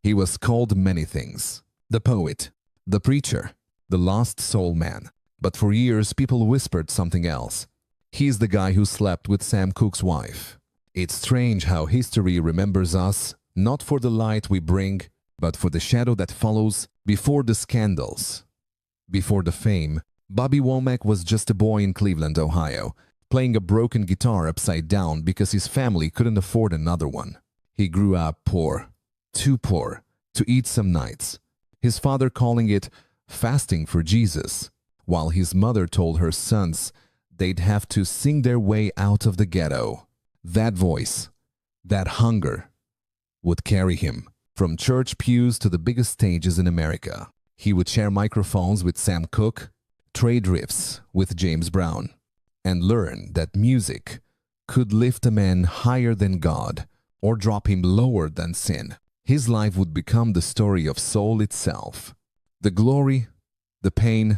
He was called many things: the poet, the preacher, the lost soul man. But for years, people whispered something else. He's the guy who slept with Sam Cooke's wife. It's strange how history remembers us, not for the light we bring, but for the shadow that follows. Before the scandals, before the fame, Bobby Womack was just a boy in Cleveland, Ohio, playing a broken guitar upside down because his family couldn't afford another one. He grew up poor, too poor to eat some nights, his father calling it fasting for Jesus, while his mother told her sons they'd have to sing their way out of the ghetto. That voice, that hunger, would carry him from church pews to the biggest stages in America. He would share microphones with Sam Cooke, trade riffs with James Brown, and learn that music could lift a man higher than God or drop him lower than sin. His life would become the story of soul itself. The glory, the pain,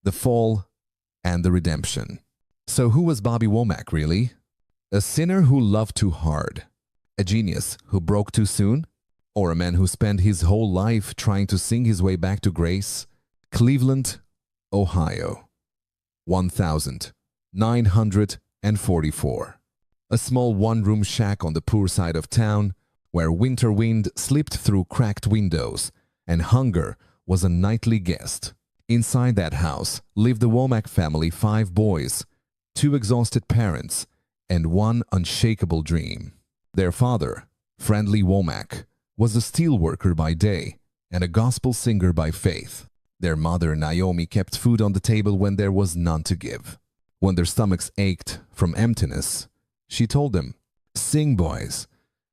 the fall, and the redemption. So who was Bobby Womack really? A sinner who loved too hard? A genius who broke too soon? Or a man who spent his whole life trying to sing his way back to grace? Cleveland, Ohio, 1944. A small one-room shack on the poor side of town where winter wind slipped through cracked windows and hunger was a nightly guest. Inside that house lived the Womack family, 5 boys, 2 exhausted parents, and one unshakable dream. Their father, Friendly Womack, was a steel worker by day and a gospel singer by faith. Their mother, Naomi, kept food on the table when there was none to give. When their stomachs ached from emptiness, she told them, "Sing, boys.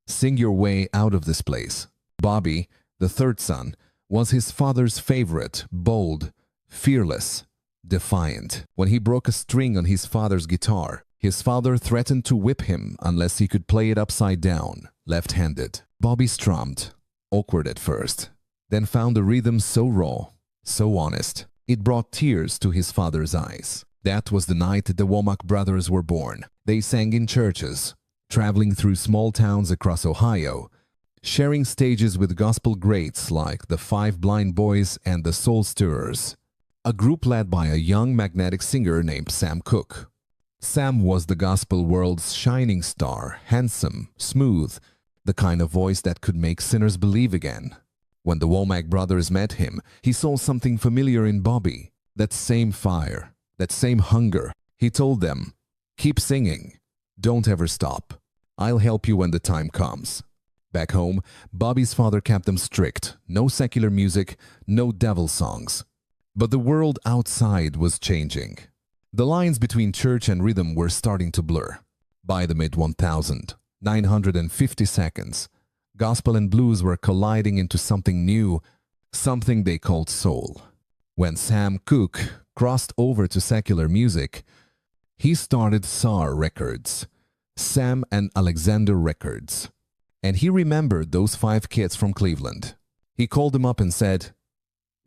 Sing your way out of this place." Bobby, the 3rd son, was his father's favorite, bold, fearless, defiant. When he broke a string on his father's guitar, his father threatened to whip him unless he could play it upside down, left-handed. Bobby strummed, awkward at first, then found the rhythm so raw, so honest, it brought tears to his father's eyes. That was the night the Womack brothers were born. They sang in churches, traveling through small towns across Ohio, sharing stages with gospel greats like the 5 Blind Boys and the Soul Stirrers, a group led by a young magnetic singer named Sam Cooke. Sam was the gospel world's shining star, handsome, smooth, the kind of voice that could make sinners believe again. When the Womack brothers met him, he saw something familiar in Bobby, that same fire, that same hunger. He told them, "Keep singing. Don't ever stop. I'll help you when the time comes." Back home, Bobby's father kept them strict. No secular music, no devil songs. But the world outside was changing. The lines between church and rhythm were starting to blur. By the mid-1950s, gospel and blues were colliding into something new, something they called soul. When Sam Cooke crossed over to secular music, he started SAR Records, Sam and Alexander Records. And he remembered those 5 kids from Cleveland. He called them up and said,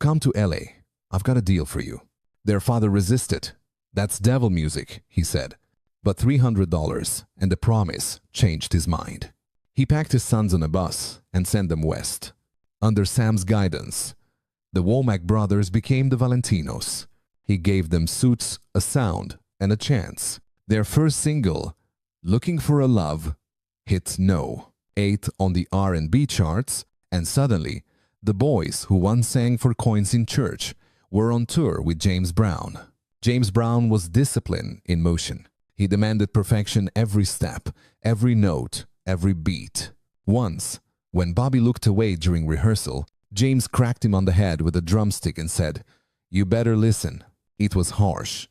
"Come to LA. I've got a deal for you." Their father resisted. "That's devil music," he said. But $300 and the promise changed his mind. He packed his sons on a bus and sent them west. Under Sam's guidance, the Womack brothers became the Valentinos. He gave them suits, a sound, and a chance. Their first single, "Looking for a Love," hit no 8 on the R&B charts, and suddenly, the boys who once sang for coins in church were on tour with James Brown. James Brown was discipline in motion. He demanded perfection every step, every note, every beat. Once, when Bobby looked away during rehearsal, James cracked him on the head with a drumstick and said, "You better listen." It was harsh,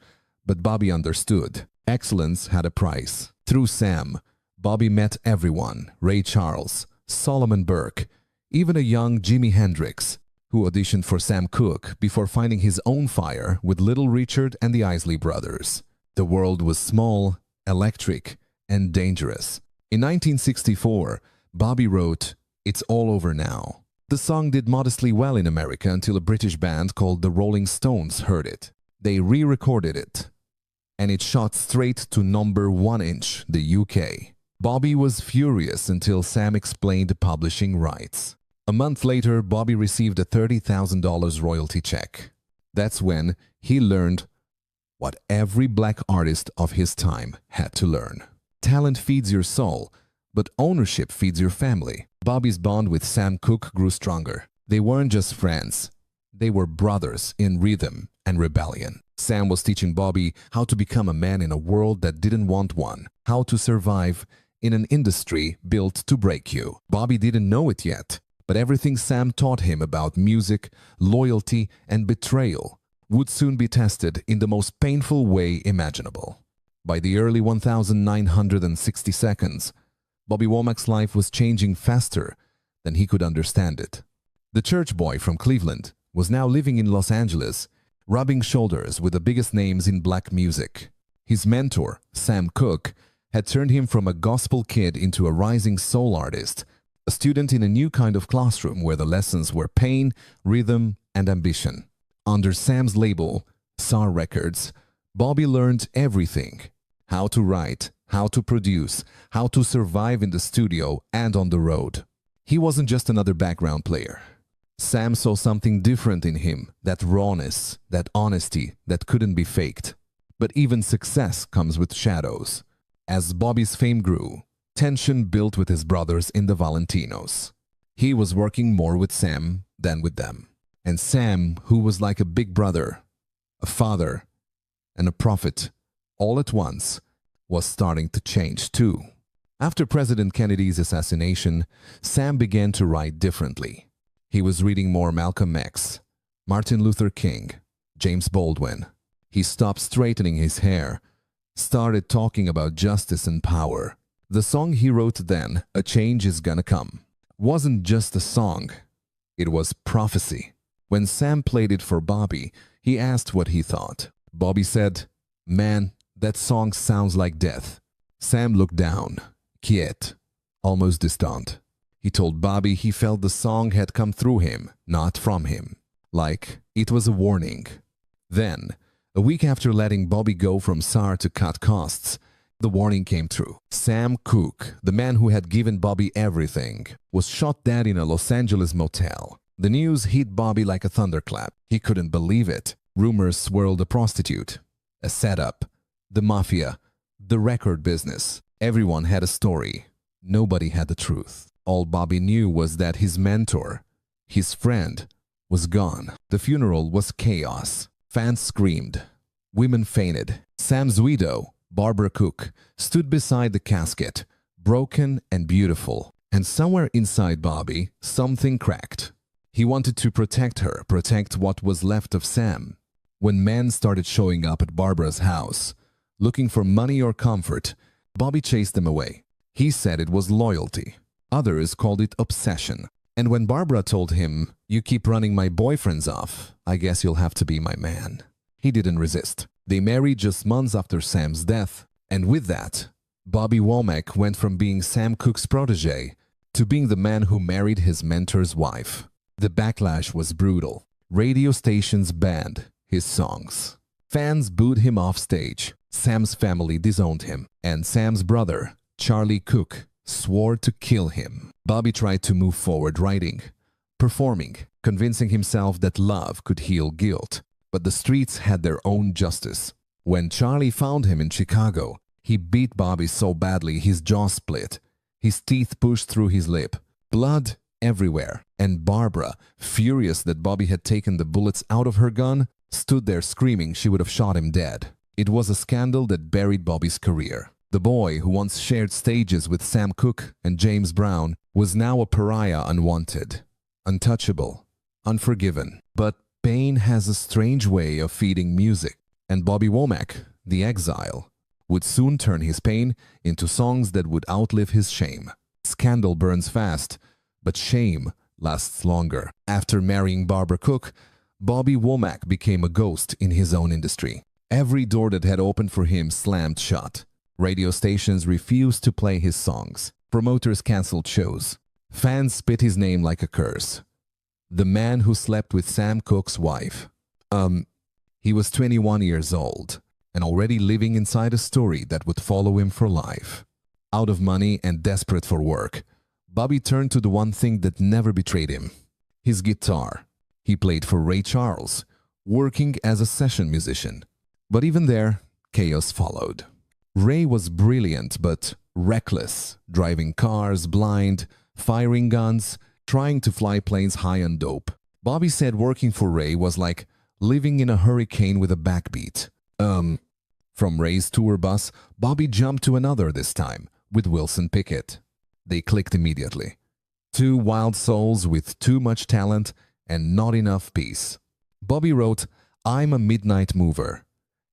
but Bobby understood. Excellence had a price. Through Sam, Bobby met everyone: Ray Charles, Solomon Burke, even a young Jimi Hendrix, who auditioned for Sam Cooke before finding his own fire with Little Richard and the Isley Brothers. The world was small, electric, and dangerous. In 1964, Bobby wrote, "It's All Over Now." The song did modestly well in America until a British band called the Rolling Stones heard it. They re-recorded it, and it shot straight to number 1 inch, the UK. Bobby was furious until Sam explained the publishing rights. A month later, Bobby received a $30,000 royalty check. That's when he learned what every black artist of his time had to learn. Talent feeds your soul, but ownership feeds your family. Bobby's bond with Sam Cooke grew stronger. They weren't just friends. They were brothers in rhythm and rebellion. Sam was teaching Bobby how to become a man in a world that didn't want one, how to survive in an industry built to break you. Bobby didn't know it yet, but everything Sam taught him about music, loyalty, and betrayal would soon be tested in the most painful way imaginable. By the early 1960 seconds, Bobby Womack's life was changing faster than he could understand it. The church boy from Cleveland was now living in Los Angeles, rubbing shoulders with the biggest names in black music. His mentor, Sam Cooke, had turned him from a gospel kid into a rising soul artist, a student in a new kind of classroom where the lessons were pain, rhythm, and ambition. Under Sam's label, SAR Records, Bobby learned everything: how to write, how to produce, how to survive in the studio and on the road. He wasn't just another background player. Sam saw something different in him, that rawness, that honesty that couldn't be faked. But even success comes with shadows. As Bobby's fame grew, tension built with his brothers in the Valentinos. He was working more with Sam than with them. And Sam, who was like a big brother, a father, and a prophet, all at once, was starting to change too. After President Kennedy's assassination, Sam began to write differently. He was reading more Malcolm X, Martin Luther King, James Baldwin. He stopped straightening his hair, started talking about justice and power. The song he wrote then, A Change Is Gonna Come, wasn't just a song. It was prophecy. When Sam played it for Bobby, he asked what he thought. Bobby said, "Man, that song sounds like death." Sam looked down, quiet, almost distant. He told Bobby he felt the song had come through him, not from him, like it was a warning. Then, a week after letting Bobby go from SAR to cut costs, the warning came true. Sam Cooke, the man who had given Bobby everything, was shot dead in a Los Angeles motel. The news hit Bobby like a thunderclap. He couldn't believe it. Rumors swirled a prostitute, a setup, the mafia, the record business. Everyone had a story. Nobody had the truth. All Bobby knew was that his mentor, his friend, was gone. The funeral was chaos. Fans screamed. Women fainted. Sam's widow, Barbara Cooke, stood beside the casket, broken and beautiful. And somewhere inside Bobby, something cracked. He wanted to protect her, protect what was left of Sam. When men started showing up at Barbara's house, looking for money or comfort, Bobby chased them away. He said it was loyalty. Others called it obsession. And when Barbara told him, "You keep running my boyfriends off, I guess you'll have to be my man," he didn't resist. They married just months after Sam's death. And with that, Bobby Womack went from being Sam Cooke's protege to being the man who married his mentor's wife. The backlash was brutal. Radio stations banned his songs. Fans booed him off stage. Sam's family disowned him. And Sam's brother, Charlie Cooke, swore to kill him. Bobby tried to move forward writing, performing, convincing himself that love could heal guilt. But the streets had their own justice. When Charlie found him in Chicago, he beat Bobby so badly his jaw split. His teeth pushed through his lip. Blood everywhere. And Barbara, furious that Bobby had taken the bullets out of her gun, stood there screaming she would have shot him dead. It was a scandal that buried Bobby's career. The boy who once shared stages with Sam Cooke and James Brown was now a pariah, unwanted, untouchable, unforgiven. But pain has a strange way of feeding music, and Bobby Womack, the exile, would soon turn his pain into songs that would outlive his shame. Scandal burns fast, but shame lasts longer. After marrying Barbara Cooke, Bobby Womack became a ghost in his own industry. Every door that had opened for him slammed shut. Radio stations refused to play his songs. Promoters canceled shows. Fans spit his name like a curse. The man who slept with Sam Cooke's wife. He was 21 years old and already living inside a story that would follow him for life. Out of money and desperate for work, Bobby turned to the one thing that never betrayed him: his guitar. He played for Ray Charles, working as a session musician. But even there, chaos followed. Ray was brilliant but reckless, driving cars blind, firing guns, trying to fly planes high on dope. Bobby said working for Ray was like living in a hurricane with a backbeat. From Ray's tour bus, Bobby jumped to another this time, with Wilson Pickett. They clicked immediately. Two wild souls with too much talent and not enough peace. Bobby wrote, "I'm a midnight mover,"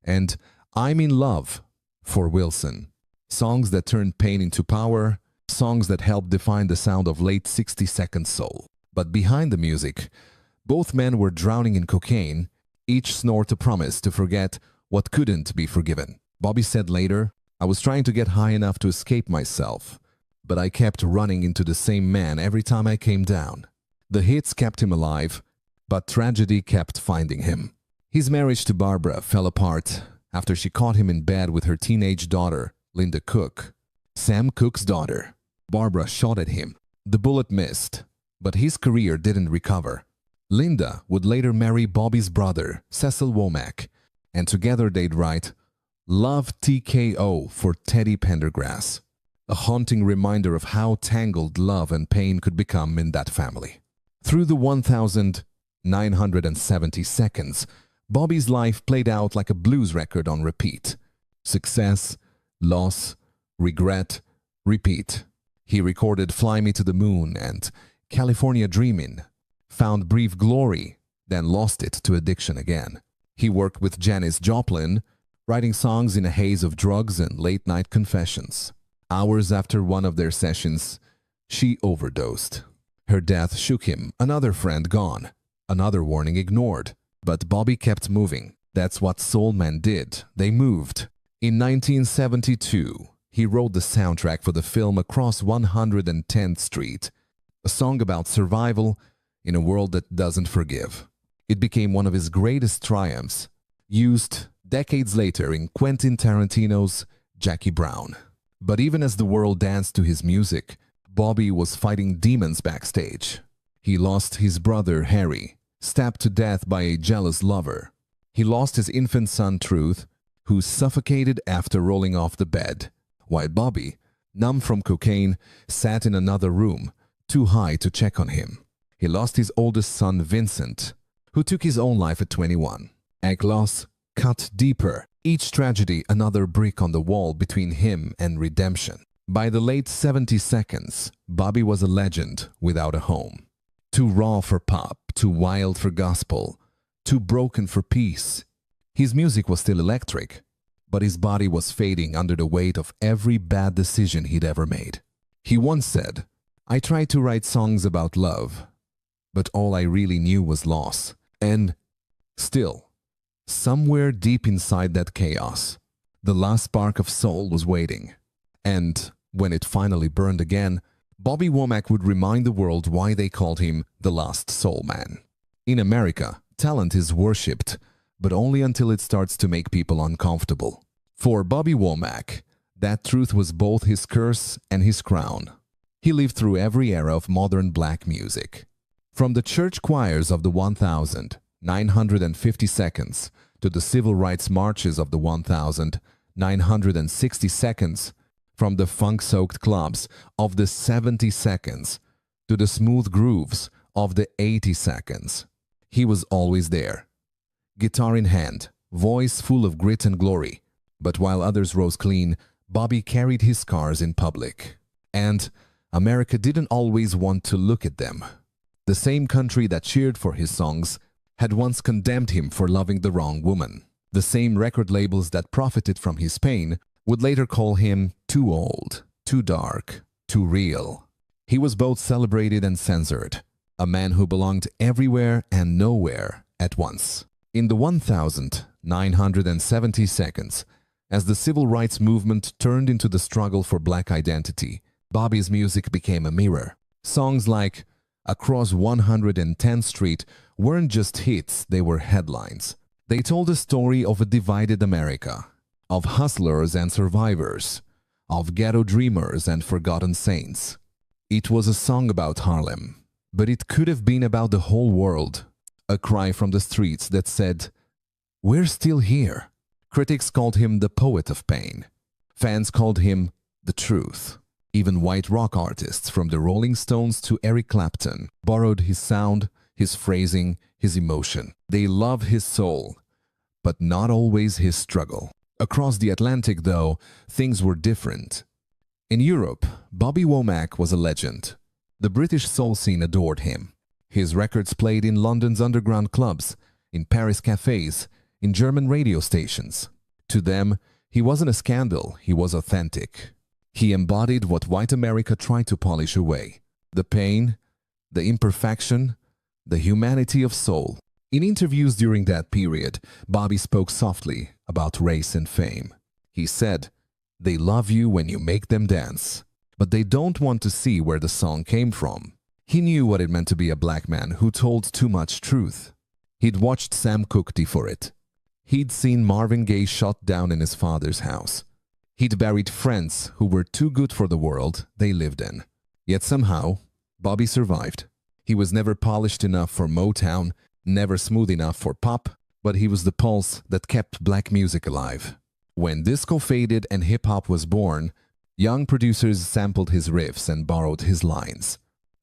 and "I'm in love" for Wilson. Songs that turned pain into power, songs that helped define the sound of late 60-second soul. But behind the music, both men were drowning in cocaine, each snort a promise to forget what couldn't be forgiven. Bobby said later, "I was trying to get high enough to escape myself, but I kept running into the same man every time I came down. The hits kept him alive, but tragedy kept finding him." His marriage to Barbara fell apart after she caught him in bed with her teenage daughter, Linda Cook. Sam Cooke's daughter. Barbara shot at him. The bullet missed, but his career didn't recover. Linda would later marry Bobby's brother, Cecil Womack, and together they'd write "Love TKO" for Teddy Pendergrass, a haunting reminder of how tangled love and pain could become in that family. Through the 1,970 seconds, Bobby's life played out like a blues record on repeat. Success, loss, regret, repeat. He recorded "Fly Me to the Moon" and "California Dreamin'," found brief glory, then lost it to addiction again. He worked with Janis Joplin, writing songs in a haze of drugs and late-night confessions. Hours after one of their sessions, she overdosed. Her death shook him, another friend gone, another warning ignored. But Bobby kept moving. That's what soul men did. They moved. In 1972, he wrote the soundtrack for the film Across 110th Street, a song about survival in a world that doesn't forgive. It became one of his greatest triumphs, used decades later in Quentin Tarantino's Jackie Brown. But even as the world danced to his music, Bobby was fighting demons backstage. He lost his brother Harry, stabbed to death by a jealous lover. He lost his infant son Truth, who suffocated after rolling off the bed, while Bobby, numb from cocaine, sat in another room, too high to check on him. He lost his oldest son Vincent, who took his own life at 21. Egg loss cut deeper, each tragedy another brick on the wall between him and redemption. By the late 70 seconds, Bobby was a legend without a home. Too raw for pop, too wild for gospel, too broken for peace. His music was still electric, but his body was fading under the weight of every bad decision he'd ever made. He once said, "I tried to write songs about love, but all I really knew was loss." And still, somewhere deep inside that chaos, the last spark of soul was waiting. And when it finally burned again, Bobby Womack would remind the world why they called him the last soul man. In America, talent is worshipped, but only until it starts to make people uncomfortable. For Bobby Womack, that truth was both his curse and his crown. He lived through every era of modern black music. From the church choirs of the 1,950 seconds to the civil rights marches of the 1,960 seconds, from the funk-soaked clubs of the 70 seconds to the smooth grooves of the 80 seconds. He was always there. Guitar in hand, voice full of grit and glory. But while others rose clean, Bobby carried his scars in public. And America didn't always want to look at them. The same country that cheered for his songs had once condemned him for loving the wrong woman. The same record labels that profited from his pain would later call him too old, too dark, too real. He was both celebrated and censored, a man who belonged everywhere and nowhere at once. In the 1,970 seconds, as the civil rights movement turned into the struggle for black identity, Bobby's music became a mirror. Songs like Across 110th Street weren't just hits, they were headlines. They told a story of a divided America, of hustlers and survivors, of ghetto dreamers and forgotten saints. It was a song about Harlem, but it could have been about the whole world. A cry from the streets that said, "We're still here." Critics called him the poet of pain. Fans called him the truth. Even white rock artists, from the Rolling Stones to Eric Clapton, borrowed his sound, his phrasing, his emotion. They love his soul, but not always his struggle. Across the Atlantic, though, things were different. In Europe, Bobby Womack was a legend. The British soul scene adored him. His records played in London's underground clubs, in Paris cafes, in German radio stations. To them, he wasn't a scandal, he was authentic. He embodied what white America tried to polish away: the pain, the imperfection, the humanity of soul. In interviews during that period, Bobby spoke softly about race and fame. He said, "They love you when you make them dance, but they don't want to see where the song came from." He knew what it meant to be a black man who told too much truth. He'd watched Sam Cooke for it. He'd seen Marvin Gaye shot down in his father's house. He'd buried friends who were too good for the world they lived in. Yet somehow, Bobby survived. He was never polished enough for Motown, never smooth enough for pop, but he was the pulse that kept black music alive. When disco faded and hip-hop was born, young producers sampled his riffs and borrowed his lines.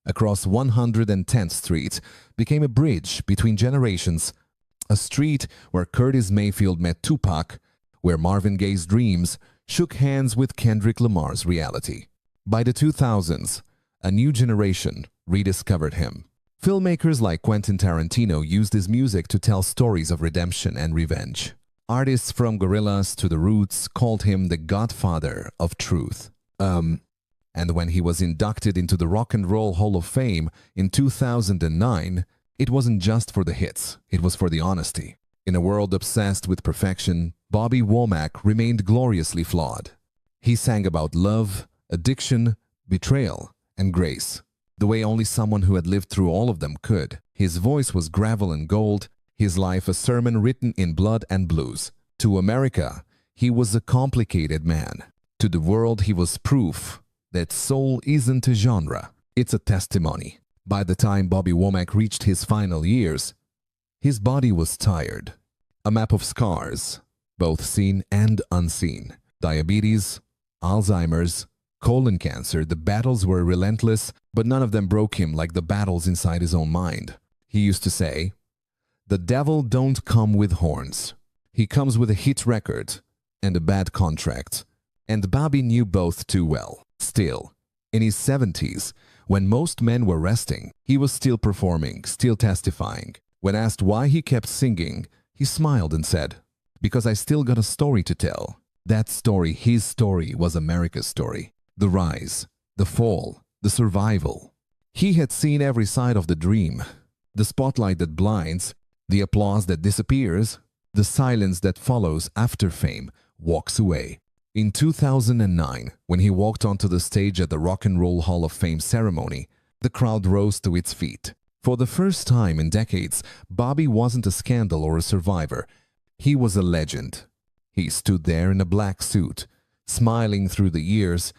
Across 110th Street became a bridge between generations, a street where Curtis Mayfield met Tupac, where Marvin Gaye's dreams shook hands with Kendrick Lamar's reality. By the 2000s, a new generation rediscovered him. Filmmakers like Quentin Tarantino used his music to tell stories of redemption and revenge. Artists from Gorillaz to The Roots called him the godfather of truth. And when he was inducted into the Rock and Roll Hall of Fame in 2009, it wasn't just for the hits, it was for the honesty. In a world obsessed with perfection, Bobby Womack remained gloriously flawed. He sang about love, addiction, betrayal, and grace, the way only someone who had lived through all of them could. His voice was gravel and gold, his life a sermon written in blood and blues. To America, he was a complicated man. To the world, he was proof that soul isn't a genre, it's a testimony. By the time Bobby Womack reached his final years, his body was tired. A map of scars, both seen and unseen. Diabetes, Alzheimer's, colon cancer, the battles were relentless, but none of them broke him like the battles inside his own mind. He used to say, "The devil don't come with horns. He comes with a hit record and a bad contract." And Bobby knew both too well. Still, in his 70s, when most men were resting, he was still performing, still testifying. When asked why he kept singing, he smiled and said, "Because I still got a story to tell." That story, his story, was America's story. The rise, the fall, the survival. He had seen every side of the dream. The spotlight that blinds, the applause that disappears, the silence that follows after fame walks away. In 2009, when he walked onto the stage at the Rock and Roll Hall of Fame ceremony, the crowd rose to its feet. For the first time in decades, Bobby wasn't a scandal or a survivor. He was a legend. He stood there in a black suit, smiling through the years,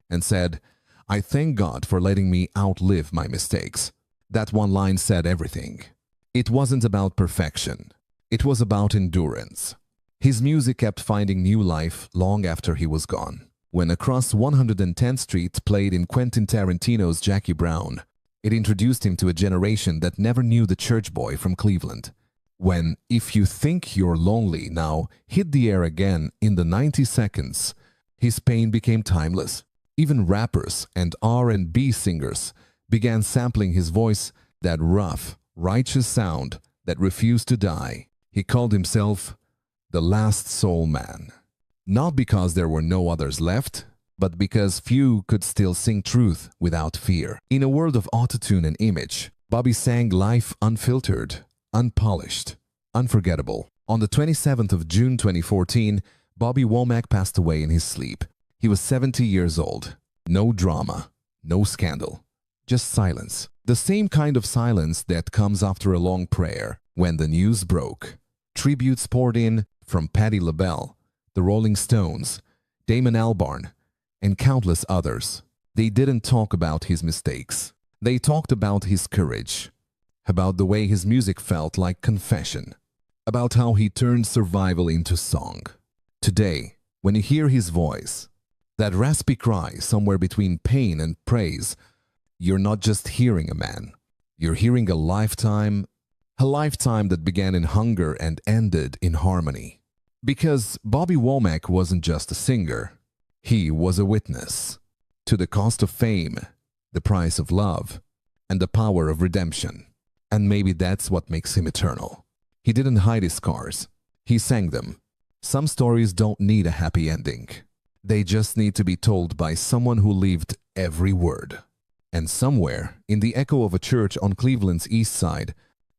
and said, "I thank God for letting me outlive my mistakes." That one line said everything. It wasn't about perfection. It was about endurance. His music kept finding new life long after he was gone. When Across 110th Street played in Quentin Tarantino's Jackie Brown, it introduced him to a generation that never knew the church boy from Cleveland. When If You Think You're Lonely Now hit the air again in the 90 seconds, his pain became timeless. Even rappers and R&B singers began sampling his voice, that rough, righteous sound that refused to die. He called himself the last soul man. Not because there were no others left, but because few could still sing truth without fear. In a world of autotune and image, Bobby sang life unfiltered, unpolished, unforgettable. On the 27th of June 2014, Bobby Womack passed away in his sleep. He was 70 years old. No drama, no scandal, just silence. The same kind of silence that comes after a long prayer. When the news broke, tributes poured in from Patti LaBelle, the Rolling Stones, Damon Albarn, and countless others. They didn't talk about his mistakes. They talked about his courage, about the way his music felt like confession, about how he turned survival into song. Today, when you hear his voice, that raspy cry somewhere between pain and praise, you're not just hearing a man. You're hearing a lifetime that began in hunger and ended in harmony. Because Bobby Womack wasn't just a singer, he was a witness to the cost of fame, the price of love, and the power of redemption. And maybe that's what makes him eternal. He didn't hide his scars. He sang them. Some stories don't need a happy ending. They just need to be told by someone who lived every word. And somewhere, in the echo of a church on Cleveland's east side,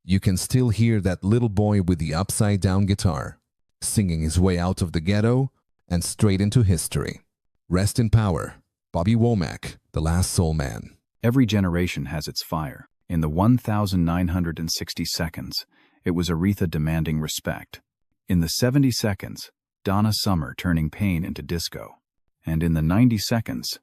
you can still hear that little boy with the upside-down guitar, singing his way out of the ghetto and straight into history. Rest in power, Bobby Womack, the last soul man. Every generation has its fire. In the 1,960 seconds, it was Aretha demanding respect. In the 70 seconds, Donna Summer turning pain into disco. And in the 90 seconds,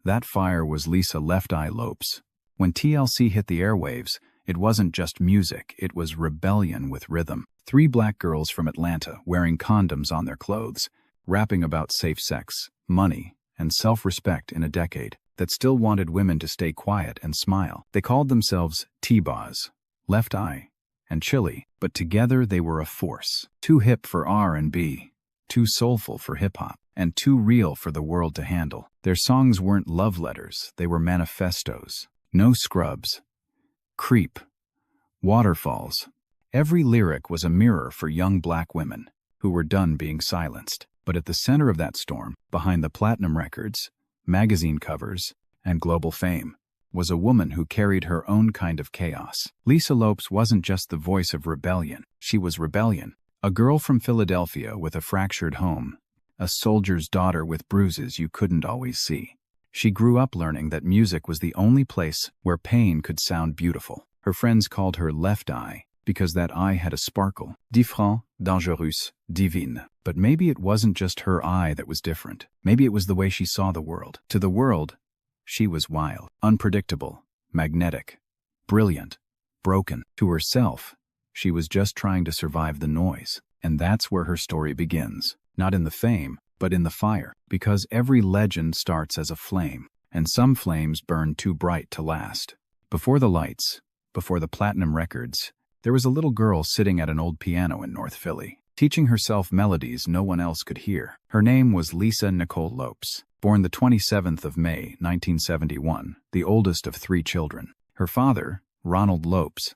that fire was Lisa Left Eye Lopes. When TLC hit the airwaves, it wasn't just music, it was rebellion with rhythm. 3 black girls from Atlanta wearing condoms on their clothes, rapping about safe sex, money, and self-respect in a decade that still wanted women to stay quiet and smile. They called themselves T-Boz, Left Eye, and Chili, but together they were a force. Too hip for R&B, too soulful for hip-hop, and too real for the world to handle. Their songs weren't love letters, they were manifestos. No scrubs. Creep. Waterfalls. Every lyric was a mirror for young black women who were done being silenced. But at the center of that storm, behind the platinum records, magazine covers, and global fame, was a woman who carried her own kind of chaos. Lisa Lopes wasn't just the voice of rebellion, she was rebellion. A girl from Philadelphia with a fractured home, a soldier's daughter with bruises you couldn't always see. She grew up learning that music was the only place where pain could sound beautiful. Her friends called her Left Eye because that eye had a sparkle. Différent, dangereux, divine. But maybe it wasn't just her eye that was different. Maybe it was the way she saw the world. To the world, she was wild, unpredictable, magnetic, brilliant, broken. To herself, she was just trying to survive the noise. And that's where her story begins. Not in the fame, but in the fire. Because every legend starts as a flame, and some flames burn too bright to last. Before the lights, before the platinum records, there was a little girl sitting at an old piano in North Philly, teaching herself melodies no one else could hear. Her name was Lisa Nicole Lopes, born the 27th of May, 1971, the oldest of 3 children. Her father, Ronald Lopes,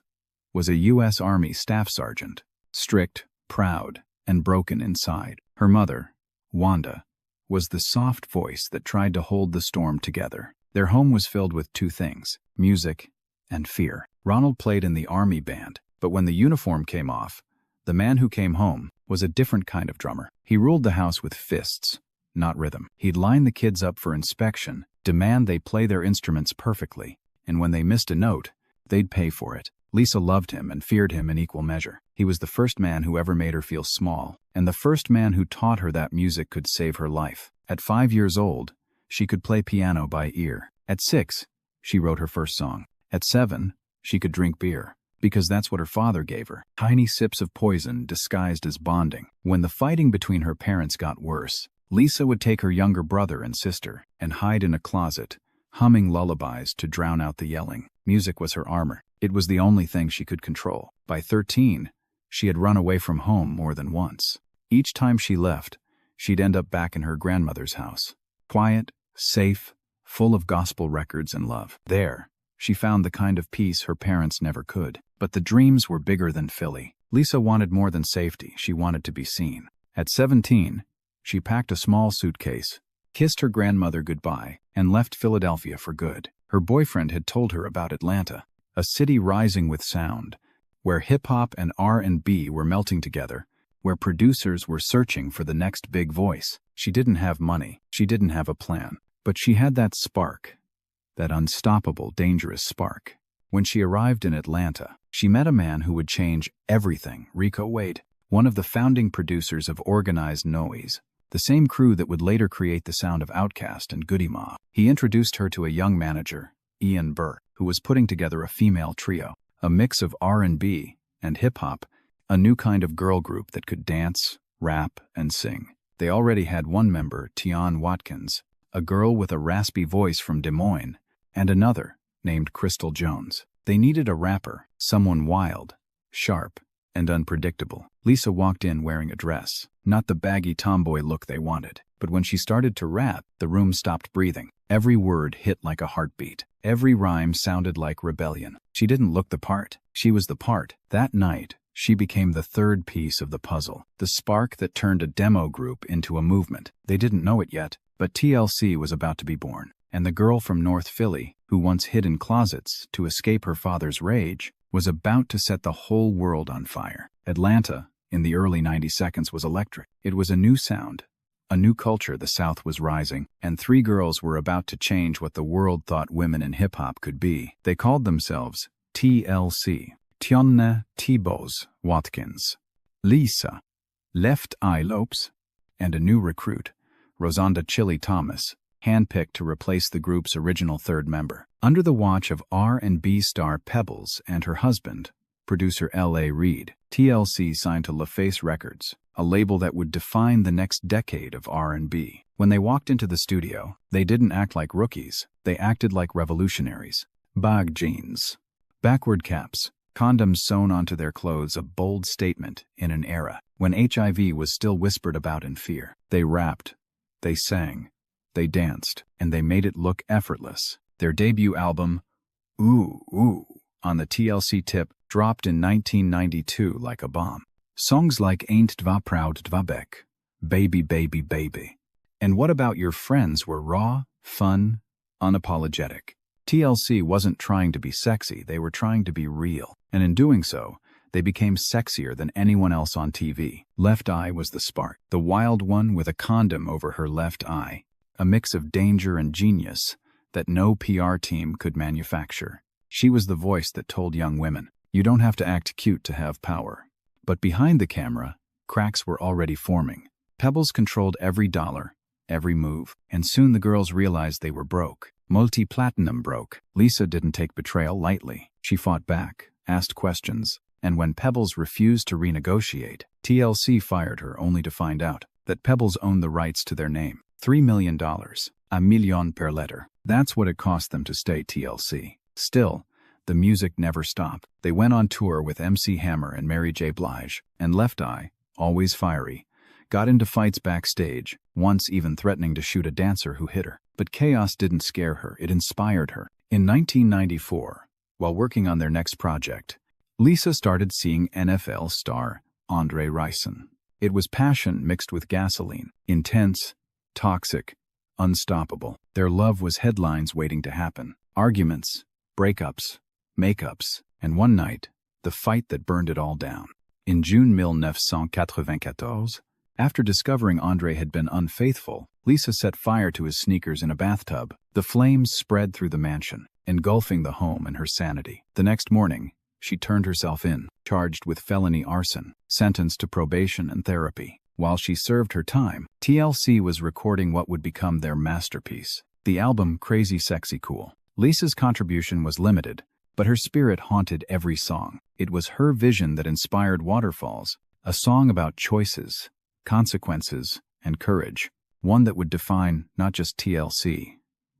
was a U.S. Army staff sergeant, strict, proud, and broken inside. Her mother, Wanda, was the soft voice that tried to hold the storm together. Their home was filled with 2 things, music and fear. Ronald played in the Army band, but when the uniform came off, the man who came home was a different kind of drummer. He ruled the house with fists, not rhythm. He'd line the kids up for inspection, demand they play their instruments perfectly, and when they missed a note, they'd pay for it. Lisa loved him and feared him in equal measure. He was the first man who ever made her feel small, and the first man who taught her that music could save her life. At 5 years old, she could play piano by ear. At 6, she wrote her first song. At 7, she could drink beer, because that's what her father gave her. Tiny sips of poison disguised as bonding. When the fighting between her parents got worse, Lisa would take her younger brother and sister and hide in a closet, humming lullabies to drown out the yelling. Music was her armor. It was the only thing she could control. By 13, she had run away from home more than once. Each time she left, she'd end up back in her grandmother's house. Quiet, safe, full of gospel records and love. There, she found the kind of peace her parents never could. But the dreams were bigger than Philly. Lisa wanted more than safety. She wanted to be seen. At 17, she packed a small suitcase, kissed her grandmother goodbye, and left Philadelphia for good. Her boyfriend had told her about Atlanta, a city rising with sound, where hip-hop and R&B were melting together, where producers were searching for the next big voice. She didn't have money. She didn't have a plan. But she had that spark, that unstoppable, dangerous spark. When she arrived in Atlanta, she met a man who would change everything. Rico Wade, one of the founding producers of Organized Noise, the same crew that would later create the sound of Outkast and Goody Mob. He introduced her to a young manager, Ian Burr, who was putting together a female trio, a mix of R&B and hip-hop, a new kind of girl group that could dance, rap, and sing. They already had one member, Tionne Watkins, a girl with a raspy voice from Des Moines, and another, named Crystal Jones. They needed a rapper, someone wild, sharp, and unpredictable. Lisa walked in wearing a dress, not the baggy tomboy look they wanted. But when she started to rap, the room stopped breathing. Every word hit like a heartbeat. Every rhyme sounded like rebellion. She didn't look the part. She was the part. That night, she became the third piece of the puzzle, the spark that turned a demo group into a movement. They didn't know it yet, but TLC was about to be born. And the girl from North Philly, who once hid in closets to escape her father's rage, was about to set the whole world on fire. Atlanta, in the early 90 seconds, was electric. It was a new sound, a new culture. The South was rising, and three girls were about to change what the world thought women in hip-hop could be. They called themselves TLC. Tionne T-Boz Watkins, Lisa Left Eye Lopes, and a new recruit, Rosanda Chili Thomas, handpicked to replace the group's original third member. Under the watch of R&B star Pebbles and her husband, producer L.A. Reid, TLC signed to LaFace Records, a label that would define the next decade of R&B. When they walked into the studio, they didn't act like rookies. They acted like revolutionaries. Bag jeans, backward caps, condoms sewn onto their clothes, a bold statement in an era when HIV was still whispered about in fear. They rapped, they sang, they danced, and they made it look effortless. Their debut album, Ooh Ooh, on the TLC tip, dropped in 1992 like a bomb. Songs like Ain't Dva Proud Dva Beck, Baby Baby Baby, and What About Your Friends were raw, fun, unapologetic. TLC wasn't trying to be sexy, they were trying to be real. And in doing so, they became sexier than anyone else on TV. Left Eye was the spark, the wild one with a condom over her left eye, a mix of danger and genius that no PR team could manufacture. She was the voice that told young women, you don't have to act cute to have power. But behind the camera, cracks were already forming. Pebbles controlled every dollar, every move, and soon the girls realized they were broke. Multi-platinum broke. Lisa didn't take betrayal lightly. She fought back, asked questions, and when Pebbles refused to renegotiate, TLC fired her only to find out that Pebbles owned the rights to their name. $3 million, a million per letter. That's what it cost them to stay TLC. Still, the music never stopped. They went on tour with MC Hammer and Mary J. Blige, and Left Eye, always fiery, got into fights backstage, once even threatening to shoot a dancer who hit her. But chaos didn't scare her, it inspired her. In 1994, while working on their next project, Lisa started seeing NFL star Andre Rison. It was passion mixed with gasoline, intense, toxic, unstoppable. Their love was headlines waiting to happen. Arguments, breakups, makeups, and one night, the fight that burned it all down. In June 1994, after discovering Andre had been unfaithful, Lisa set fire to his sneakers in a bathtub. The flames spread through the mansion, engulfing the home and her sanity. The next morning, she turned herself in, charged with felony arson, sentenced to probation and therapy. While she served her time, TLC was recording what would become their masterpiece, the album Crazy Sexy Cool. Lisa's contribution was limited, but her spirit haunted every song. It was her vision that inspired Waterfalls, a song about choices, consequences, and courage, one that would define not just TLC,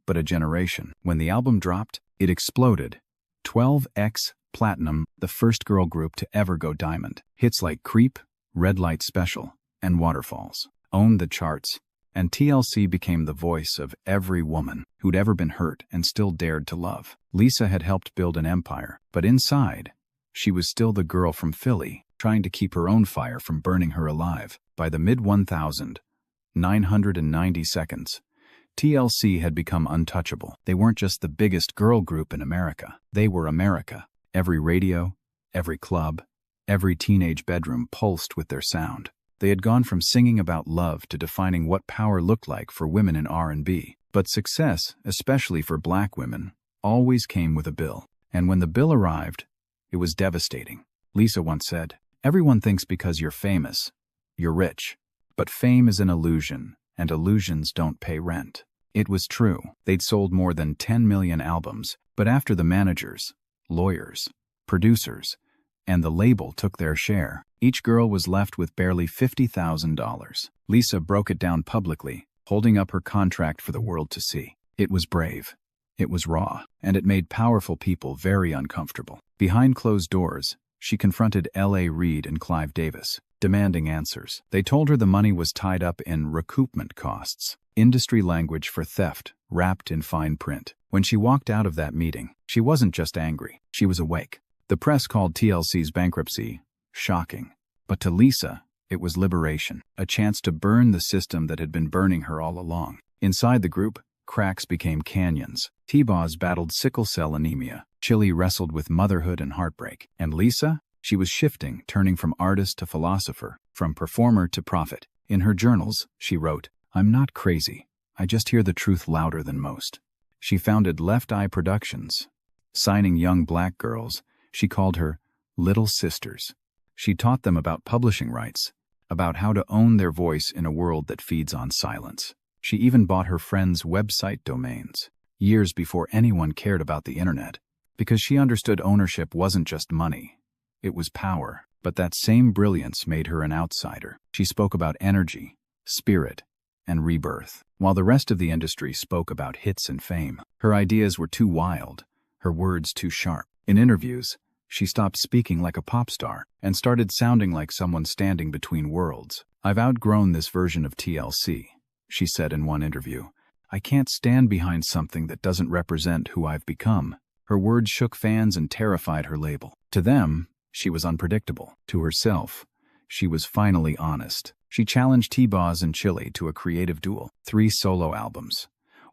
but a generation. When the album dropped, it exploded. 12x Platinum, the first girl group to ever go diamond. Hits like Creep, Red Light Special, and Waterfalls owned the charts, and TLC became the voice of every woman who'd ever been hurt and still dared to love. Lisa had helped build an empire, but inside, she was still the girl from Philly, trying to keep her own fire from burning her alive. By the mid-1990 seconds, TLC had become untouchable. They weren't just the biggest girl group in America. They were America. Every radio, every club, every teenage bedroom pulsed with their sound. They had gone from singing about love to defining what power looked like for women in R&B. But success, especially for black women, always came with a bill. And when the bill arrived, it was devastating. Lisa once said, "Everyone thinks because you're famous, you're rich, But fame is an illusion, and illusions don't pay rent. It was true. They'd sold more than 10 million albums, but after the managers, lawyers, producers, and the label took their share, each girl was left with barely $50,000. Lisa broke it down publicly, holding up her contract for the world to see. It was brave. It was raw, and it made powerful people very uncomfortable. Behind closed doors, she confronted L.A. Reid and Clive Davis, demanding answers. They told her the money was tied up in recoupment costs, industry language for theft, wrapped in fine print. When she walked out of that meeting, she wasn't just angry, she was awake. The press called TLC's bankruptcy shocking. But to Lisa, it was liberation, a chance to burn the system that had been burning her all along. Inside the group, cracks became canyons. T-Boz battled sickle cell anemia. Chili wrestled with motherhood and heartbreak. And Lisa? She was shifting, turning from artist to philosopher, from performer to prophet. In her journals, she wrote, "I'm not crazy. I just hear the truth louder than most." She founded Left Eye Productions. Signing young black girls, she called her Little Sisters. She taught them about publishing rights, about how to own their voice in a world that feeds on silence. She even bought her friends' website domains, years before anyone cared about the internet, because she understood ownership wasn't just money, it was power. But that same brilliance made her an outsider. She spoke about energy, spirit, and rebirth, while the rest of the industry spoke about hits and fame. Her ideas were too wild, her words too sharp. In interviews, she stopped speaking like a pop star and started sounding like someone standing between worlds. "I've outgrown this version of TLC," she said in one interview. "I can't stand behind something that doesn't represent who I've become." Her words shook fans and terrified her label. To them, she was unpredictable. To herself, she was finally honest. She challenged T-Boz and Chili to a creative duel. 3 solo albums,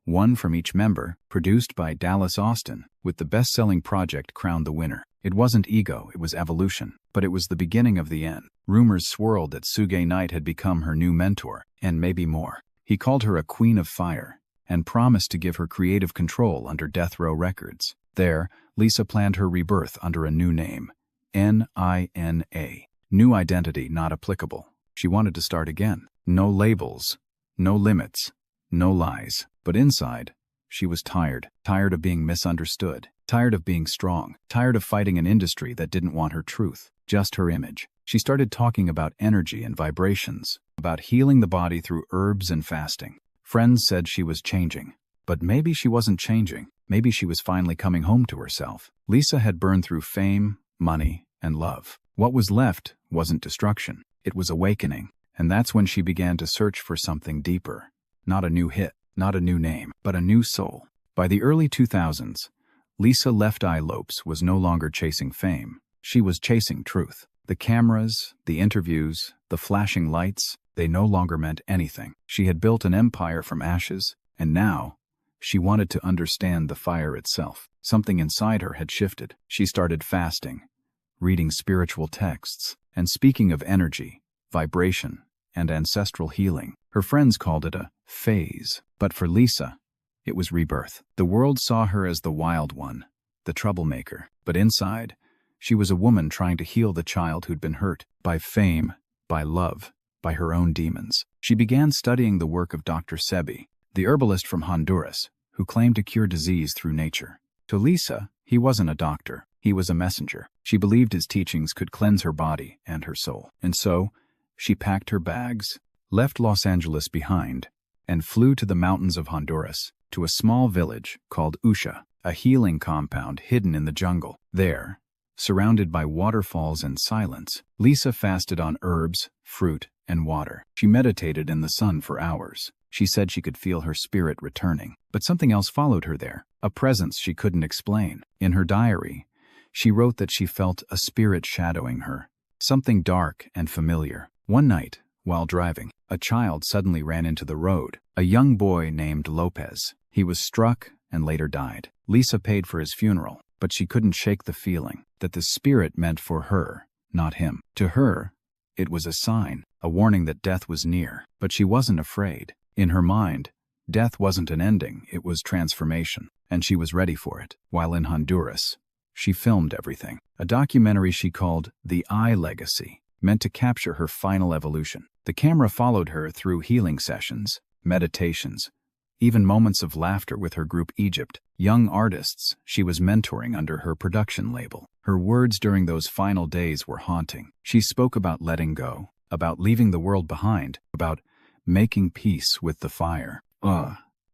one from each member, produced by Dallas Austin, with the best-selling project crowned the winner. It wasn't ego, it was evolution. But it was the beginning of the end. Rumors swirled that Suge Knight had become her new mentor, and maybe more. He called her a queen of fire, and promised to give her creative control under Death Row Records. There, Lisa planned her rebirth under a new name, Nina. New identity not applicable. She wanted to start again. No labels, no limits, no lies. But inside, she was tired. Tired of being misunderstood. Tired of being strong. Tired of fighting an industry that didn't want her truth, just her image. She started talking about energy and vibrations, about healing the body through herbs and fasting. Friends said she was changing. But maybe she wasn't changing. Maybe she was finally coming home to herself. Lisa had burned through fame, money, and love. What was left wasn't destruction. It was awakening. And that's when she began to search for something deeper. Not a new hit, not a new name, but a new soul. By the early 2000s, Lisa Left Eye Lopes was no longer chasing fame. She was chasing truth. The cameras, the interviews, the flashing lights, they no longer meant anything. She had built an empire from ashes, and now, she wanted to understand the fire itself. Something inside her had shifted. She started fasting, reading spiritual texts, and speaking of energy, vibration, and ancestral healing. Her friends called it a phase. But for Lisa, it was rebirth. The world saw her as the wild one, the troublemaker. But inside, she was a woman trying to heal the child who'd been hurt by fame, by love, by her own demons. She began studying the work of Dr. Sebi, the herbalist from Honduras, who claimed to cure disease through nature. To Lisa, he wasn't a doctor. He was a messenger. She believed his teachings could cleanse her body and her soul. And so, she packed her bags, left Los Angeles behind, and flew to the mountains of Honduras, to a small village called Usha, a healing compound hidden in the jungle. There, surrounded by waterfalls and silence, Lisa fasted on herbs, fruit, and water. She meditated in the sun for hours. She said she could feel her spirit returning. But something else followed her there, a presence she couldn't explain. In her diary, she wrote that she felt a spirit shadowing her, something dark and familiar. One night, while driving, a child suddenly ran into the road, a young boy named Lopez. He was struck and later died. Lisa paid for his funeral, but she couldn't shake the feeling that the spirit meant for her, not him. To her, it was a sign, a warning that death was near. But she wasn't afraid. In her mind, death wasn't an ending, it was transformation, and she was ready for it. While in Honduras, she filmed everything. A documentary she called The Eye Legacy. meant to capture her final evolution. The camera followed her through healing sessions, meditations, even moments of laughter with her group Egypt, young artists she was mentoring under her production label. Her words during those final days were haunting. She spoke about letting go, about leaving the world behind, about making peace with the fire.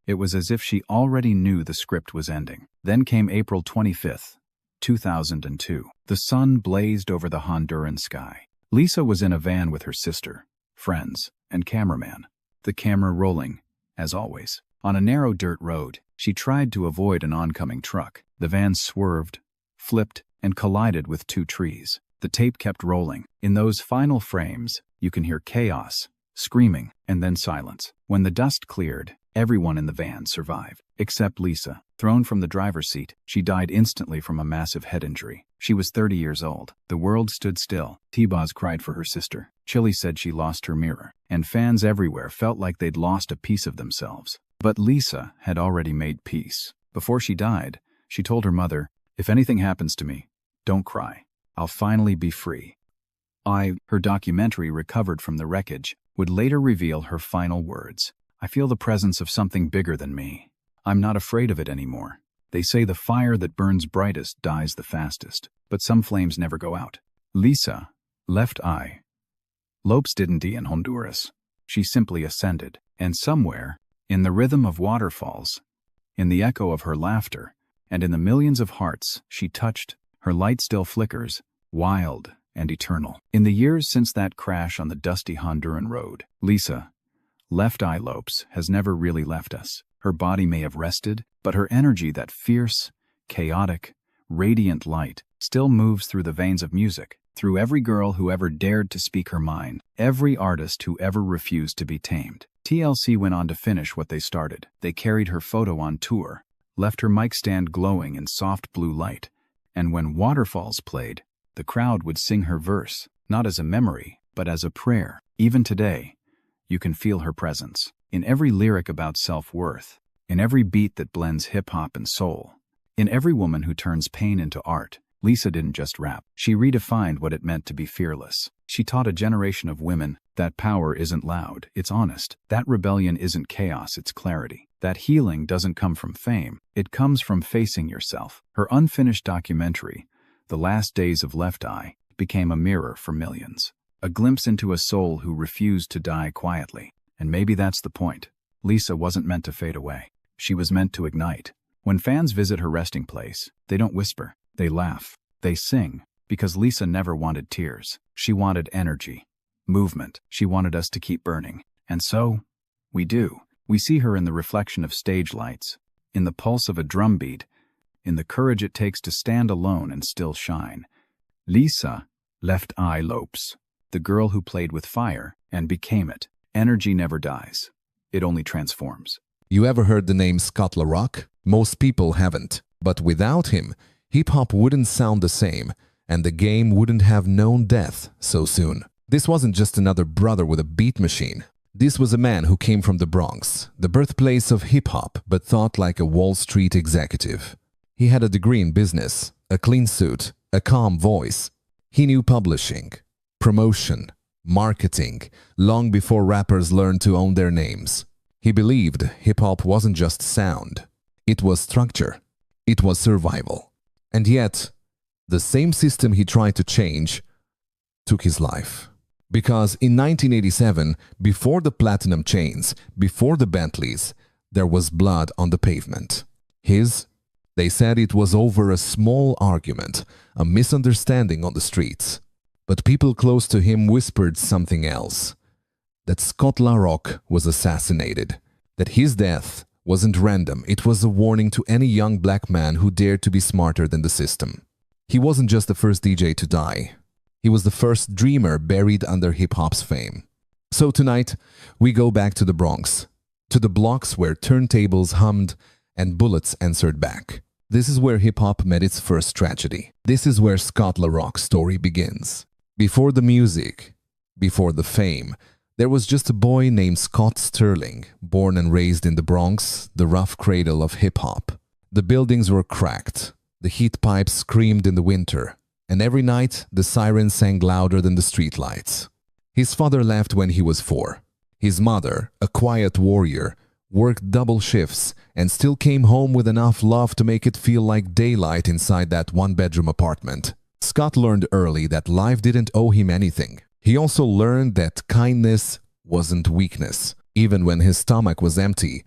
It was as if she already knew the script was ending. Then came April 25th, 2002. The sun blazed over the Honduran sky. Lisa was in a van with her sister, friends, and cameraman, the camera rolling, as always. On a narrow dirt road, she tried to avoid an oncoming truck. The van swerved, flipped, and collided with two trees. The tape kept rolling. In those final frames, you can hear chaos, screaming, and then silence. When the dust cleared, everyone in the van survived, except Lisa. Thrown from the driver's seat, she died instantly from a massive head injury. She was 30 years old. The world stood still. T-Boz cried for her sister. Chili said she lost her mirror. And fans everywhere felt like they'd lost a piece of themselves. But Lisa had already made peace. Before she died, she told her mother, "If anything happens to me, don't cry. I'll finally be free." Her documentary, Recovered from the Wreckage, would later reveal her final words. "I feel the presence of something bigger than me. I'm not afraid of it anymore. They say the fire that burns brightest dies the fastest, but some flames never go out." Lisa, left eye. Lopes didn't die in Honduras. She simply ascended, and somewhere, in the rhythm of waterfalls, in the echo of her laughter, and in the millions of hearts she touched, her light still flickers, wild and eternal. In the years since that crash on the dusty Honduran road, Lisa, Left Eye Lopes, has never really left us. Her body may have rested, but her energy, that fierce, chaotic, radiant light, still moves through the veins of music, through every girl who ever dared to speak her mind, every artist who ever refused to be tamed. TLC went on to finish what they started. They carried her photo on tour, left her mic stand glowing in soft blue light, and when Waterfalls played, the crowd would sing her verse, not as a memory, but as a prayer. Even today, you can feel her presence. In every lyric about self-worth, in every beat that blends hip-hop and soul, in every woman who turns pain into art, Lisa didn't just rap. She redefined what it meant to be fearless. She taught a generation of women that power isn't loud, it's honest. That rebellion isn't chaos, it's clarity. That healing doesn't come from fame, it comes from facing yourself. Her unfinished documentary, The Last Days of Left Eye, became a mirror for millions. A glimpse into a soul who refused to die quietly. And maybe that's the point. Lisa wasn't meant to fade away. She was meant to ignite. When fans visit her resting place, they don't whisper, they laugh, they sing, because Lisa never wanted tears. She wanted energy, movement. She wanted us to keep burning. And so, we do. We see her in the reflection of stage lights, in the pulse of a drum beat, in the courage it takes to stand alone and still shine. Lisa, Left Eye Lopes, the girl who played with fire and became it. Energy never dies. It only transforms. You ever heard the name Scott LaRock? Most people haven't. But without him, hip-hop wouldn't sound the same, and the game wouldn't have known death so soon. This wasn't just another brother with a beat machine. This was a man who came from the Bronx, the birthplace of hip-hop, but thought like a Wall Street executive. He had a degree in business, a clean suit, a calm voice. He knew publishing, promotion, marketing, long before rappers learned to own their names. He believed hip-hop wasn't just sound. It was structure. It was survival. And yet, the same system he tried to change took his life. Because in 1987, before the platinum chains, before the Bentleys, there was blood on the pavement. They said it was over a small argument, a misunderstanding on the streets. But people close to him whispered something else. That Scott LaRock was assassinated. That his death wasn't random, it was a warning to any young black man who dared to be smarter than the system. He wasn't just the first DJ to die. He was the first dreamer buried under hip-hop's fame. So tonight, we go back to the Bronx, to the blocks where turntables hummed and bullets answered back. This is where hip-hop met its first tragedy. This is where Scott LaRock's story begins. Before the music, before the fame, there was just a boy named Scott Sterling, born and raised in the Bronx, the rough cradle of hip-hop. The buildings were cracked. The heat pipes screamed in the winter. and every night the sirens sang louder than the streetlights. His father left when he was 4. His mother, a quiet warrior, worked double shifts and still came home with enough love to make it feel like daylight inside that one-bedroom apartment. Scott learned early that life didn't owe him anything. He also learned that kindness wasn't weakness. Even when his stomach was empty,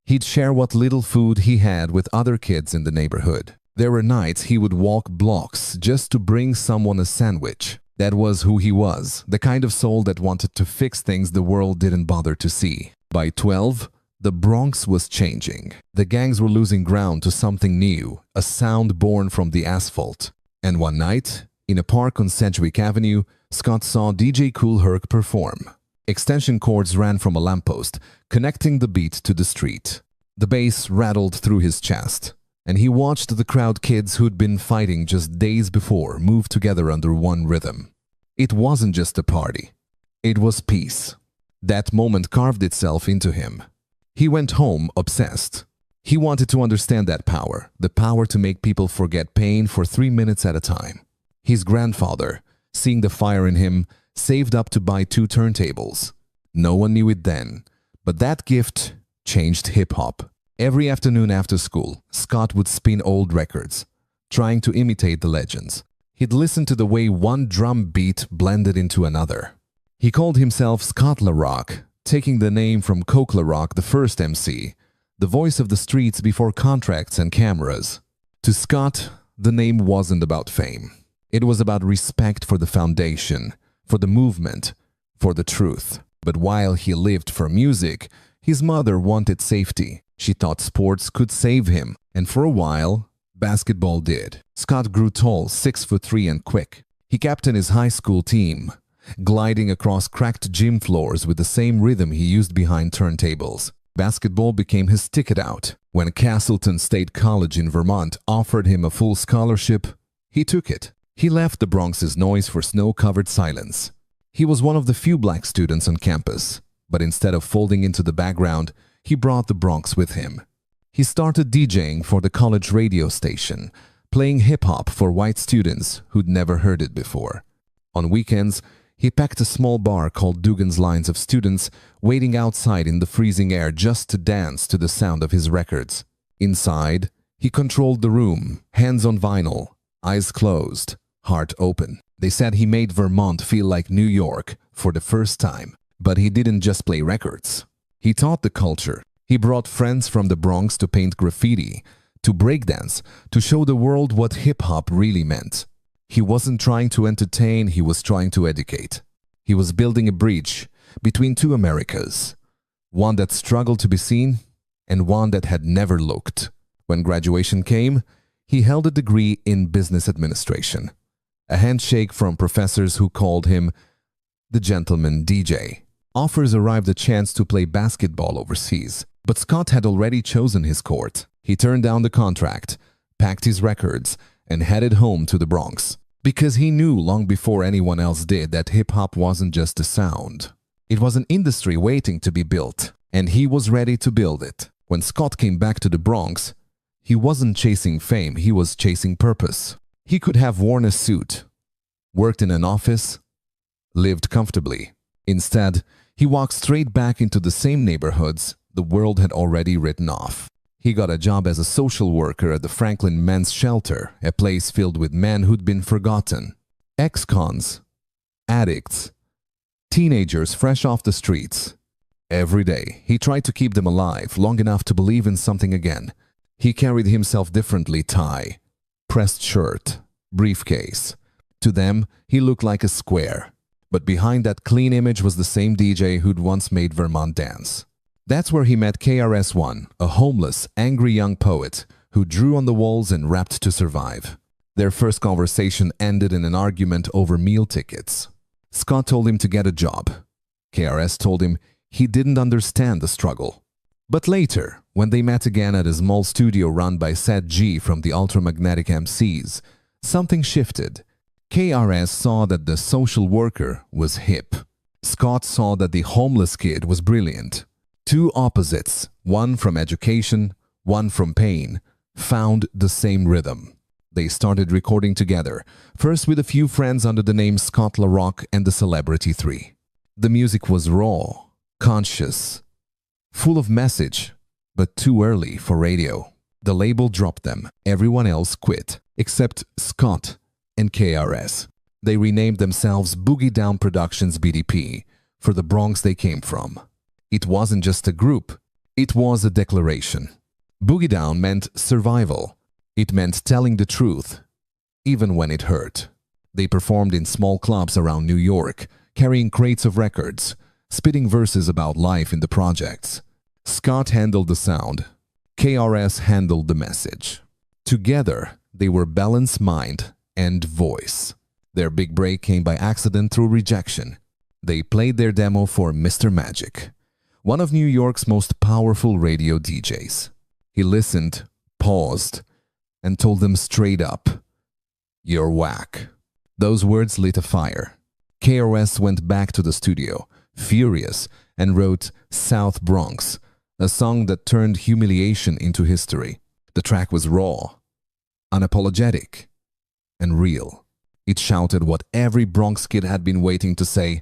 he'd share what little food he had with other kids in the neighborhood. There were nights he would walk blocks just to bring someone a sandwich. That was who he was, the kind of soul that wanted to fix things the world didn't bother to see. By 12, the Bronx was changing. The gangs were losing ground to something new, a sound born from the asphalt. And one night, in a park on Sedgwick Avenue, Scott saw DJ Kool Herc perform. Extension cords ran from a lamppost, connecting the beat to the street. The bass rattled through his chest, and he watched the crowd kids who'd been fighting just days before move together under one rhythm. It wasn't just a party. It was peace. That moment carved itself into him. He went home obsessed. He wanted to understand that power, the power to make people forget pain for 3 minutes at a time. His grandfather, seeing the fire in him, saved up to buy 2 turntables. No one knew it then, but that gift changed hip-hop. Every afternoon after school, Scott would spin old records, trying to imitate the legends. He'd listen to the way one drum beat blended into another. He called himself Scott LaRock, taking the name from Coke LaRock, the first MC, the voice of the streets before contracts and cameras. To Scott, the name wasn't about fame. It was about respect for the foundation, for the movement, for the truth. But while he lived for music, his mother wanted safety. She thought sports could save him, and for a while, basketball did. Scott grew tall, 6'3" and quick. He captained his high school team, gliding across cracked gym floors with the same rhythm he used behind turntables. Basketball became his ticket out. When Castleton State College in Vermont offered him a full scholarship, he took it. He left the Bronx's noise for snow-covered silence. He was one of the few black students on campus, but instead of folding into the background, he brought the Bronx with him. He started DJing for the college radio station, playing hip-hop for white students who'd never heard it before. On weekends, he packed a small bar called Dugan's Lines of students waiting outside in the freezing air just to dance to the sound of his records. Inside, he controlled the room, hands on vinyl, eyes closed, heart open. They said he made Vermont feel like New York for the first time. But he didn't just play records. He taught the culture. He brought friends from the Bronx to paint graffiti, to breakdance, to show the world what hip-hop really meant. He wasn't trying to entertain, he was trying to educate. He was building a bridge between 2 Americas, one that struggled to be seen and one that had never looked. When graduation came, he held a degree in business administration, a handshake from professors who called him the gentleman DJ. Offers arrived a chance to play basketball overseas, but Scott had already chosen his court. He turned down the contract, packed his records, and headed home to the Bronx. Because he knew long before anyone else did that hip-hop wasn't just a sound. It was an industry waiting to be built, and he was ready to build it. When Scott came back to the Bronx, he wasn't chasing fame, he was chasing purpose. He could have worn a suit, worked in an office, lived comfortably. Instead, he walked straight back into the same neighborhoods the world had already written off. He got a job as a social worker at the Franklin Men's Shelter, a place filled with men who'd been forgotten. Ex-cons, addicts, teenagers fresh off the streets. Every day, he tried to keep them alive long enough to believe in something again. He carried himself differently: tie, pressed shirt, briefcase. To them, he looked like a square. But behind that clean image was the same DJ who'd once made Vermont dance. That's where he met KRS-One, a homeless, angry young poet who drew on the walls and rapped to survive. Their first conversation ended in an argument over meal tickets. Scott told him to get a job. KRS told him he didn't understand the struggle. But later, when they met again at a small studio run by Seth G from the Ultramagnetic MCs, something shifted. KRS saw that the social worker was hip. Scott saw that the homeless kid was brilliant. 2 opposites, one from education, one from pain, found the same rhythm. They started recording together, first with a few friends under the name Scott LaRock and the Celebrity 3. The music was raw, conscious, full of message, but too early for radio. The label dropped them. Everyone else quit, except Scott and KRS. They renamed themselves Boogie Down Productions BDP for the Bronx they came from. It wasn't just a group, it was a declaration. Boogie Down meant survival. It meant telling the truth, even when it hurt. They performed in small clubs around New York, carrying crates of records, spitting verses about life in the projects. Scott handled the sound. KRS handled the message. Together, they were balance, mind, and voice. Their big break came by accident through rejection. They played their demo for Mr. Magic, one of New York's most powerful radio DJs. He listened, paused, and told them straight up, "You're whack." Those words lit a fire. KRS went back to the studio, furious, and wrote South Bronx, a song that turned humiliation into history. The track was raw, unapologetic, and real. It shouted what every Bronx kid had been waiting to say: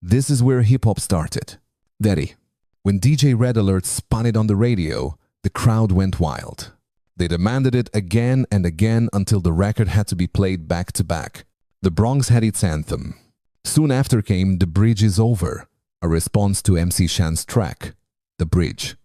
this is where hip-hop started. Daddy. When DJ Red Alert spun it on the radio, the crowd went wild. They demanded it again and again until the record had to be played back to back. The Bronx had its anthem. Soon after came The Bridge Is Over, a response to MC Shan's track, The Bridge.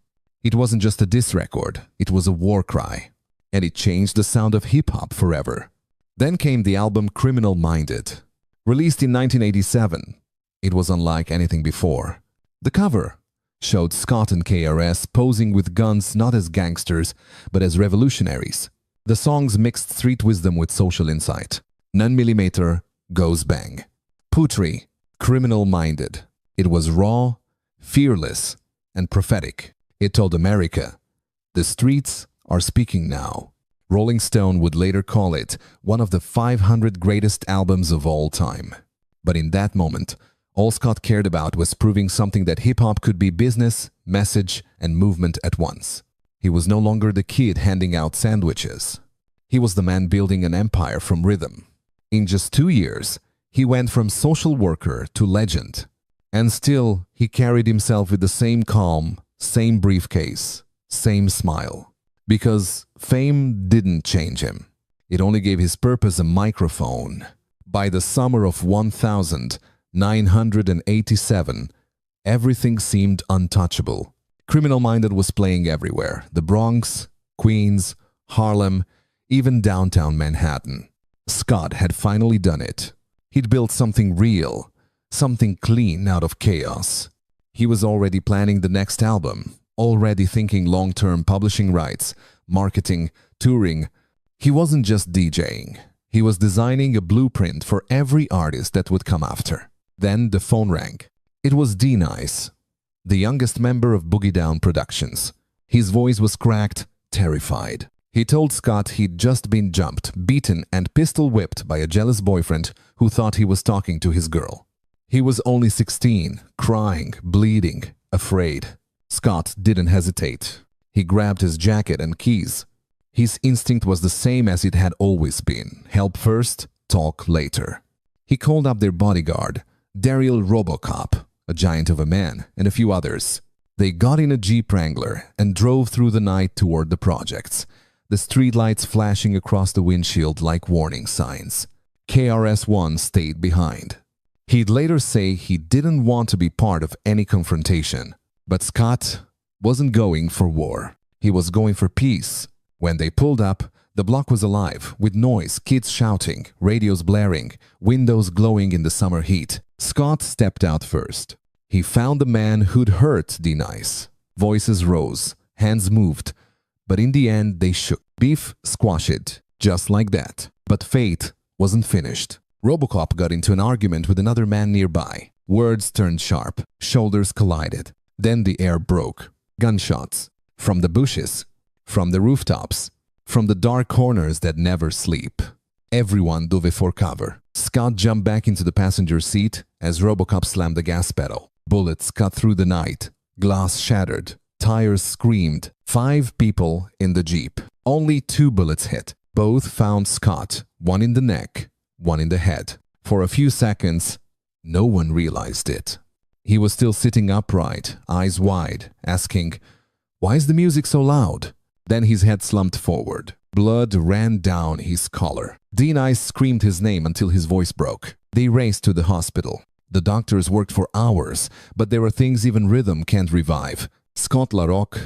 It wasn't just a diss record, it was a war cry. And it changed the sound of hip-hop forever. Then came the album Criminal Minded. Released in 1987, it was unlike anything before. The cover showed Scott and KRS posing with guns not as gangsters, but as revolutionaries. The songs mixed street wisdom with social insight. None Millimeter goes bang. Putri, Criminal Minded. It was raw, fearless, and prophetic. It told America, the streets are speaking now. Rolling Stone would later call it one of the 500 greatest albums of all time. But in that moment, all Scott cared about was proving something that hip-hop could be business, message, and movement at once. He was no longer the kid handing out sandwiches. He was the man building an empire from rhythm. In just 2 years, he went from social worker to legend. And still, he carried himself with the same calm, same briefcase, same smile. Because fame didn't change him. It only gave his purpose a microphone. By the summer of 1987, everything seemed untouchable. Criminal Minded was playing everywhere. The Bronx, Queens, Harlem, even downtown Manhattan. Scott had finally done it. He'd built something real, something clean out of chaos. He was already planning the next album, already thinking long-term publishing rights, marketing, touring. He wasn't just DJing. He was designing a blueprint for every artist that would come after. Then the phone rang. It was D-Nice, the youngest member of Boogie Down Productions. His voice was cracked, terrified. He told Scott he'd just been jumped, beaten, and pistol-whipped by a jealous boyfriend who thought he was talking to his girl. He was only 16, crying, bleeding, afraid. Scott didn't hesitate. He grabbed his jacket and keys. His instinct was the same as it had always been. Help first, talk later. He called up their bodyguard, Daryl Robocop, a giant of a man, and a few others. They got in a Jeep Wrangler and drove through the night toward the projects, the streetlights flashing across the windshield like warning signs. KRS-One stayed behind. He'd later say he didn't want to be part of any confrontation. But Scott wasn't going for war. He was going for peace. When they pulled up, the block was alive, with noise, kids shouting, radios blaring, windows glowing in the summer heat. Scott stepped out first. He found the man who'd hurt D-Nice. Voices rose, hands moved, but in the end they shook. Beef squashed, just like that. But fate wasn't finished. Robocop got into an argument with another man nearby. Words turned sharp, shoulders collided. Then the air broke. Gunshots. From the bushes. From the rooftops. From the dark corners that never sleep. Everyone dove for cover. Scott jumped back into the passenger seat as Robocop slammed the gas pedal. Bullets cut through the night. Glass shattered. Tires screamed. 5 people in the Jeep. Only 2 bullets hit. Both found Scott, one in the neck, one in the head. For a few seconds, no one realized it. He was still sitting upright, eyes wide, asking, "Why is the music so loud?" Then his head slumped forward. Blood ran down his collar. Denise screamed his name until his voice broke. They raced to the hospital. The doctors worked for hours, but there are things even rhythm can't revive. Scott LaRock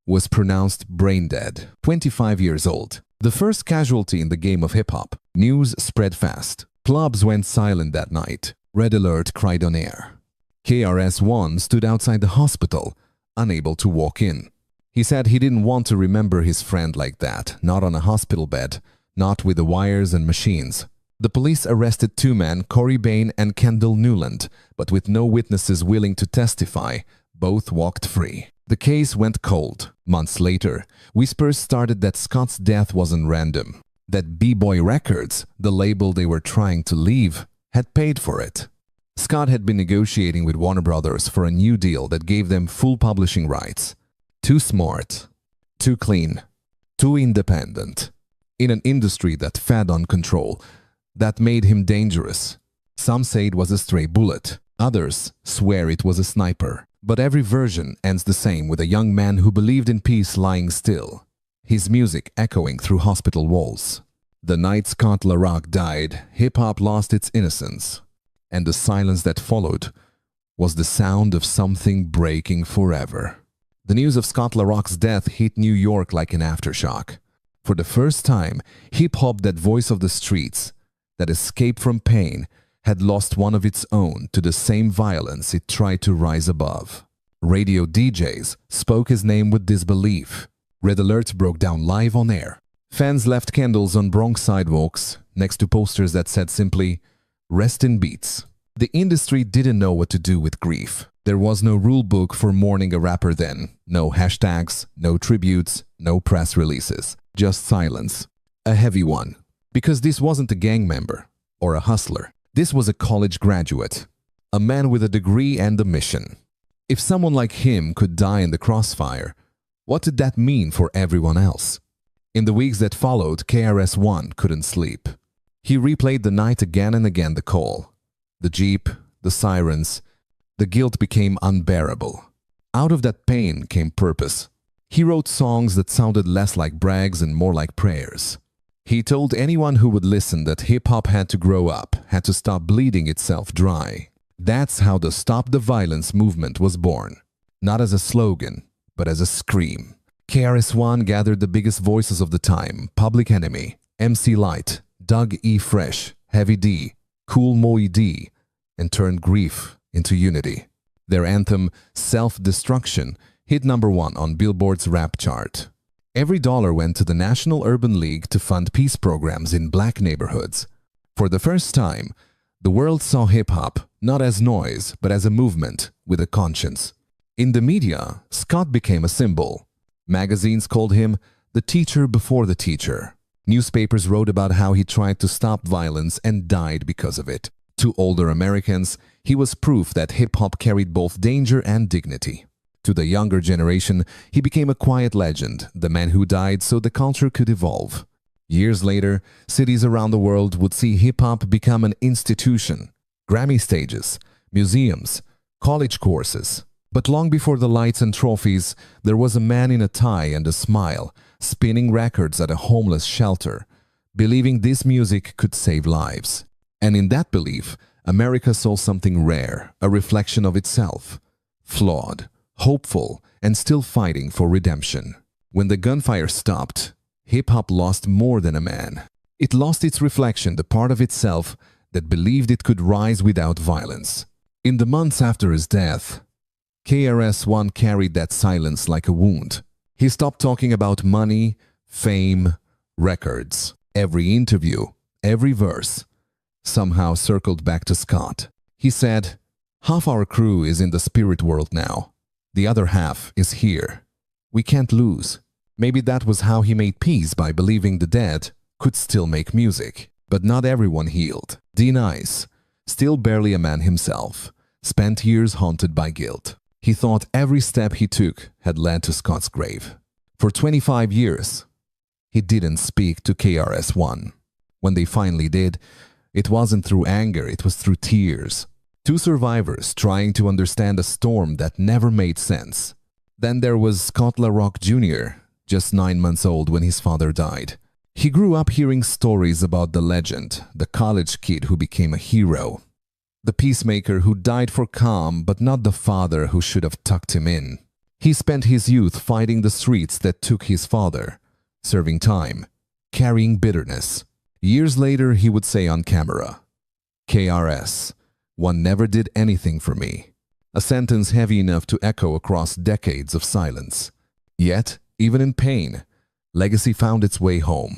was pronounced brain dead, 25 years old. The first casualty in the game of hip-hop. News spread fast. Clubs went silent that night. Red Alert cried on air. KRS-One stood outside the hospital, unable to walk in. He said he didn't want to remember his friend like that, not on a hospital bed, not with the wires and machines. The police arrested two men, Corey Bain and Kendall Newland, but with no witnesses willing to testify, both walked free. The case went cold. Months later, whispers started that Scott's death wasn't random, that B-Boy Records, the label they were trying to leave, had paid for it. Scott had been negotiating with Warner Brothers for a new deal that gave them full publishing rights. Too smart, too clean, too independent. In an industry that fed on control, that made him dangerous. Some say it was a stray bullet. Others swear it was a sniper. But every version ends the same, with a young man who believed in peace lying still, his music echoing through hospital walls. The night Scott LaRock died, hip-hop lost its innocence, and the silence that followed was the sound of something breaking forever. The news of Scott LaRock's death hit New York like an aftershock. For the first time, hip-hop, that voice of the streets, that escape from pain, had lost one of its own to the same violence it tried to rise above. Radio DJs spoke his name with disbelief. Red Alert broke down live on air. Fans left candles on Bronx sidewalks next to posters that said simply, "Rest in Beats." The industry didn't know what to do with grief. There was no rule book for mourning a rapper then. No hashtags, no tributes, no press releases. Just silence. A heavy one. Because this wasn't a gang member or a hustler. This was a college graduate, a man with a degree and a mission. If someone like him could die in the crossfire, what did that mean for everyone else? In the weeks that followed, KRS-One couldn't sleep. He replayed the night again and again, the call, the jeep, the sirens. The guilt became unbearable. Out of that pain came purpose. He wrote songs that sounded less like brags and more like prayers. He told anyone who would listen that hip-hop had to grow up, had to stop bleeding itself dry. That's how the Stop the Violence movement was born. Not as a slogan, but as a scream. KRS-One gathered the biggest voices of the time: Public Enemy, MC Lyte, Doug E. Fresh, Heavy D, Kool Moe Dee, and turned grief into unity. Their anthem, Self-Destruction, hit #1 on Billboard's rap chart. Every dollar went to the National Urban League to fund peace programs in black neighborhoods. For the first time, the world saw hip-hop not as noise, but as a movement with a conscience. In the media, Scott became a symbol. Magazines called him the teacher before the teacher. Newspapers wrote about how he tried to stop violence and died because of it. To older Americans, he was proof that hip-hop carried both danger and dignity. To the younger generation, he became a quiet legend, the man who died so the culture could evolve. Years later, cities around the world would see hip-hop become an institution. Grammy stages, museums, college courses. But long before the lights and trophies, there was a man in a tie and a smile, spinning records at a homeless shelter, believing this music could save lives. And in that belief, America saw something rare, a reflection of itself. Flawed, hopeful, and still fighting for redemption. When the gunfire stopped, hip-hop lost more than a man. It lost its reflection, the part of itself that believed it could rise without violence. In the months after his death, KRS-One carried that silence like a wound. He stopped talking about money, fame, records. Every interview, every verse, somehow circled back to Scott. He said, "Half our crew is in the spirit world now. The other half is here. We can't lose." Maybe that was how he made peace, by believing the dead could still make music. But not everyone healed. D-Nice, still barely a man himself, spent years haunted by guilt. He thought every step he took had led to Scott's grave. For 25 years, he didn't speak to KRS-One. When they finally did, it wasn't through anger, it was through tears. Two survivors trying to understand a storm that never made sense. Then there was Scott LaRock Jr., just 9 months old when his father died. He grew up hearing stories about the legend, the college kid who became a hero, the peacemaker who died for calm but not the father who should have tucked him in. He spent his youth fighting the streets that took his father, serving time, carrying bitterness. Years later, he would say on camera, "KRS, one never did anything for me." A sentence heavy enough to echo across decades of silence. Yet, even in pain, legacy found its way home.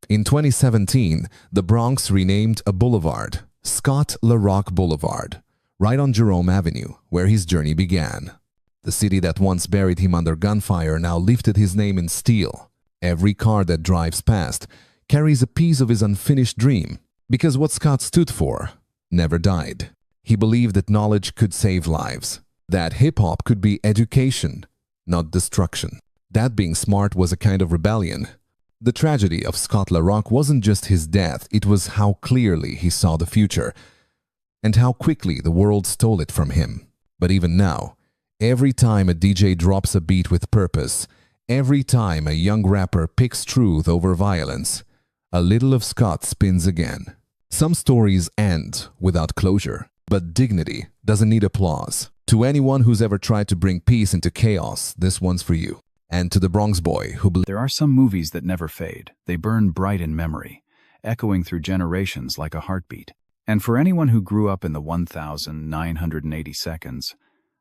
In 2017, the Bronx renamed a boulevard, Scott LaRock Boulevard, right on Jerome Avenue, where his journey began. The city that once buried him under gunfire now lifted his name in steel. Every car that drives past carries a piece of his unfinished dream, because what Scott stood for never died. He believed that knowledge could save lives, that hip-hop could be education, not destruction. That being smart was a kind of rebellion. The tragedy of Scott LaRock wasn't just his death, it was how clearly he saw the future, and how quickly the world stole it from him. But even now, every time a DJ drops a beat with purpose, every time a young rapper picks truth over violence, a little of Scott spins again. Some stories end without closure, but dignity doesn't need applause. To anyone who's ever tried to bring peace into chaos, this one's for you. And to the Bronx boy who There are some movies that never fade. They burn bright in memory, echoing through generations like a heartbeat. And for anyone who grew up in the 1980 seconds,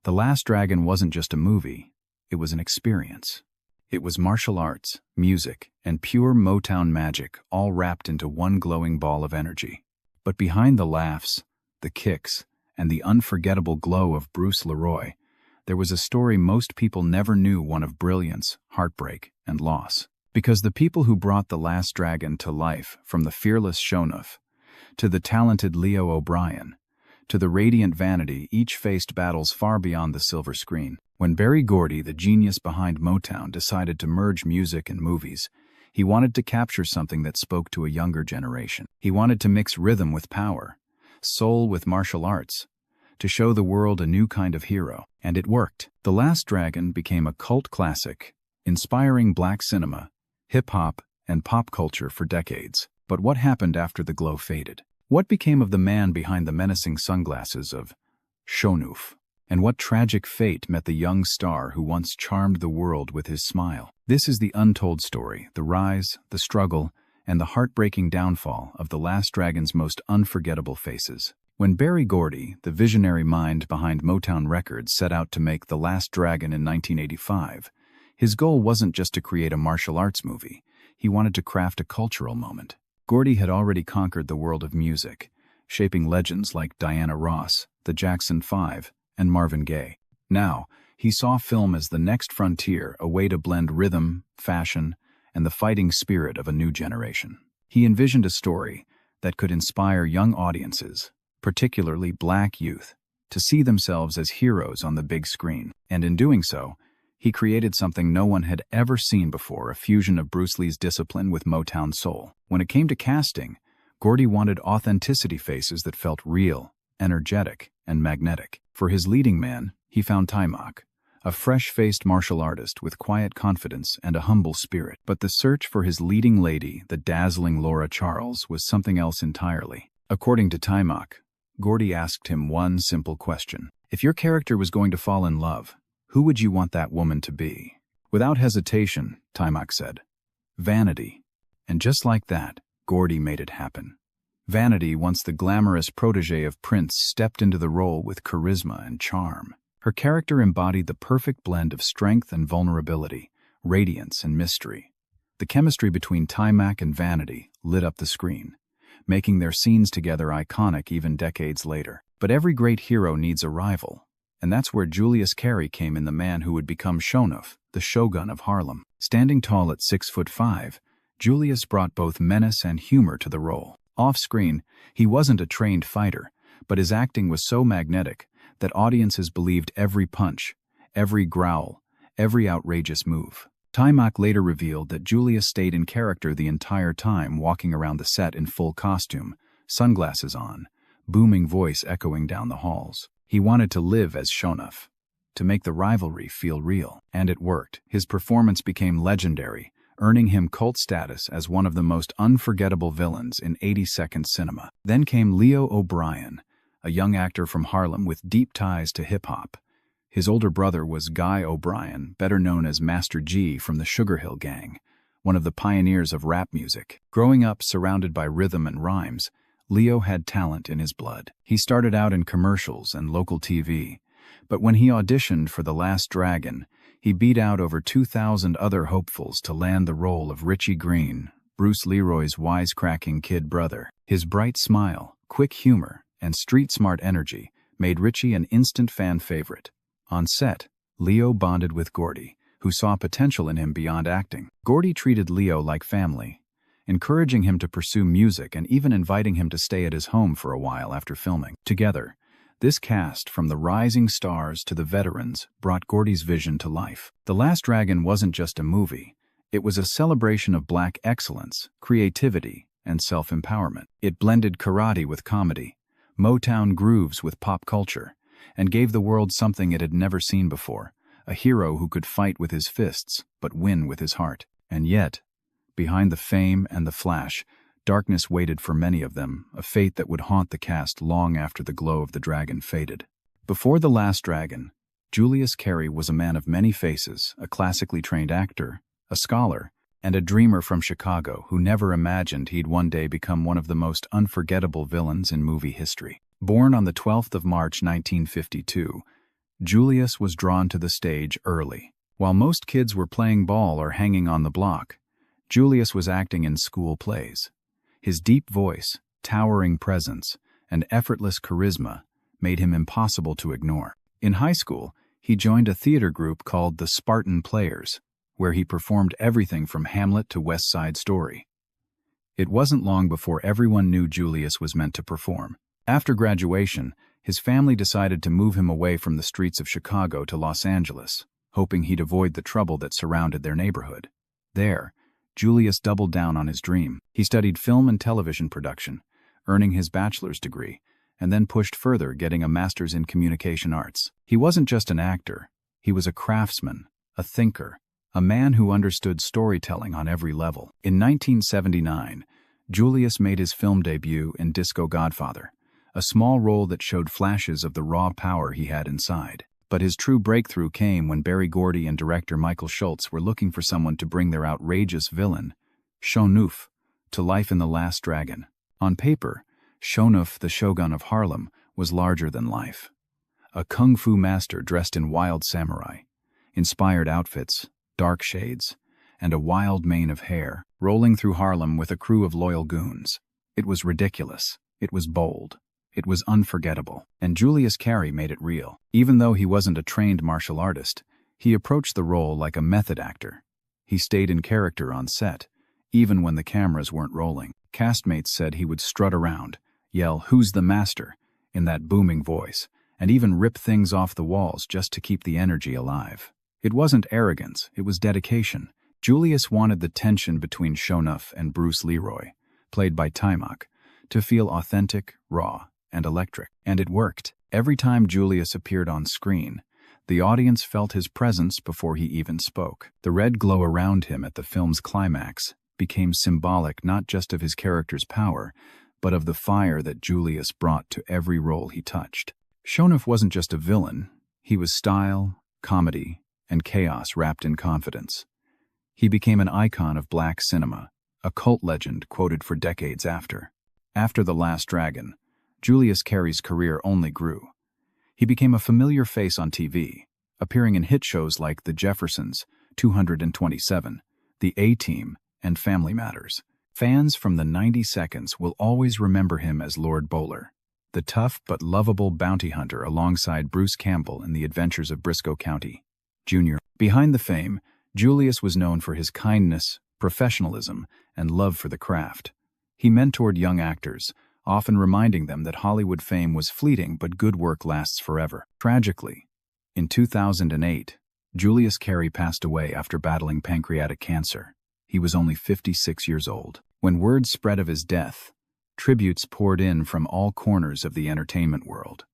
The Last Dragon wasn't just a movie, it was an experience. It was martial arts, music, and pure Motown magic all wrapped into one glowing ball of energy. But behind the laughs, the kicks, and the unforgettable glow of Bruce Leroy, there was a story most people never knew, one of brilliance, heartbreak, and loss. Because the people who brought The Last Dragon to life, from the fearless Shonuff to the talented Leo O'Brien, to the radiant Vanity, each faced battles far beyond the silver screen. When Berry Gordy, the genius behind Motown, decided to merge music and movies, he wanted to capture something that spoke to a younger generation. He wanted to mix rhythm with power, soul with martial arts, to show the world a new kind of hero. And it worked. The Last Dragon became a cult classic, inspiring black cinema, hip-hop, and pop culture for decades. But what happened after the glow faded? What became of the man behind the menacing sunglasses of Shonuff? And what tragic fate met the young star who once charmed the world with his smile? This is the untold story, the rise, the struggle, and the heartbreaking downfall of The Last Dragon's most unforgettable faces. When Berry Gordy, the visionary mind behind Motown Records, set out to make The Last Dragon in 1985, his goal wasn't just to create a martial arts movie. He wanted to craft a cultural moment. Gordy had already conquered the world of music, shaping legends like Diana Ross, the Jackson 5, and Marvin Gaye. Now, he saw film as the next frontier, a way to blend rhythm, fashion, and the fighting spirit of a new generation. He envisioned a story that could inspire young audiences, particularly black youth, to see themselves as heroes on the big screen. And in doing so, he created something no one had ever seen before, a fusion of Bruce Lee's discipline with Motown soul. When it came to casting, Gordy wanted authenticity, faces that felt real, energetic, and magnetic. For his leading man, he found Taimak, a fresh-faced martial artist with quiet confidence and a humble spirit. But the search for his leading lady, the dazzling Laura Charles, was something else entirely. According to Taimak, Gordy asked him one simple question. If your character was going to fall in love, who would you want that woman to be? Without hesitation, Taimak said, Vanity. And just like that, Gordy made it happen. Vanity, once the glamorous protege of Prince, stepped into the role with charisma and charm. Her character embodied the perfect blend of strength and vulnerability, radiance and mystery. The chemistry between Taimak and Vanity lit up the screen, making their scenes together iconic even decades later. But every great hero needs a rival, and that's where Julius Carey came in, the man who would become Shonuff, the Shogun of Harlem. Standing tall at 6'5", Julius brought both menace and humor to the role. Off-screen, he wasn't a trained fighter, but his acting was so magnetic that audiences believed every punch, every growl, every outrageous move. Taimak later revealed that Julius stayed in character the entire time, walking around the set in full costume, sunglasses on, booming voice echoing down the halls. He wanted to live as Shonuff, to make the rivalry feel real. And it worked. His performance became legendary, earning him cult status as one of the most unforgettable villains in 80-second cinema. Then came Leo O'Brien, a young actor from Harlem with deep ties to hip-hop. His older brother was Guy O'Brien, better known as Master G from the Sugar Hill Gang, one of the pioneers of rap music. Growing up surrounded by rhythm and rhymes, Leo had talent in his blood. He started out in commercials and local TV, but when he auditioned for The Last Dragon, he beat out over 2,000 other hopefuls to land the role of Richie Green, Bruce Leroy's wisecracking kid brother. His bright smile, quick humor, and street-smart energy made Richie an instant fan favorite. On set, Leo bonded with Gordy, who saw potential in him beyond acting. Gordy treated Leo like family, encouraging him to pursue music and even inviting him to stay at his home for a while after filming. Together, this cast, from the rising stars to the veterans, brought Gordy's vision to life. The Last Dragon wasn't just a movie. It was a celebration of Black excellence, creativity, and self-empowerment. It blended karate with comedy, Motown grooves with pop culture, and gave the world something it had never seen before, a hero who could fight with his fists, but win with his heart. And yet, behind the fame and the flash, darkness waited for many of them, a fate that would haunt the cast long after the glow of the dragon faded. Before The Last Dragon, Julius Carry was a man of many faces, a classically trained actor, a scholar, and a dreamer from Chicago who never imagined he'd one day become one of the most unforgettable villains in movie history. Born on the 12th of March 1952, Julius was drawn to the stage early. While most kids were playing ball or hanging on the block, Julius was acting in school plays. His deep voice, towering presence, and effortless charisma made him impossible to ignore. In high school, he joined a theater group called the Spartan Players, where he performed everything from Hamlet to West Side Story. It wasn't long before everyone knew Julius was meant to perform. After graduation, his family decided to move him away from the streets of Chicago to Los Angeles, hoping he'd avoid the trouble that surrounded their neighborhood. There, Julius doubled down on his dream. He studied film and television production, earning his bachelor's degree, and then pushed further, getting a master's in communication arts. He wasn't just an actor. He was a craftsman, a thinker, a man who understood storytelling on every level. In 1979, Julius made his film debut in Disco Godfather, a small role that showed flashes of the raw power he had inside. But his true breakthrough came when Berry Gordy and director Michael Schultz were looking for someone to bring their outrageous villain, Shonuff, to life in The Last Dragon. On paper, Shonuff, the Shogun of Harlem, was larger than life. A kung fu master dressed in wild samurai, inspired outfits, dark shades, and a wild mane of hair, rolling through Harlem with a crew of loyal goons. It was ridiculous. It was bold. It was unforgettable, and Julius Carry made it real. Even though he wasn't a trained martial artist, he approached the role like a method actor. He stayed in character on set, even when the cameras weren't rolling. Castmates said he would strut around, yell, "Who's the master?" in that booming voice, and even rip things off the walls just to keep the energy alive. It wasn't arrogance, it was dedication. Julius wanted the tension between Shonuff and Bruce Leroy, played by Taimak, to feel authentic, raw, and electric. And it worked. Every time Julius appeared on screen, the audience felt his presence before he even spoke. The red glow around him at the film's climax became symbolic not just of his character's power, but of the fire that Julius brought to every role he touched. Shonuff wasn't just a villain. He was style, comedy, and chaos wrapped in confidence. He became an icon of Black cinema, a cult legend quoted for decades after. After The Last Dragon, Julius Carry's career only grew. He became a familiar face on TV, appearing in hit shows like The Jeffersons, 227, The A-Team, and Family Matters. Fans from the 90 seconds will always remember him as Lord Bowler, the tough but lovable bounty hunter alongside Bruce Campbell in The Adventures of Briscoe County, Jr. Behind the fame, Julius was known for his kindness, professionalism, and love for the craft. He mentored young actors, often reminding them that Hollywood fame was fleeting but good work lasts forever. Tragically, in 2008, Julius Carey passed away after battling pancreatic cancer. He was only 56 years old. When word spread of his death, tributes poured in from all corners of the entertainment world.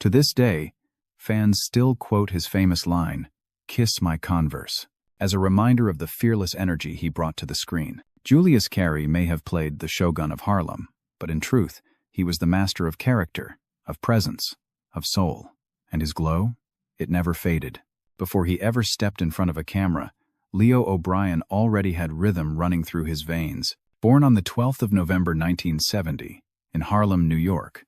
To this day, fans still quote his famous line, "Kiss my Converse," as a reminder of the fearless energy he brought to the screen. Julius Carey may have played the Shogun of Harlem, but in truth, he was the master of character, of presence, of soul. And his glow? It never faded. Before he ever stepped in front of a camera, Leo O'Brien already had rhythm running through his veins. Born on the 12th of November 1970, in Harlem, New York,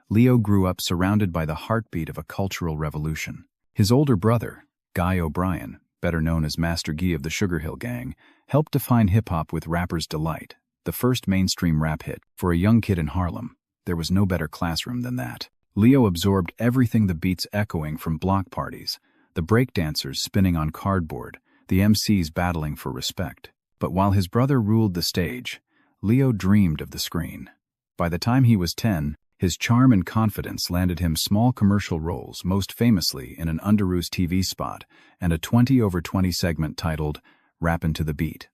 Leo grew up surrounded by the heartbeat of a cultural revolution. His older brother, Guy O'Brien, better known as Master Gee of the Sugar Hill Gang, helped define hip-hop with Rapper's Delight, the first mainstream rap hit. For a young kid in Harlem, there was no better classroom than that. Leo absorbed everything, the beats echoing from block parties, the breakdancers spinning on cardboard, the MCs battling for respect. But while his brother ruled the stage, Leo dreamed of the screen. By the time he was 10, his charm and confidence landed him small commercial roles, most famously in an Underoos TV spot and a 20/20 segment titled Rappin' to the Beat.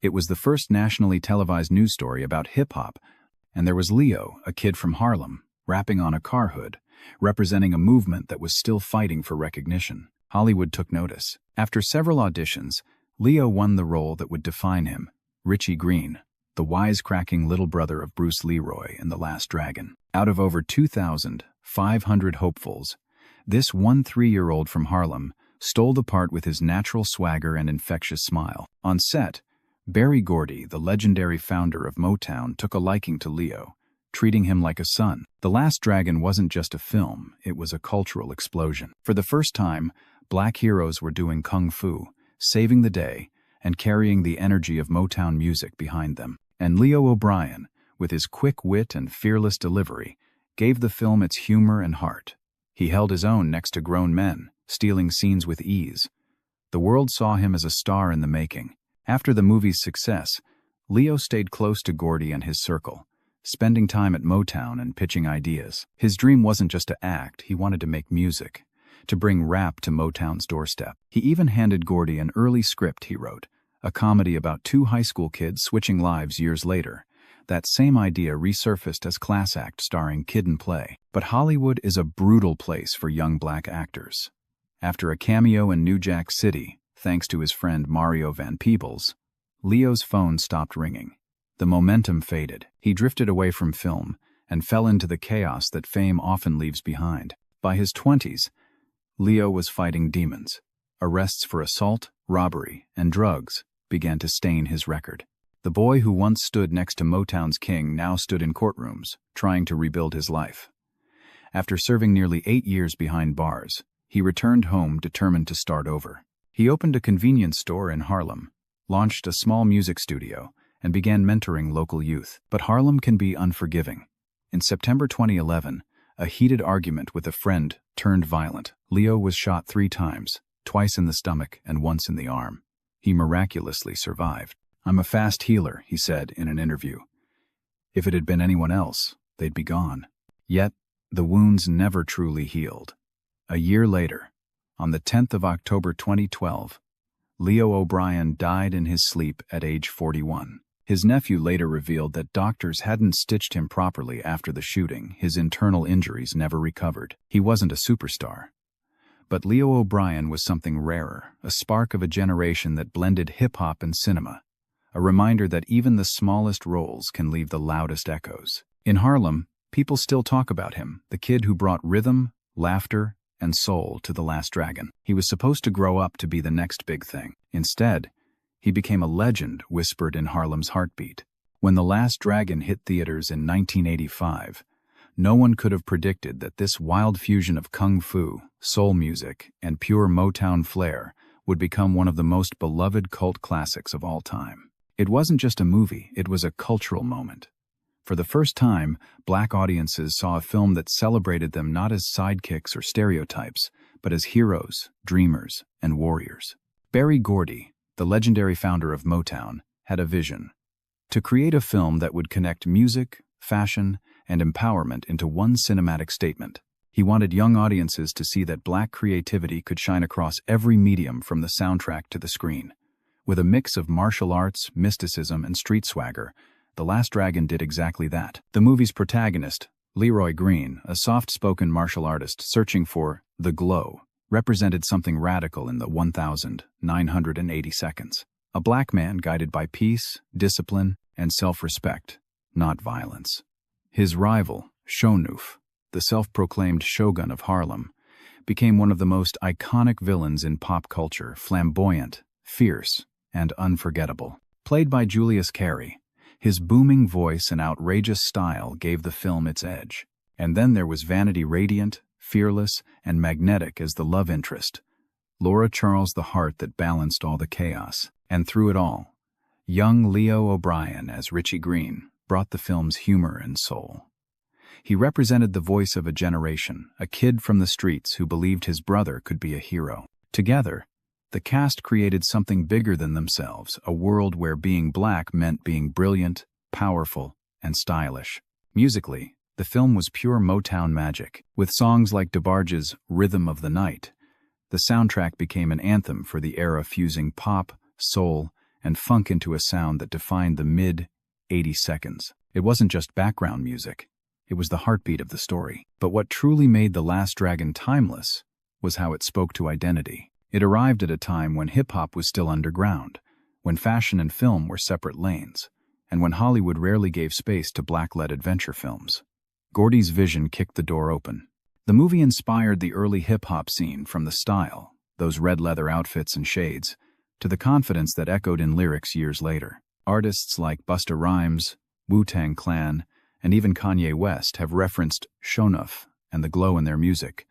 It was the first nationally televised news story about hip-hop, and there was Leo, a kid from Harlem, rapping on a car hood, representing a movement that was still fighting for recognition. Hollywood took notice. After several auditions, Leo won the role that would define him, Richie Green, the wisecracking little brother of Bruce Leroy in The Last Dragon. Out of over 2,500 hopefuls, this 3-year-old from Harlem stole the part with his natural swagger and infectious smile. On set, Berry Gordy, the legendary founder of Motown, took a liking to Leo, treating him like a son. The Last Dragon wasn't just a film, it was a cultural explosion. For the first time, black heroes were doing kung fu, saving the day, and carrying the energy of Motown music behind them. And Leo O'Brien, with his quick wit and fearless delivery, gave the film its humor and heart. He held his own next to grown men, stealing scenes with ease. The world saw him as a star in the making. After the movie's success, Leo stayed close to Gordy and his circle, spending time at Motown and pitching ideas. His dream wasn't just to act, he wanted to make music, to bring rap to Motown's doorstep. He even handed Gordy an early script he wrote, a comedy about two high school kids switching lives years later. That same idea resurfaced as Class Act starring Kid and Play. But Hollywood is a brutal place for young black actors. After a cameo in New Jack City, thanks to his friend Mario Van Peebles, Leo's phone stopped ringing. The momentum faded. He drifted away from film and fell into the chaos that fame often leaves behind. By his 20s, Leo was fighting demons. Arrests for assault, robbery, and drugs began to stain his record. The boy who once stood next to Motown's king now stood in courtrooms, trying to rebuild his life. After serving nearly 8 years behind bars, he returned home determined to start over. He opened a convenience store in Harlem, launched a small music studio, and began mentoring local youth. But Harlem can be unforgiving. In September 2011, a heated argument with a friend turned violent. Leo was shot 3 times, twice in the stomach and once in the arm. He miraculously survived. "I'm a fast healer," he said in an interview. "If it had been anyone else, they'd be gone." Yet, the wounds never truly healed. A year later, on the 10th of October 2012, Leo O'Brien died in his sleep at age 41. His nephew later revealed that doctors hadn't stitched him properly after the shooting. His internal injuries never recovered. He wasn't a superstar. But Leo O'Brien was something rarer, a spark of a generation that blended hip-hop and cinema, a reminder that even the smallest roles can leave the loudest echoes. In Harlem, people still talk about him, the kid who brought rhythm, laughter, and soul to The Last Dragon. He was supposed to grow up to be the next big thing. Instead, he became a legend whispered in Harlem's heartbeat. When The Last Dragon hit theaters in 1985, no one could have predicted that this wild fusion of kung fu, soul music, and pure Motown flair would become one of the most beloved cult classics of all time. It wasn't just a movie, it was a cultural moment. For the first time, black audiences saw a film that celebrated them not as sidekicks or stereotypes, but as heroes, dreamers, and warriors. Berry Gordy, the legendary founder of Motown, had a vision: to create a film that would connect music, fashion, and empowerment into one cinematic statement. He wanted young audiences to see that Black creativity could shine across every medium from the soundtrack to the screen. With a mix of martial arts, mysticism, and street swagger, The Last Dragon did exactly that. The movie's protagonist, Leroy Green, a soft-spoken martial artist searching for the glow, represented something radical in the 1,980 seconds. A black man guided by peace, discipline, and self-respect, not violence. His rival, Shonuff, the self-proclaimed shogun of Harlem, became one of the most iconic villains in pop culture, flamboyant, fierce, and unforgettable. Played by Julius Carry, his booming voice and outrageous style gave the film its edge. And then there was Vanity, radiant, fearless, and magnetic as the love interest. Laura Charles, the heart that balanced all the chaos. And through it all, young Leo O'Brien as Richie Green brought the film's humor and soul. He represented the voice of a generation, a kid from the streets who believed his brother could be a hero. Together, the cast created something bigger than themselves, a world where being black meant being brilliant, powerful, and stylish. Musically, the film was pure Motown magic. With songs like DeBarge's Rhythm of the Night, the soundtrack became an anthem for the era, fusing pop, soul, and funk into a sound that defined the mid-80 seconds. It wasn't just background music. It was the heartbeat of the story. But what truly made The Last Dragon timeless was how it spoke to identity. It arrived at a time when hip-hop was still underground, when fashion and film were separate lanes, and when Hollywood rarely gave space to black-led adventure films. Gordy's vision kicked the door open. The movie inspired the early hip-hop scene, from the style, those red leather outfits and shades, to the confidence that echoed in lyrics years later. Artists like Busta Rhymes, Wu-Tang Clan, and even Kanye West have referenced Shonuff and the glow in their music,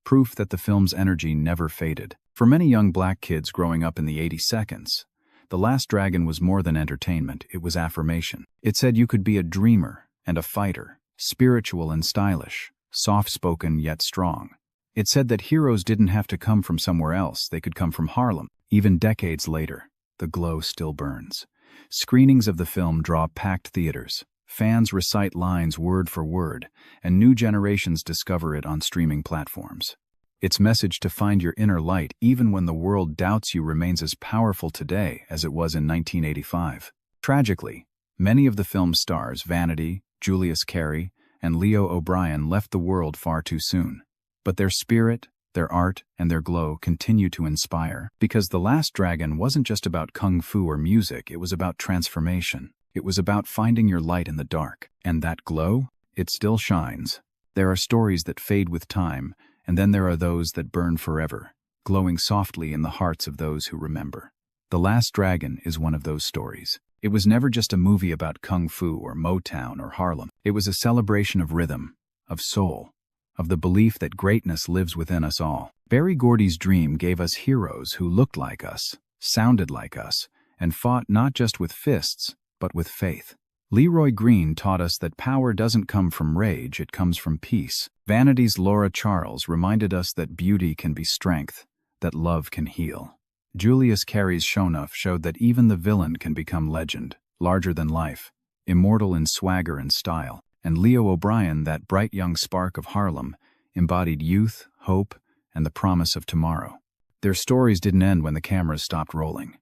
proof that the film's energy never faded. For many young black kids growing up in the 80 seconds, The Last Dragon was more than entertainment, it was affirmation. It said you could be a dreamer and a fighter, spiritual and stylish, soft-spoken yet strong. It said that heroes didn't have to come from somewhere else, they could come from Harlem. Even decades later, the glow still burns. Screenings of the film draw packed theaters. Fans recite lines word for word, and new generations discover it on streaming platforms. Its message to find your inner light even when the world doubts you remains as powerful today as it was in 1985. Tragically, many of the film's stars, Vanity, Julius Carry, and Leo O'Brien, left the world far too soon. But their spirit, their art, and their glow continue to inspire, because The Last Dragon wasn't just about kung fu or music, it was about transformation. It was about finding your light in the dark. And that glow, it still shines. There are stories that fade with time, and then there are those that burn forever, glowing softly in the hearts of those who remember. The Last Dragon is one of those stories. It was never just a movie about kung fu or Motown or Harlem. It was a celebration of rhythm, of soul, of the belief that greatness lives within us all. Berry Gordy's dream gave us heroes who looked like us, sounded like us, and fought not just with fists, but with faith. Leroy Green taught us that power doesn't come from rage, it comes from peace. Vanity's Laura Charles reminded us that beauty can be strength, that love can heal. Julius Carry's Shonuff showed that even the villain can become legend, larger than life, immortal in swagger and style. And Leo O'Brien, that bright young spark of Harlem, embodied youth, hope, and the promise of tomorrow. Their stories didn't end when the cameras stopped rolling.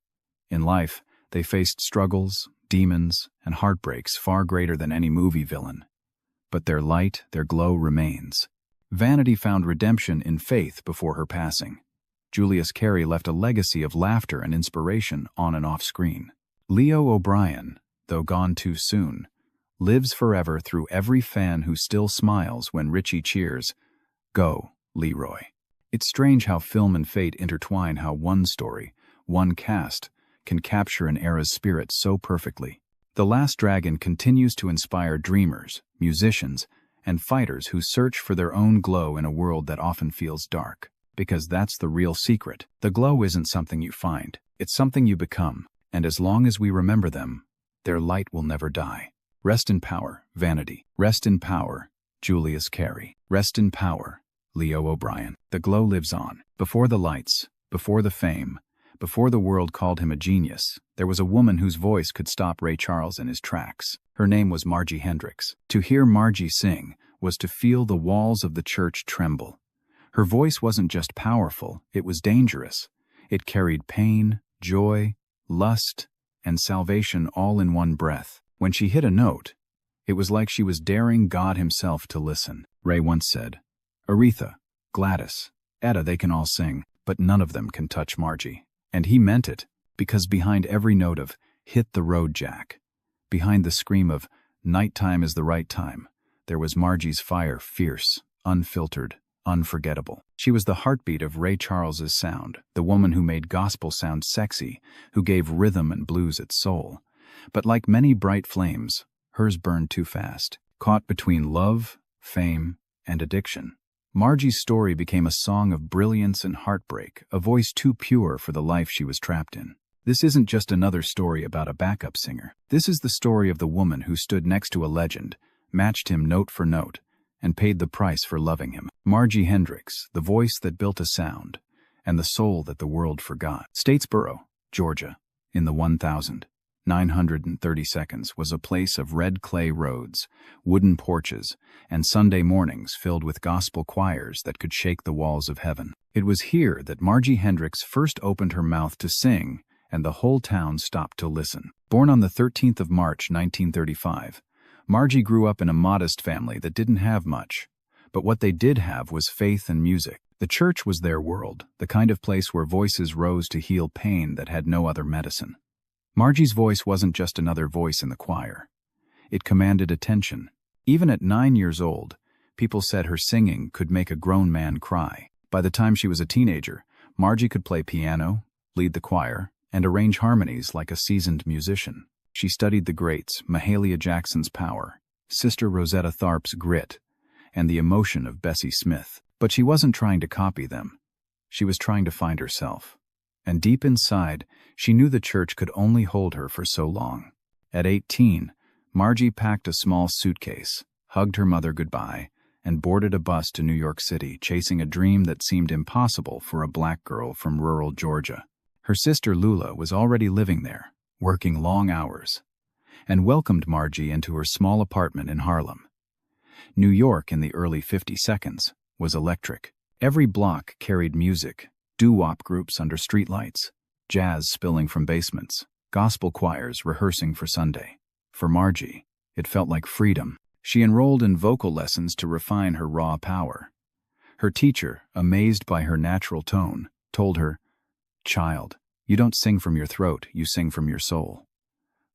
In life, they faced struggles, demons, and heartbreaks far greater than any movie villain. But their light, their glow remains. Vanity found redemption in faith before her passing. Julius Carry left a legacy of laughter and inspiration on and off screen. Leo O'Brien, though gone too soon, lives forever through every fan who still smiles when Richie cheers, "Go, Leroy." It's strange how film and fate intertwine, how one story, one cast, can capture an era's spirit so perfectly. The Last Dragon continues to inspire dreamers, musicians, and fighters who search for their own glow in a world that often feels dark. Because that's the real secret. The glow isn't something you find, it's something you become, and as long as we remember them, their light will never die. Rest in power, Vanity. Rest in power, Julius Carry. Rest in power, Leo O'Brien. The glow lives on. Before the lights, before the fame, before the world called him a genius, there was a woman whose voice could stop Ray Charles in his tracks. Her name was Margie Hendricks. To hear Margie sing was to feel the walls of the church tremble. Her voice wasn't just powerful, it was dangerous. It carried pain, joy, lust, and salvation all in one breath. When she hit a note, it was like she was daring God himself to listen. Ray once said, "Aretha, Gladys, Etta, they can all sing, but none of them can touch Margie." And he meant it, because behind every note of "Hit the road, Jack," behind the scream of "Nighttime is the right time," there was Margie's fire, fierce, unfiltered, unforgettable. She was the heartbeat of Ray Charles's sound, the woman who made gospel sound sexy, who gave rhythm and blues its soul. But like many bright flames, hers burned too fast, caught between love, fame, and addiction. Margie's story became a song of brilliance and heartbreak, a voice too pure for the life she was trapped in. This isn't just another story about a backup singer. This is the story of the woman who stood next to a legend, matched him note for note, and paid the price for loving him. Margie Hendricks, the voice that built a sound, and the soul that the world forgot. Statesboro, Georgia, in the 1,930 seconds, was a place of red clay roads, wooden porches, and Sunday mornings filled with gospel choirs that could shake the walls of heaven. It was here that Margie Hendricks first opened her mouth to sing, and the whole town stopped to listen. Born on the 13th of March, 1935, Margie grew up in a modest family that didn't have much, but what they did have was faith and music. The church was their world, the kind of place where voices rose to heal pain that had no other medicine. Margie's voice wasn't just another voice in the choir. It commanded attention. Even at 9 years old, people said her singing could make a grown man cry. By the time she was a teenager, Margie could play piano, lead the choir, and arrange harmonies like a seasoned musician. She studied the greats, Mahalia Jackson's power, Sister Rosetta Tharpe's grit, and the emotion of Bessie Smith. But she wasn't trying to copy them. She was trying to find herself. And deep inside, she knew the church could only hold her for so long. At 18, Margie packed a small suitcase, hugged her mother goodbye, and boarded a bus to New York City, chasing a dream that seemed impossible for a black girl from rural Georgia. Her sister Lula was already living there, working long hours, and welcomed Margie into her small apartment in Harlem. New York in the early 50 seconds was electric. Every block carried music, doo-wop groups under streetlights, jazz spilling from basements, gospel choirs rehearsing for Sunday. For Margie, it felt like freedom. She enrolled in vocal lessons to refine her raw power. Her teacher, amazed by her natural tone, told her, "Child, you don't sing from your throat, you sing from your soul."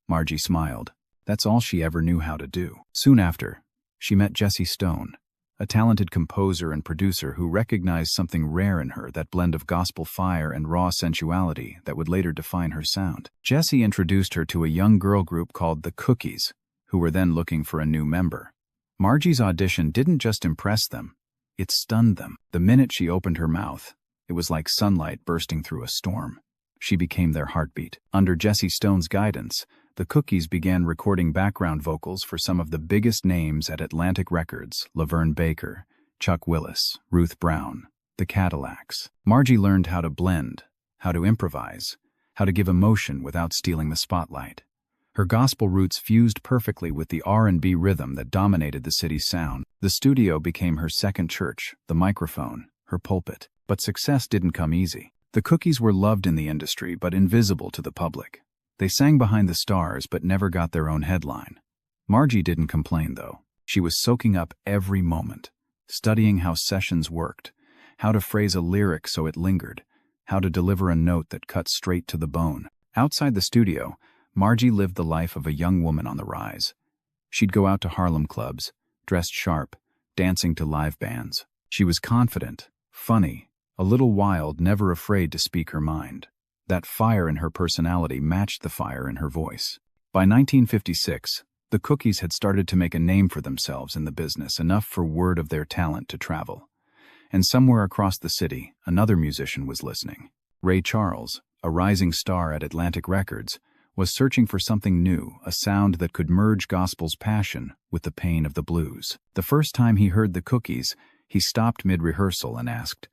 Margie smiled. That's all she ever knew how to do. Soon after, she met Jesse Stone, a talented composer and producer who recognized something rare in her, that blend of gospel fire and raw sensuality that would later define her sound. Jesse introduced her to a young girl group called the Cookies, who were then looking for a new member. Margie's audition didn't just impress them, it stunned them. The minute she opened her mouth, it was like sunlight bursting through a storm. She became their heartbeat. Under Jesse Stone's guidance, the Cookies began recording background vocals for some of the biggest names at Atlantic Records: Laverne Baker, Chuck Willis, Ruth Brown, the Cadillacs. Margie learned how to blend, how to improvise, how to give emotion without stealing the spotlight. Her gospel roots fused perfectly with the R&B rhythm that dominated the city's sound. The studio became her second church, the microphone, her pulpit. But success didn't come easy. The Cookies were loved in the industry but invisible to the public. They sang behind the stars but never got their own headline. Margie didn't complain, though. She was soaking up every moment, studying how sessions worked, how to phrase a lyric so it lingered, how to deliver a note that cut straight to the bone. Outside the studio, Margie lived the life of a young woman on the rise. She'd go out to Harlem clubs, dressed sharp, dancing to live bands. She was confident, funny, a little wild, never afraid to speak her mind. That fire in her personality matched the fire in her voice. By 1956, the Cookies had started to make a name for themselves in the business, enough for word of their talent to travel. And somewhere across the city, another musician was listening. Ray Charles, a rising star at Atlantic Records, was searching for something new, a sound that could merge gospel's passion with the pain of the blues. The first time he heard the Cookies, he stopped mid-rehearsal and asked,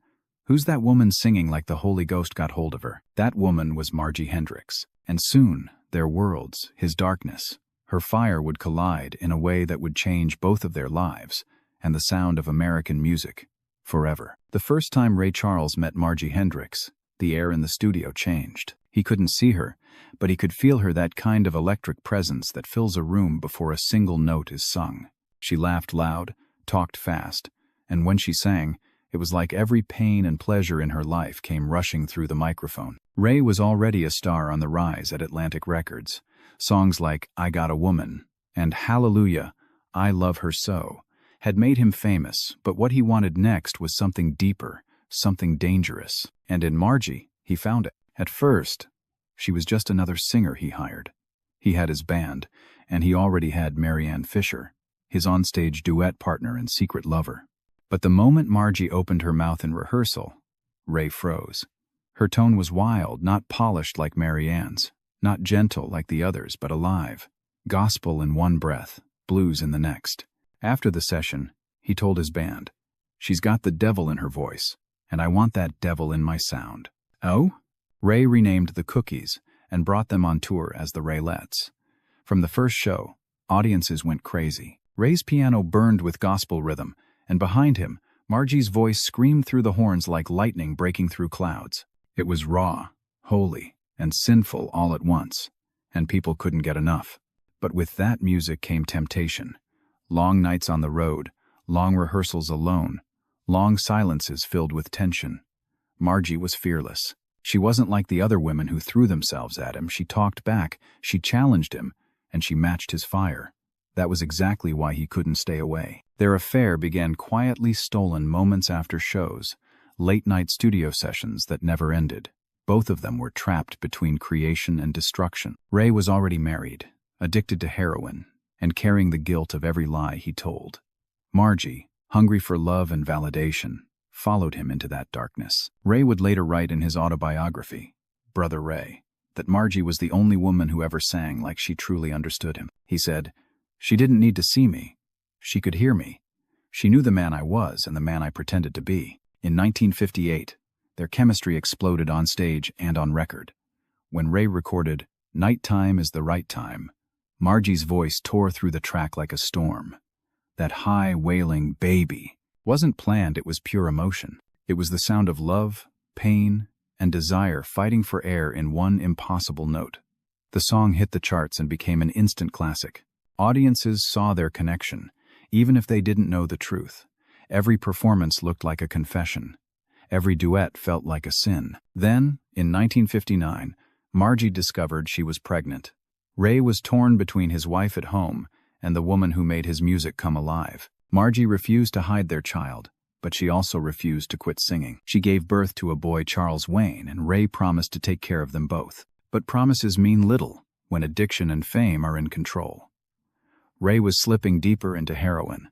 "Who's that woman singing like the Holy Ghost got hold of her?" That woman was Margie Hendricks. And soon, their worlds, his darkness, her fire would collide in a way that would change both of their lives and the sound of American music, forever. The first time Ray Charles met Margie Hendricks, the air in the studio changed. He couldn't see her, but he could feel her, that kind of electric presence that fills a room before a single note is sung. She laughed loud, talked fast, and when she sang, it was like every pain and pleasure in her life came rushing through the microphone. Ray was already a star on the rise at Atlantic Records. Songs like I Got a Woman and Hallelujah, I Love Her So had made him famous, but what he wanted next was something deeper, something dangerous. And in Margie, he found it. At first, she was just another singer he hired. He had his band, and he already had Marianne Fisher, his onstage duet partner and secret lover. But the moment Margie opened her mouth in rehearsal, Ray froze. Her tone was wild, not polished like Marianne's, not gentle like the others, but alive. Gospel in one breath, blues in the next. After the session, he told his band, "She's got the devil in her voice, and I want that devil in my sound." Oh? Ray renamed the Cookies and brought them on tour as the Raylettes. From the first show, audiences went crazy. Ray's piano burned with gospel rhythm, and behind him, Margie's voice screamed through the horns like lightning breaking through clouds. It was raw, holy, and sinful all at once, and people couldn't get enough. But with that music came temptation. Long nights on the road, long rehearsals alone, long silences filled with tension. Margie was fearless. She wasn't like the other women who threw themselves at him. She talked back, she challenged him, and she matched his fire. That was exactly why he couldn't stay away. Their affair began quietly stolen moments after shows, late-night studio sessions that never ended. Both of them were trapped between creation and destruction. Ray was already married, addicted to heroin, and carrying the guilt of every lie he told. Margie, hungry for love and validation, followed him into that darkness. Ray would later write in his autobiography, Brother Ray, that Margie was the only woman who ever sang like she truly understood him. He said, "She didn't need to see me. She could hear me. She knew the man I was and the man I pretended to be." In 1958, their chemistry exploded on stage and on record. When Ray recorded "Nighttime is the Right Time," Margie's voice tore through the track like a storm. That high, wailing "baby" wasn't planned, it was pure emotion. It was the sound of love, pain, and desire fighting for air in one impossible note. The song hit the charts and became an instant classic. Audiences saw their connection, even if they didn't know the truth. Every performance looked like a confession. Every duet felt like a sin. Then, in 1959, Margie discovered she was pregnant. Ray was torn between his wife at home and the woman who made his music come alive. Margie refused to hide their child, but she also refused to quit singing. She gave birth to a boy, Charles Wayne, and Ray promised to take care of them both. But promises mean little when addiction and fame are in control. Ray was slipping deeper into heroin.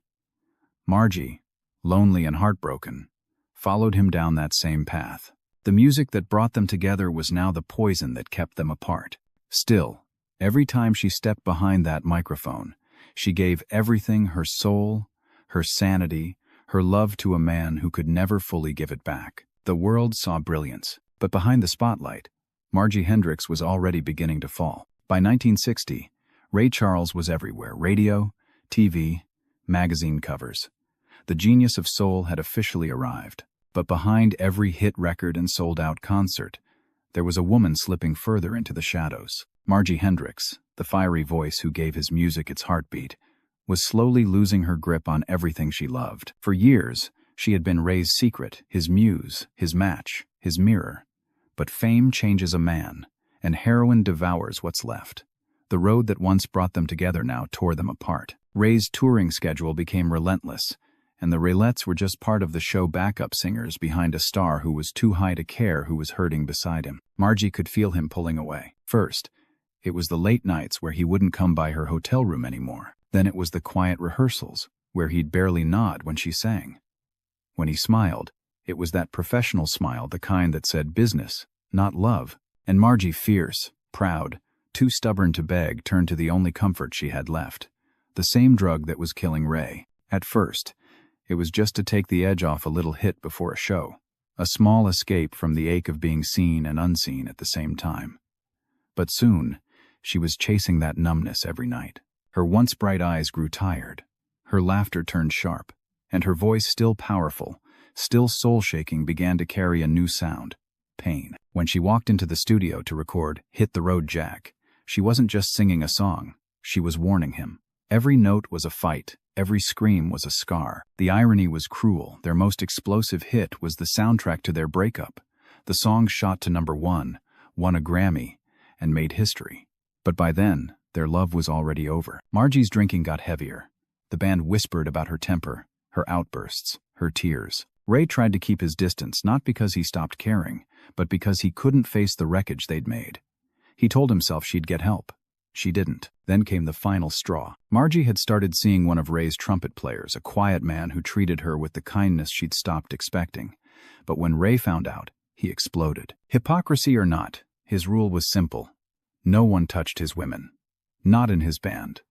Margie, lonely and heartbroken, followed him down that same path. The music that brought them together was now the poison that kept them apart. Still, every time she stepped behind that microphone, she gave everything, her soul, her sanity, her love to a man who could never fully give it back. The world saw brilliance, but behind the spotlight, Margie Hendricks was already beginning to fall. By 1960, Ray Charles was everywhere: radio, TV, magazine covers. The genius of soul had officially arrived. But behind every hit record and sold-out concert, there was a woman slipping further into the shadows. Margie Hendricks, the fiery voice who gave his music its heartbeat, was slowly losing her grip on everything she loved. For years, she had been Ray's secret, his muse, his match, his mirror. But fame changes a man, and heroin devours what's left. The road that once brought them together now tore them apart. Ray's touring schedule became relentless, and the Raylettes were just part of the show backup singers behind a star who was too high to care who was hurting beside him. Margie could feel him pulling away. First, it was the late nights where he wouldn't come by her hotel room anymore. Then it was the quiet rehearsals, where he'd barely nod when she sang. When he smiled, it was that professional smile, the kind that said business, not love. And Margie, fierce, proud, too stubborn to beg, turned to the only comfort she had left. The same drug that was killing Ray. At first, it was just to take the edge off a little hit before a show. A small escape from the ache of being seen and unseen at the same time. But soon, she was chasing that numbness every night. Her once bright eyes grew tired. Her laughter turned sharp, and her voice, still powerful, still soul-shaking, began to carry a new sound: pain. When she walked into the studio to record Hit the Road Jack, she wasn't just singing a song, she was warning him. Every note was a fight, every scream was a scar. The irony was cruel. Their most explosive hit was the soundtrack to their breakup. The song shot to #1, won a Grammy, and made history. But by then, their love was already over. Margie's drinking got heavier. The band whispered about her temper, her outbursts, her tears. Ray tried to keep his distance, not because he stopped caring, but because he couldn't face the wreckage they'd made. He told himself she'd get help. She didn't. Then came the final straw. Margie had started seeing one of Ray's trumpet players, a quiet man who treated her with the kindness she'd stopped expecting. But when Ray found out, he exploded. Hypocrisy or not, his rule was simple. No one touched his women. Not in his band.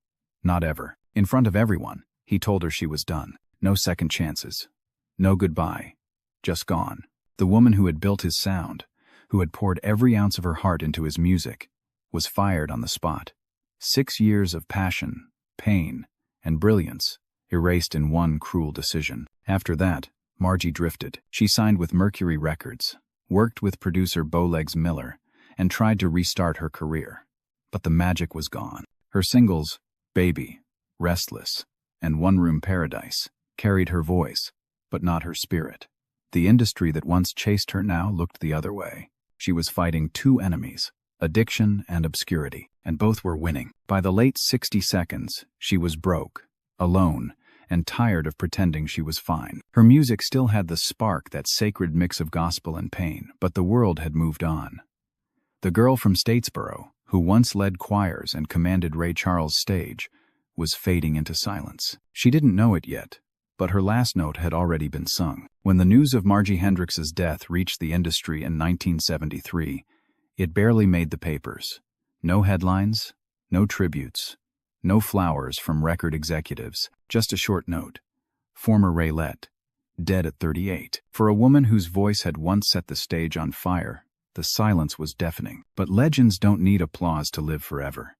Not ever. In front of everyone, he told her she was done. No second chances. No goodbye. Just gone. The woman who had built his sound, who had poured every ounce of her heart into his music, was fired on the spot. 6 years of passion, pain, and brilliance erased in one cruel decision. After that, Margie drifted. She signed with Mercury Records, worked with producer Bowlegs Miller, and tried to restart her career. But the magic was gone. Her singles, Baby, Restless, and One Room Paradise, carried her voice, but not her spirit. The industry that once chased her now looked the other way. She was fighting two enemies: addiction and obscurity, and both were winning. By the late 60 seconds, she was broke, alone, and tired of pretending she was fine. Her music still had the spark, that sacred mix of gospel and pain, but the world had moved on. The girl from Statesboro, who once led choirs and commanded Ray Charles' stage, was fading into silence. She didn't know it yet, but her last note had already been sung. When the news of Margie Hendrix's death reached the industry in 1973, it barely made the papers. No headlines, no tributes, no flowers from record executives, just a short note: former Raylette, dead at 38. For a woman whose voice had once set the stage on fire, the silence was deafening. But legends don't need applause to live forever.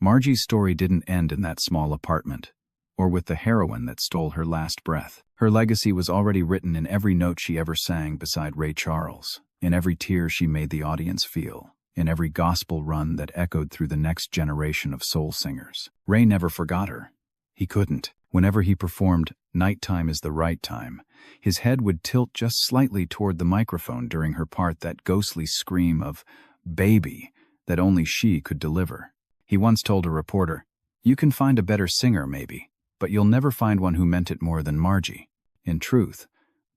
Margie's story didn't end in that small apartment, or with the heroine that stole her last breath. Her legacy was already written in every note she ever sang beside Ray Charles, in every tear she made the audience feel, in every gospel run that echoed through the next generation of soul singers. Ray never forgot her. He couldn't. Whenever he performed "Nighttime is the Right Time," his head would tilt just slightly toward the microphone during her part, that ghostly scream of "baby" that only she could deliver. He once told a reporter, "You can find a better singer, maybe, but you'll never find one who meant it more than Margie." In truth,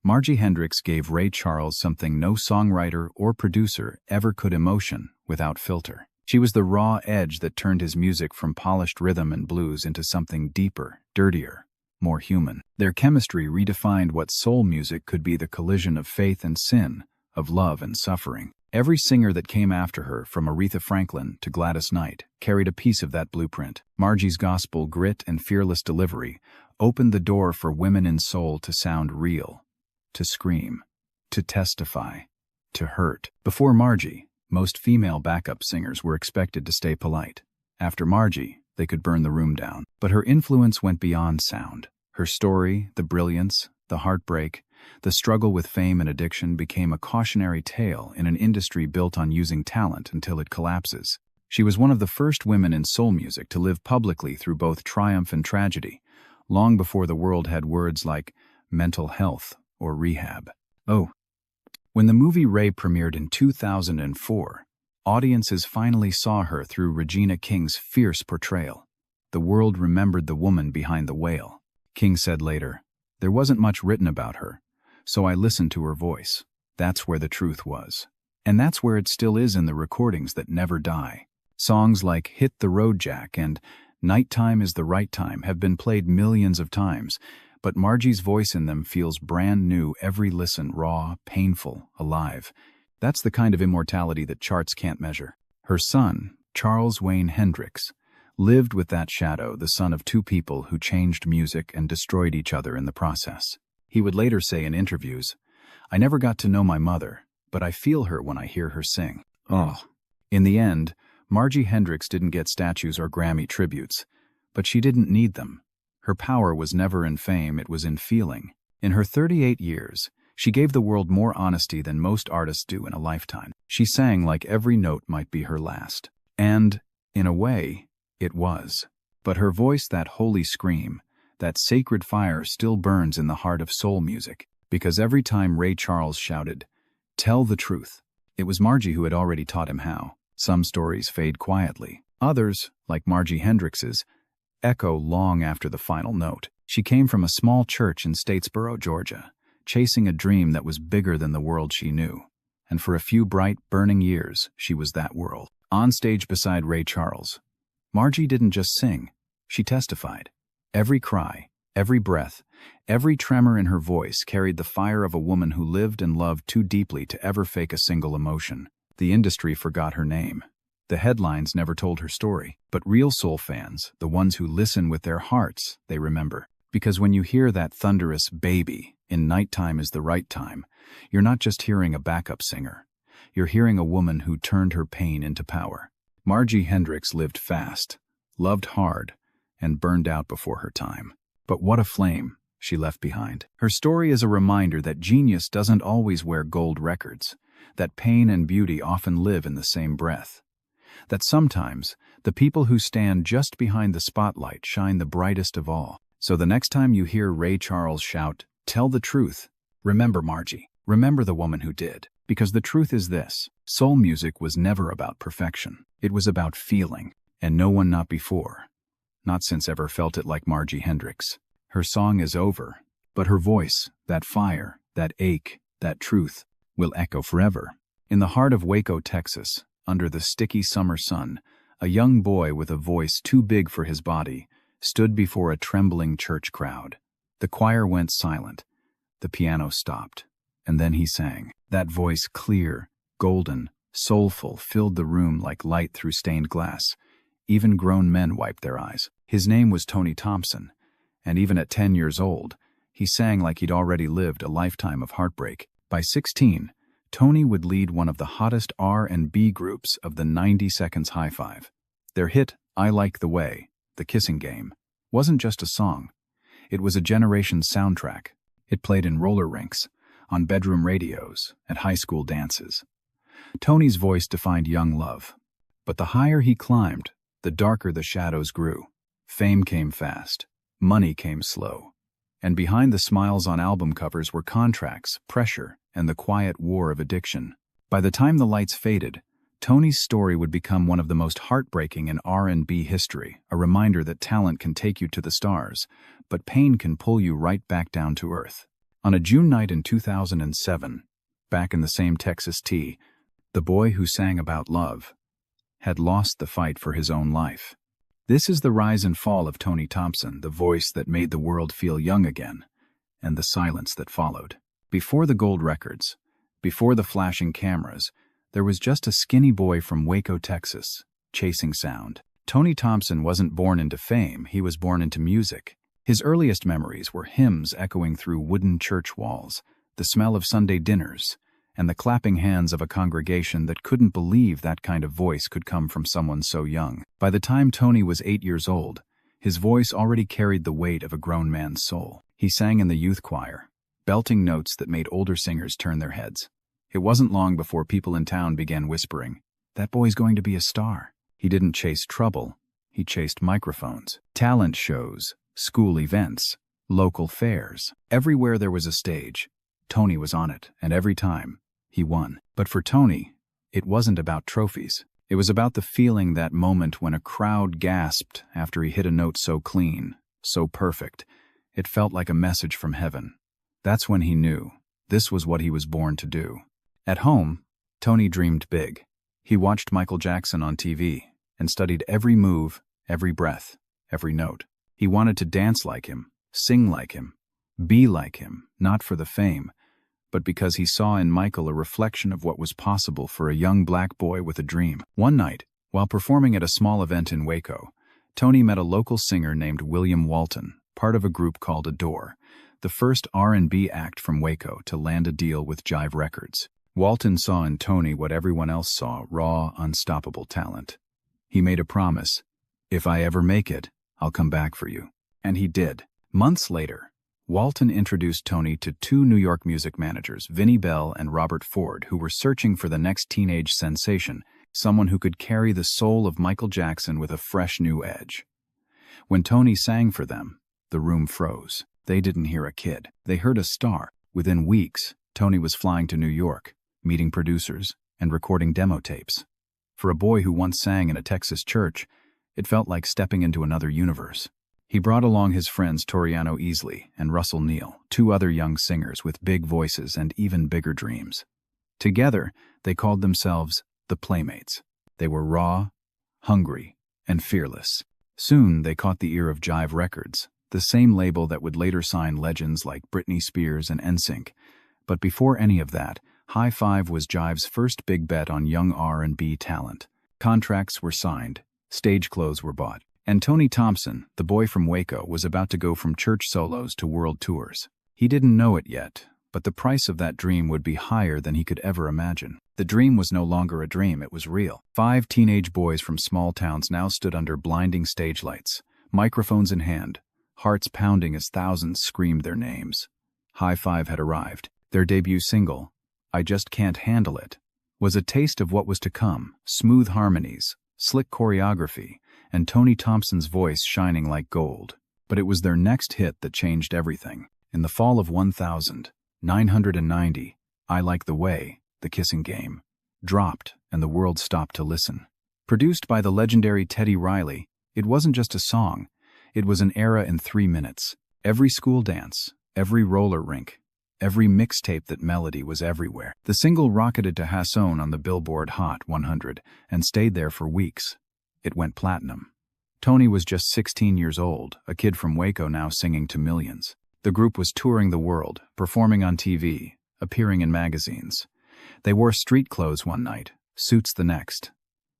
Margie Hendrix gave Ray Charles something no songwriter or producer ever could: emotion without filter. She was the raw edge that turned his music from polished rhythm and blues into something deeper, dirtier, more human. Their chemistry redefined what soul music could be: the collision of faith and sin, of love and suffering. Every singer that came after her, from Aretha Franklin to Gladys Knight, carried a piece of that blueprint. Margie's gospel grit and fearless delivery opened the door for women in soul to sound real, to scream, to testify, to hurt. Before Margie, most female backup singers were expected to stay polite. After Margie, they could burn the room down. But her influence went beyond sound. Her story, the brilliance, the heartbreak, the struggle with fame and addiction, became a cautionary tale in an industry built on using talent until it collapses. She was one of the first women in soul music to live publicly through both triumph and tragedy, long before the world had words like mental health or rehab. Oh, when the movie Ray premiered in 2004, audiences finally saw her through Regina King's fierce portrayal. The world remembered the woman behind the wail. King said later, "There wasn't much written about her, so I listened to her voice. That's where the truth was. And that's where it still is in the recordings that never die." Songs like "Hit the Road Jack" and "Nighttime is the Right Time" have been played millions of times, but Margie's voice in them feels brand new every listen: raw, painful, alive. That's the kind of immortality that charts can't measure. Her son, Charles Wayne Hendrix, lived with that shadow, the son of two people who changed music and destroyed each other in the process. He would later say in interviews, "I never got to know my mother, but I feel her when I hear her sing." Oh. In the end, Margie Hendrix didn't get statues or Grammy tributes, but she didn't need them. Her power was never in fame, it was in feeling. In her 38 years, she gave the world more honesty than most artists do in a lifetime. She sang like every note might be her last. And, in a way, it was. But her voice, that holy scream, that sacred fire still burns in the heart of soul music. Because every time Ray Charles shouted, "Tell the truth," it was Margie who had already taught him how. Some stories fade quietly. Others, like Margie Hendrix's, echo long after the final note. She came from a small church in Statesboro, Georgia, chasing a dream that was bigger than the world she knew. And for a few bright, burning years, she was that world. On stage beside Ray Charles, Margie didn't just sing, she testified. Every cry, every breath, every tremor in her voice carried the fire of a woman who lived and loved too deeply to ever fake a single emotion. The industry forgot her name. The headlines never told her story. But real soul fans, the ones who listen with their hearts, they remember. Because when you hear that thunderous "baby" in "Nighttime is the Right Time," you're not just hearing a backup singer. You're hearing a woman who turned her pain into power. Margie Hendrix lived fast, loved hard, and burned out before her time. But what a flame she left behind. Her story is a reminder that genius doesn't always wear gold records, that pain and beauty often live in the same breath, that sometimes the people who stand just behind the spotlight shine the brightest of all. So the next time you hear Ray Charles shout, "Tell the truth," remember Margie. Remember the woman who did. Because the truth is this: soul music was never about perfection. It was about feeling, and no one not before, not since ever felt it like Margie Hendrix. Her song is over, but her voice, that fire, that ache, that truth, will echo forever. In the heart of Waco, Texas, under the sticky summer sun, a young boy with a voice too big for his body stood before a trembling church crowd. The choir went silent. The piano stopped. And then he sang. That voice, clear, golden, soulful, filled the room like light through stained glass. Even grown men wiped their eyes. His name was Tony Thompson, and even at 10 years old, he sang like he'd already lived a lifetime of heartbreak. By 16, Tony would lead one of the hottest R&B groups of the 90 Seconds High Five. Their hit, "I Like the Way," "The Kissing Game," wasn't just a song. It was a generation's soundtrack. It played in roller rinks, on bedroom radios, at high school dances. Tony's voice defined young love. But the higher he climbed, the darker the shadows grew. Fame came fast. Money came slow. And behind the smiles on album covers were contracts, pressure, and the quiet war of addiction. By the time the lights faded, Tony's story would become one of the most heartbreaking in R&B history, a reminder that talent can take you to the stars, but pain can pull you right back down to earth. On a June night in 2007, back in the same Texas T, the boy who sang about love had lost the fight for his own life. This is the rise and fall of Tony Thompson, the voice that made the world feel young again, and the silence that followed. Before the gold records, before the flashing cameras, there was just a skinny boy from Waco, Texas, chasing sound. Tony Thompson wasn't born into fame, he was born into music. His earliest memories were hymns echoing through wooden church walls, the smell of Sunday dinners, and the clapping hands of a congregation that couldn't believe that kind of voice could come from someone so young. By the time Tony was 8 years old, his voice already carried the weight of a grown man's soul. He sang in the youth choir, belting notes that made older singers turn their heads. It wasn't long before people in town began whispering, "That boy's going to be a star." He didn't chase trouble, he chased microphones, talent shows, school events, local fairs. Everywhere there was a stage, Tony was on it, and every time, he won. But for Tony, it wasn't about trophies. It was about the feeling, that moment when a crowd gasped after he hit a note so clean, so perfect, it felt like a message from heaven. That's when he knew this was what he was born to do. At home, Tony dreamed big. He watched Michael Jackson on TV and studied every move, every breath, every note. He wanted to dance like him, sing like him, be like him, not for the fame, but because he saw in Michael a reflection of what was possible for a young black boy with a dream. One night, while performing at a small event in Waco, Tony met a local singer named William Walton, part of a group called Adore, the first R&B act from Waco to land a deal with Jive Records. Walton saw in Tony what everyone else saw: raw, unstoppable talent. He made a promise: "If I ever make it, I'll come back for you." And he did. Months later, Walton introduced Tony to two New York music managers, Vinnie Bell and Robert Ford, who were searching for the next teenage sensation, someone who could carry the soul of Michael Jackson with a fresh new edge. When Tony sang for them, the room froze. They didn't hear a kid. They heard a star. Within weeks, Tony was flying to New York, meeting producers, and recording demo tapes. For a boy who once sang in a Texas church, it felt like stepping into another universe. He brought along his friends Toriano Easley and Russell Neal, two other young singers with big voices and even bigger dreams. Together, they called themselves the Playmates. They were raw, hungry, and fearless. Soon, they caught the ear of Jive Records, the same label that would later sign legends like Britney Spears and NSYNC. But before any of that, High Five was Jive's first big bet on young R&B talent. Contracts were signed, stage clothes were bought, and Tony Thompson, the boy from Waco, was about to go from church solos to world tours. He didn't know it yet, but the price of that dream would be higher than he could ever imagine. The dream was no longer a dream, it was real. 5 teenage boys from small towns now stood under blinding stage lights, microphones in hand, hearts pounding as thousands screamed their names. High Five had arrived. Their debut single, I Just Can't Handle It, was a taste of what was to come: smooth harmonies, slick choreography, and Tony Thompson's voice shining like gold. But it was their next hit that changed everything. In the fall of 1990, I Like the Way, The Kissing Game, dropped, and the world stopped to listen. Produced by the legendary Teddy Riley, it wasn't just a song, it was an era in 3 minutes. Every school dance, every roller rink, every mixtape that melody was everywhere. The single rocketed to Hasson on the Billboard Hot 100 and stayed there for weeks. It went platinum. Tony was just 16 years old, a kid from Waco now singing to millions. The group was touring the world, performing on TV, appearing in magazines. They wore street clothes one night, suits the next.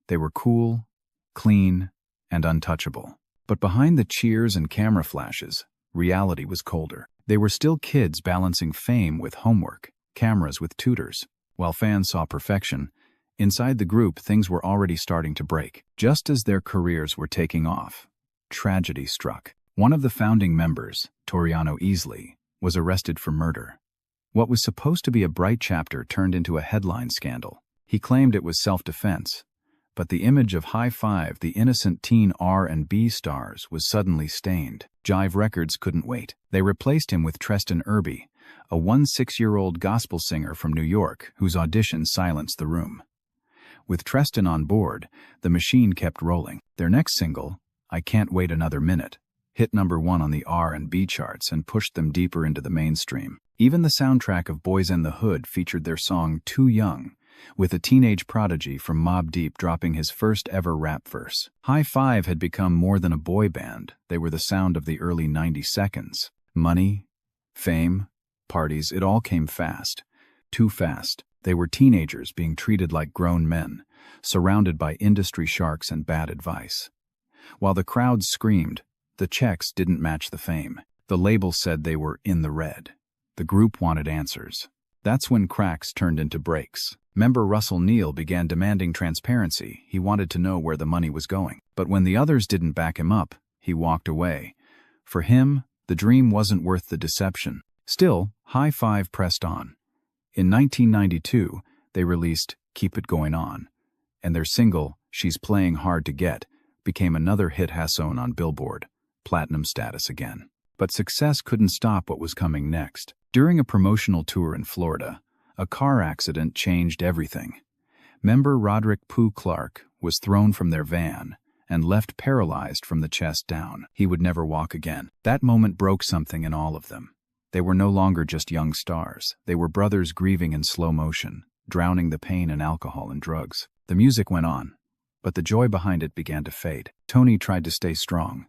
They were cool, clean, and untouchable. But behind the cheers and camera flashes, reality was colder. They were still kids balancing fame with homework, cameras with tutors. While fans saw perfection, inside the group things were already starting to break. Just as their careers were taking off, tragedy struck. One of the founding members, Toriano Easley, was arrested for murder. What was supposed to be a bright chapter turned into a headline scandal. He claimed it was self-defense, but the image of High Five, the innocent teen R&B stars, was suddenly stained. Jive Records couldn't wait. They replaced him with Treston Irby, a 16-year-old gospel singer from New York whose audition silenced the room. With Treston on board, the machine kept rolling. Their next single, I Can't Wait Another Minute, hit #1 on the R&B charts and pushed them deeper into the mainstream. Even the soundtrack of Boys in the Hood featured their song Too Young, with a teenage prodigy from Mobb Deep dropping his first ever rap verse. High Five had become more than a boy band. They were the sound of the early 90 seconds. Money, fame, parties, it all came fast. Too fast. They were teenagers being treated like grown men, surrounded by industry sharks and bad advice. While the crowds screamed, the checks didn't match the fame. The label said they were in the red. The group wanted answers. That's when cracks turned into breaks. Member Russell Neal began demanding transparency. He wanted to know where the money was going. But when the others didn't back him up, he walked away. For him, the dream wasn't worth the deception. Still, High Five pressed on. In 1992, they released Keep It Going On, and their single, She's Playing Hard to Get, became another hit Hasson on Billboard, platinum status again. But success couldn't stop what was coming next. During a promotional tour in Florida, a car accident changed everything. Member Roderick Pooh Clark was thrown from their van and left paralyzed from the chest down. He would never walk again. That moment broke something in all of them. They were no longer just young stars. They were brothers grieving in slow motion, drowning the pain in alcohol and drugs. The music went on, but the joy behind it began to fade. Tony tried to stay strong.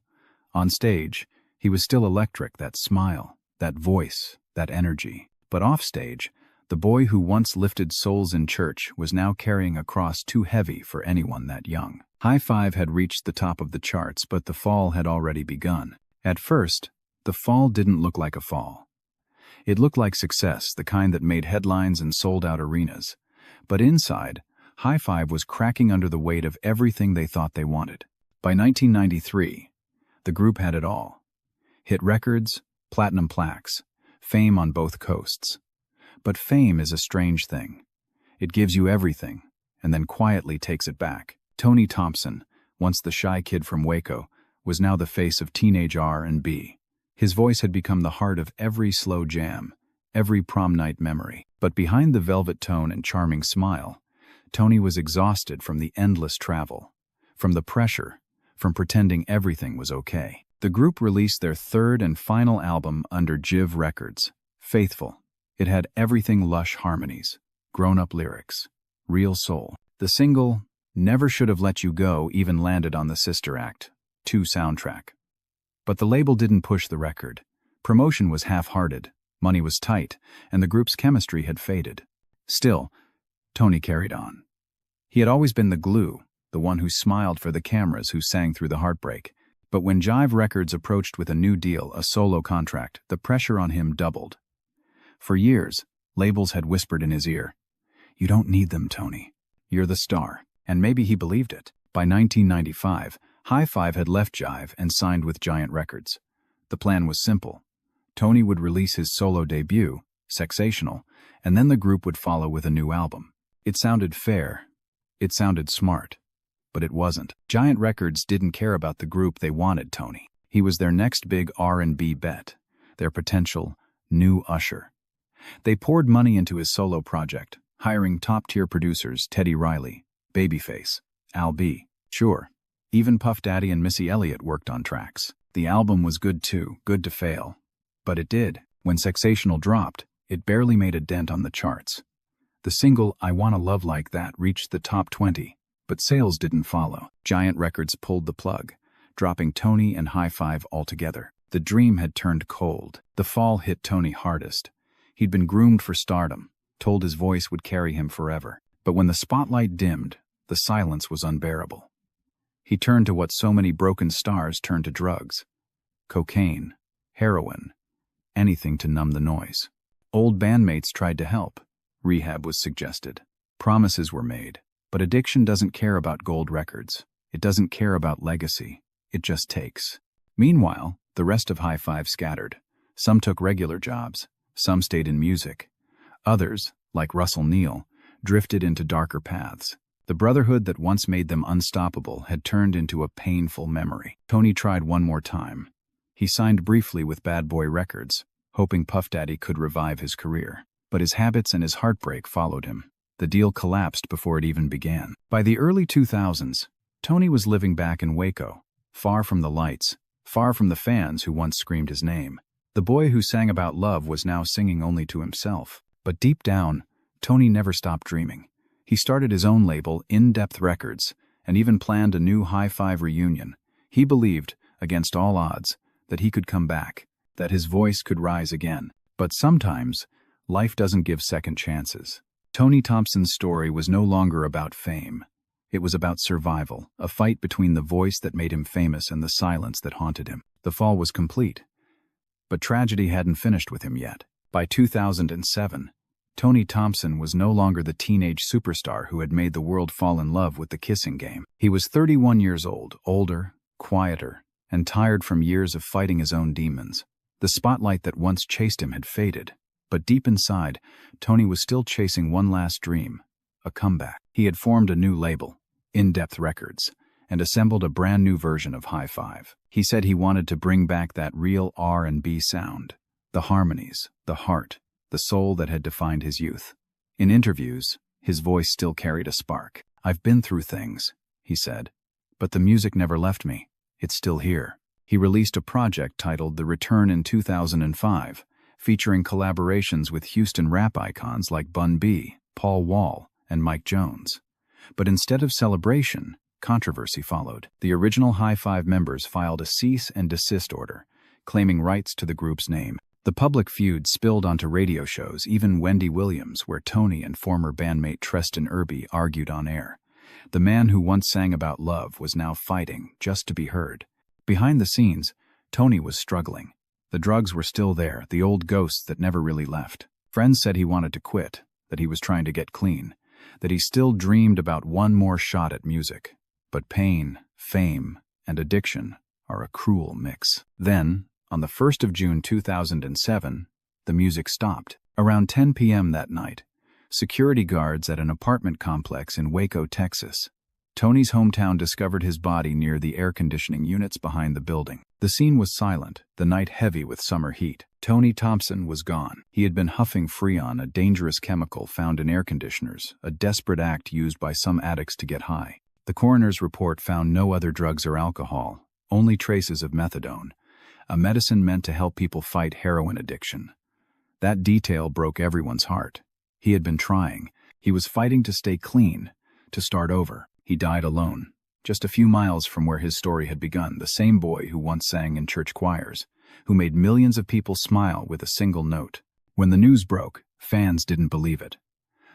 On stage, he was still electric, that smile, that voice, that energy. But offstage, the boy who once lifted souls in church was now carrying a cross too heavy for anyone that young. High Five had reached the top of the charts, but the fall had already begun. At first, the fall didn't look like a fall. It looked like success, the kind that made headlines and sold out arenas. But inside, High Five was cracking under the weight of everything they thought they wanted. By 1993, the group had it all. Hit records, platinum plaques, fame on both coasts. But fame is a strange thing. It gives you everything, and then quietly takes it back. Tony Thompson, once the shy kid from Waco, was now the face of teenage R&B. His voice had become the heart of every slow jam, every prom night memory. But behind the velvet tone and charming smile, Tony was exhausted from the endless travel, from the pressure, from pretending everything was okay. The group released their third and final album under Jive Records, Faithful. It had everything: lush harmonies, grown-up lyrics, real soul. The single, Never Should Have Let You Go, even landed on the Sister Act 2 soundtrack. But the label didn't push the record. Promotion was half-hearted, money was tight, and the group's chemistry had faded. Still, Tony carried on. He had always been the glue, the one who smiled for the cameras, who sang through the heartbreak. But when Jive Records approached with a new deal, a solo contract, the pressure on him doubled. For years, labels had whispered in his ear, "You don't need them, Tony. You're the star." And maybe he believed it. By 1995, High Five had left Jive and signed with Giant Records. The plan was simple. Tony would release his solo debut, Sensational, and then the group would follow with a new album. It sounded fair. It sounded smart. But it wasn't. Giant Records didn't care about the group, they wanted Tony. He was their next big R&B bet, their potential new Usher. They poured money into his solo project, hiring top-tier producers Teddy Riley, Babyface, Al B. Sure, even Puff Daddy and Missy Elliott worked on tracks. The album was good too, good to fail. But it did. When Sensational dropped, it barely made a dent on the charts. The single, I Wanna Love Like That, reached the top 20, but sales didn't follow. Giant Records pulled the plug, dropping Tony and High Five altogether. The dream had turned cold. The fall hit Tony hardest. He'd been groomed for stardom, told his voice would carry him forever. But when the spotlight dimmed, the silence was unbearable. He turned to what so many broken stars turn to: drugs. Cocaine, heroin, anything to numb the noise. Old bandmates tried to help. Rehab was suggested. Promises were made. But addiction doesn't care about gold records. It doesn't care about legacy. It just takes. Meanwhile, the rest of High Five scattered. Some took regular jobs. Some stayed in music. Others, like Russell Neal, drifted into darker paths. The brotherhood that once made them unstoppable had turned into a painful memory. Tony tried one more time. He signed briefly with Bad Boy Records, hoping Puff Daddy could revive his career. But his habits and his heartbreak followed him. The deal collapsed before it even began. By the early 2000s, Tony was living back in Waco, far from the lights, far from the fans who once screamed his name. The boy who sang about love was now singing only to himself. But deep down, Tony never stopped dreaming. He started his own label, In-Depth Records, and even planned a new High Five reunion. He believed, against all odds, that he could come back, that his voice could rise again. But sometimes, life doesn't give second chances. Tony Thompson's story was no longer about fame. It was about survival, a fight between the voice that made him famous and the silence that haunted him. The fall was complete. But tragedy hadn't finished with him yet. By 2007, Tony Thompson was no longer the teenage superstar who had made the world fall in love with the kissing game. He was 31 years old, older, quieter, and tired from years of fighting his own demons. The spotlight that once chased him had faded, but deep inside, Tony was still chasing one last dream, a comeback. He had formed a new label, In-Depth Records, and assembled a brand new version of High Five. He said he wanted to bring back that real R&B sound, the harmonies, the heart, the soul that had defined his youth. In interviews, his voice still carried a spark. "I've been through things," he said, "but the music never left me. It's still here." He released a project titled The Return in 2005, featuring collaborations with Houston rap icons like Bun B, Paul Wall, and Mike Jones. But instead of celebration, controversy followed. The original High Five members filed a cease and desist order, claiming rights to the group's name. The public feud spilled onto radio shows, even Wendy Williams, where Tony and former bandmate Treston Irby argued on air. The man who once sang about love was now fighting just to be heard. Behind the scenes, Tony was struggling. The drugs were still there, the old ghosts that never really left. Friends said he wanted to quit, that he was trying to get clean, that he still dreamed about one more shot at music. But pain, fame, and addiction are a cruel mix. Then, On the 1st of June 2007, the music stopped. Around 10 p.m. that night, security guards at an apartment complex in Waco, Texas, Tony's hometown, discovered his body near the air conditioning units behind the building. The scene was silent, the night heavy with summer heat. Tony Thompson was gone. He had been huffing Freon, a dangerous chemical found in air conditioners, a desperate act used by some addicts to get high. The coroner's report found no other drugs or alcohol, only traces of methadone, a medicine meant to help people fight heroin addiction. That detail broke everyone's heart. He had been trying. He was fighting to stay clean, to start over. He died alone, just a few miles from where his story had begun, the same boy who once sang in church choirs, who made millions of people smile with a single note. When the news broke, fans didn't believe it.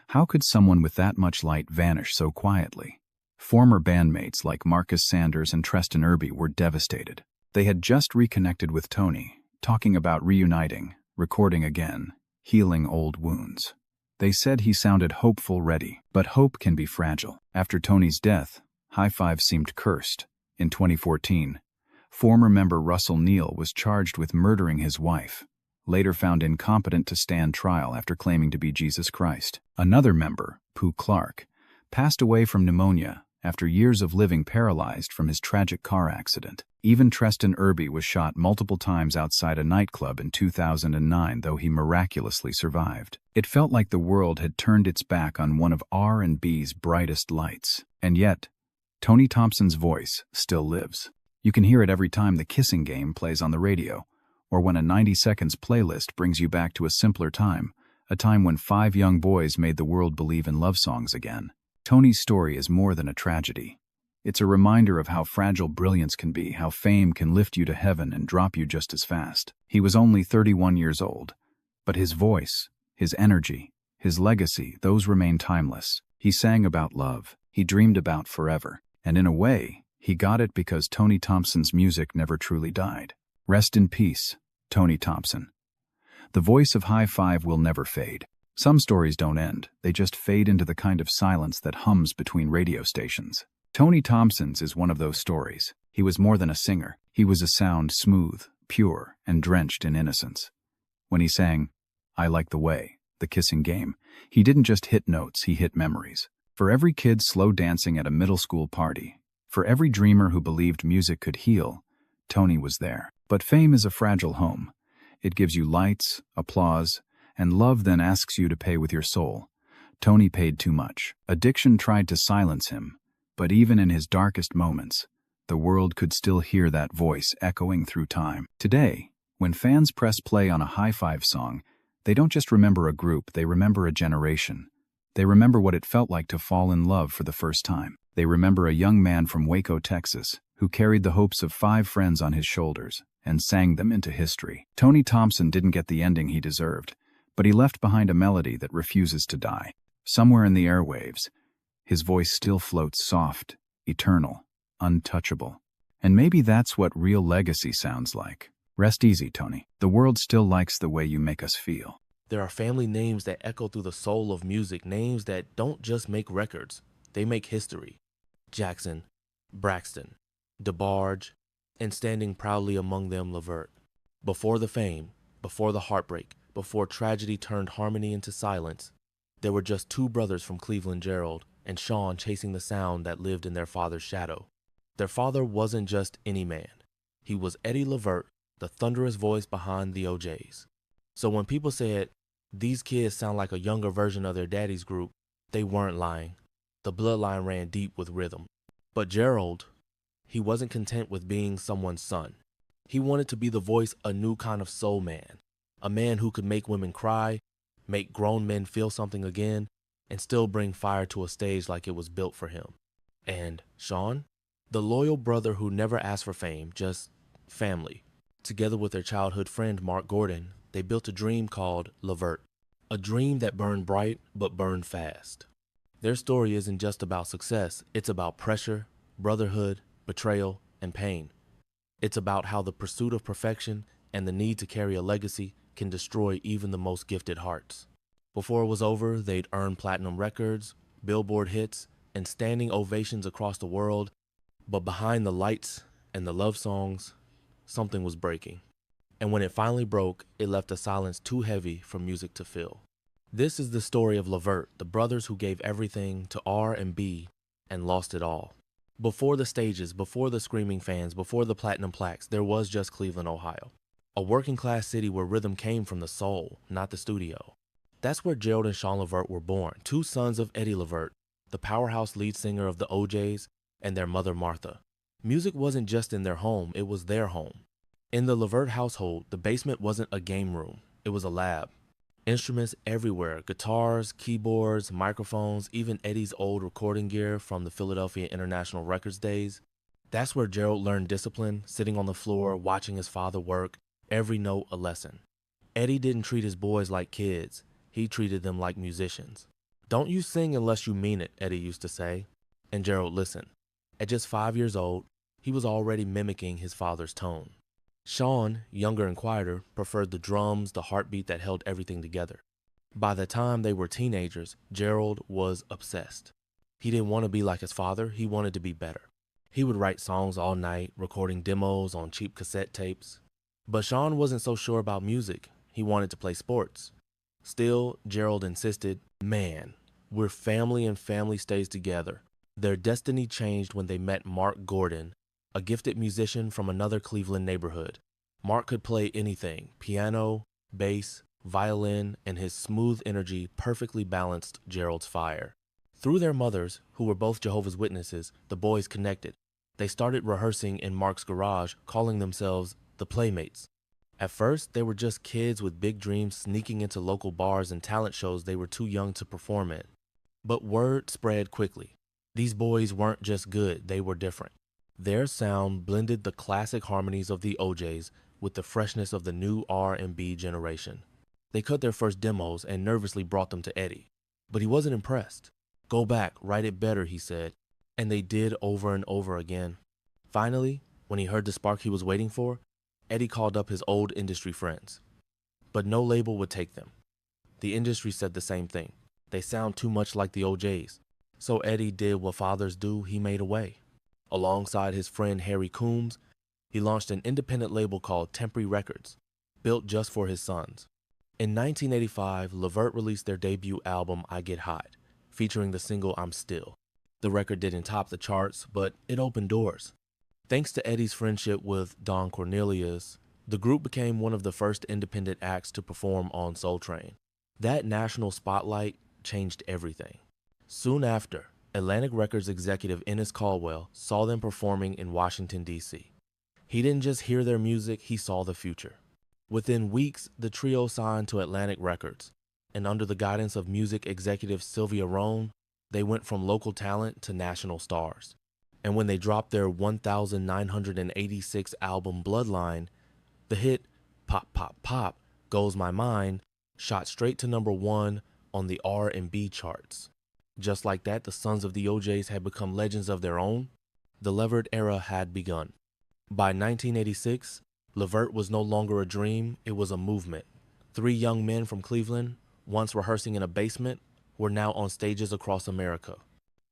How could someone with that much light vanish so quietly? Former bandmates like Marcus Sanders and Treston Irby were devastated. They had just reconnected with Tony, talking about reuniting, recording again, healing old wounds. They said he sounded hopeful, ready, but hope can be fragile. After Tony's death, High Five seemed cursed. In 2014, former member Russell Neal was charged with murdering his wife, later found incompetent to stand trial after claiming to be Jesus Christ. Another member, Pooh Clark, passed away from pneumonia after years of living paralyzed from his tragic car accident. Even Treston Irby was shot multiple times outside a nightclub in 2009, though he miraculously survived. It felt like the world had turned its back on one of R&B's brightest lights. And yet, Tony Thompson's voice still lives. You can hear it every time The Kissing Game plays on the radio, or when a 90 seconds playlist brings you back to a simpler time, a time when 5 young boys made the world believe in love songs again. Tony's story is more than a tragedy. It's a reminder of how fragile brilliance can be, how fame can lift you to heaven and drop you just as fast. He was only 31 years old, but his voice, his energy, his legacy, those remain timeless. He sang about love. He dreamed about forever. And in a way, he got it because Tony Thompson's music never truly died. Rest in peace, Tony Thompson. The voice of High Five will never fade. Some stories don't end, they just fade into the kind of silence that hums between radio stations. Tony Thompson's is one of those stories. He was more than a singer. He was a sound smooth, pure, and drenched in innocence. When he sang, "I Like the Way," The Kissing Game, he didn't just hit notes, he hit memories. For every kid slow dancing at a middle school party, for every dreamer who believed music could heal, Tony was there. But fame is a fragile home. It gives you lights, applause, and love then asks you to pay with your soul. Tony paid too much. Addiction tried to silence him, but even in his darkest moments, the world could still hear that voice echoing through time. Today, when fans press play on a High Five song, they don't just remember a group, they remember a generation. They remember what it felt like to fall in love for the first time. They remember a young man from Waco, Texas, who carried the hopes of 5 friends on his shoulders and sang them into history. Tony Thompson didn't get the ending he deserved, but he left behind a melody that refuses to die. Somewhere in the airwaves, his voice still floats soft, eternal, untouchable. And maybe that's what real legacy sounds like. Rest easy, Tony. The world still likes the way you make us feel. There are family names that echo through the soul of music, names that don't just make records, they make history. Jackson, Braxton, DeBarge, and standing proudly among them, Levert. Before the fame, before the heartbreak, before tragedy turned harmony into silence, there were just 2 brothers from Cleveland, Gerald and Sean, chasing the sound that lived in their father's shadow. Their father wasn't just any man. He was Eddie Levert, the thunderous voice behind the OJs. So when people said, "These kids sound like a younger version of their daddy's group," they weren't lying. The bloodline ran deep with rhythm. But Gerald, he wasn't content with being someone's son. He wanted to be the voice of a new kind of soul man, a man who could make women cry, make grown men feel something again, and still bring fire to a stage like it was built for him. And Sean, the loyal brother who never asked for fame, just family. Together with their childhood friend Mark Gordon, they built a dream called Levert, a dream that burned bright but burned fast. Their story isn't just about success, it's about pressure, brotherhood, betrayal, and pain. It's about how the pursuit of perfection and the need to carry a legacy can destroy even the most gifted hearts. Before it was over, they'd earned platinum records, Billboard hits, and standing ovations across the world. But behind the lights and the love songs, something was breaking. And when it finally broke, it left a silence too heavy for music to fill. This is the story of Levert, the brothers who gave everything to R&B and lost it all. Before the stages, before the screaming fans, before the platinum plaques, there was just Cleveland, Ohio. A working class city where rhythm came from the soul, not the studio. That's where Gerald and Sean Levert were born, two sons of Eddie Levert, the powerhouse lead singer of the OJs, and their mother Martha. Music wasn't just in their home, it was their home. In the Levert household, the basement wasn't a game room, it was a lab. Instruments everywhere, guitars, keyboards, microphones, even Eddie's old recording gear from the Philadelphia International Records days. That's where Gerald learned discipline, sitting on the floor, watching his father work, every note a lesson. Eddie didn't treat his boys like kids, he treated them like musicians. "Don't you sing unless you mean it," Eddie used to say. And Gerald listened. At just 5 years old, he was already mimicking his father's tone. Sean, younger and quieter, preferred the drums, the heartbeat that held everything together. By the time they were teenagers, Gerald was obsessed. He didn't want to be like his father, he wanted to be better. He would write songs all night, recording demos on cheap cassette tapes. But Sean wasn't so sure about music. He wanted to play sports. Still, Gerald insisted, "Man, we're family and family stays together." Their destiny changed when they met Mark Gordon, a gifted musician from another Cleveland neighborhood. Mark could play anything, piano, bass, violin, and his smooth energy perfectly balanced Gerald's fire. Through their mothers, who were both Jehovah's Witnesses, the boys connected. They started rehearsing in Mark's garage, calling themselves the Playmates. At first, they were just kids with big dreams sneaking into local bars and talent shows they were too young to perform in. But word spread quickly. These boys weren't just good, they were different. Their sound blended the classic harmonies of the OJs with the freshness of the new R&B generation. They cut their first demos and nervously brought them to Eddie. But he wasn't impressed. "Go back, write it better," he said. And they did over and over again. Finally, when he heard the spark he was waiting for, Eddie called up his old industry friends. But no label would take them. The industry said the same thing. They sound too much like the OJs. So Eddie did what fathers do, he made a way. Alongside his friend Harry Coombs, he launched an independent label called Temporary Records, built just for his sons. In 1985, Levert released their debut album, I Get Hot, featuring the single I'm Still. The record didn't top the charts, but it opened doors. Thanks to Eddie's friendship with Don Cornelius, the group became one of the first independent acts to perform on Soul Train. That national spotlight changed everything. Soon after, Atlantic Records executive Ennis Caldwell saw them performing in Washington, D.C. He didn't just hear their music, he saw the future. Within weeks, the trio signed to Atlantic Records, and under the guidance of music executive Sylvia Rhone, they went from local talent to national stars. And when they dropped their 1986 album Bloodline, the hit Pop, Pop, Pop, Goes My Mind shot straight to #1 on the R&B charts. Just like that, the sons of the OJs had become legends of their own. The Levert era had begun. By 1986, Levert was no longer a dream, it was a movement. 3 young men from Cleveland, once rehearsing in a basement, were now on stages across America.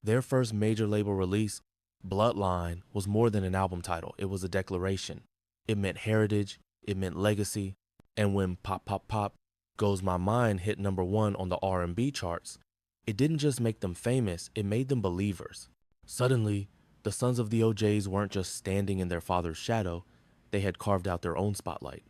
Their first major label release, Bloodline, was more than an album title, it was a declaration. It meant heritage, it meant legacy, and when Pop Pop Pop, Goes My Mind hit #1 on the R&B charts, it didn't just make them famous, it made them believers. Suddenly, the sons of the OJs weren't just standing in their father's shadow, they had carved out their own spotlight.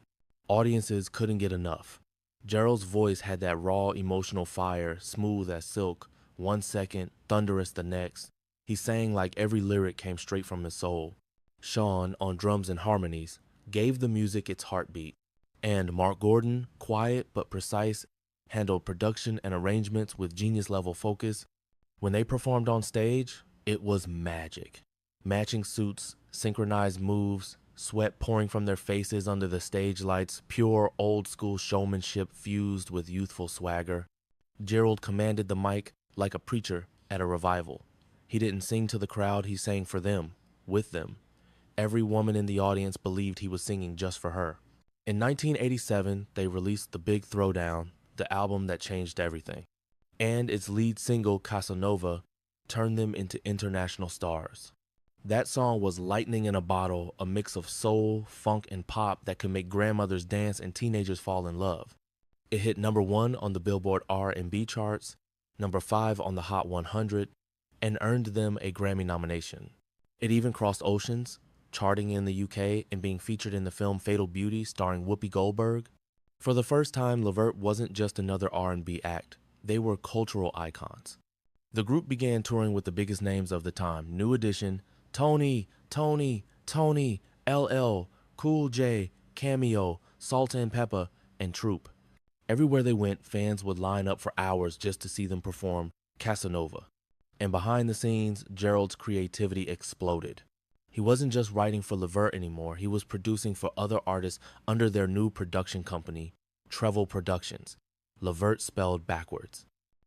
Audiences couldn't get enough. Gerald's voice had that raw emotional fire, smooth as silk, 1 second, thunderous the next. He sang like every lyric came straight from his soul. Sean, on drums and harmonies, gave the music its heartbeat. And Mark Gordon, quiet but precise, handled production and arrangements with genius-level focus. When they performed on stage, it was magic. Matching suits, synchronized moves, sweat pouring from their faces under the stage lights, pure old-school showmanship fused with youthful swagger. Gerald commanded the mic like a preacher at a revival. He didn't sing to the crowd, he sang for them, with them. Every woman in the audience believed he was singing just for her. In 1987, they released The Big Throwdown, the album that changed everything. And its lead single, Casanova, turned them into international stars. That song was lightning in a bottle, a mix of soul, funk, and pop that could make grandmothers dance and teenagers fall in love. It hit number 1 on the Billboard R&B charts, number 5 on the Hot 100, and earned them a Grammy nomination. It even crossed oceans, charting in the UK and being featured in the film Fatal Beauty starring Whoopi Goldberg. For the first time, Levert wasn't just another R&B act. They were cultural icons. The group began touring with the biggest names of the time: New Edition, Tony, LL, Cool J, Cameo, Salt and Pepper, and Troop. Everywhere they went, fans would line up for hours just to see them perform Casanova. And behind the scenes, Gerald's creativity exploded. He wasn't just writing for Levert anymore, he was producing for other artists under their new production company, Treble Productions, Levert spelled backwards.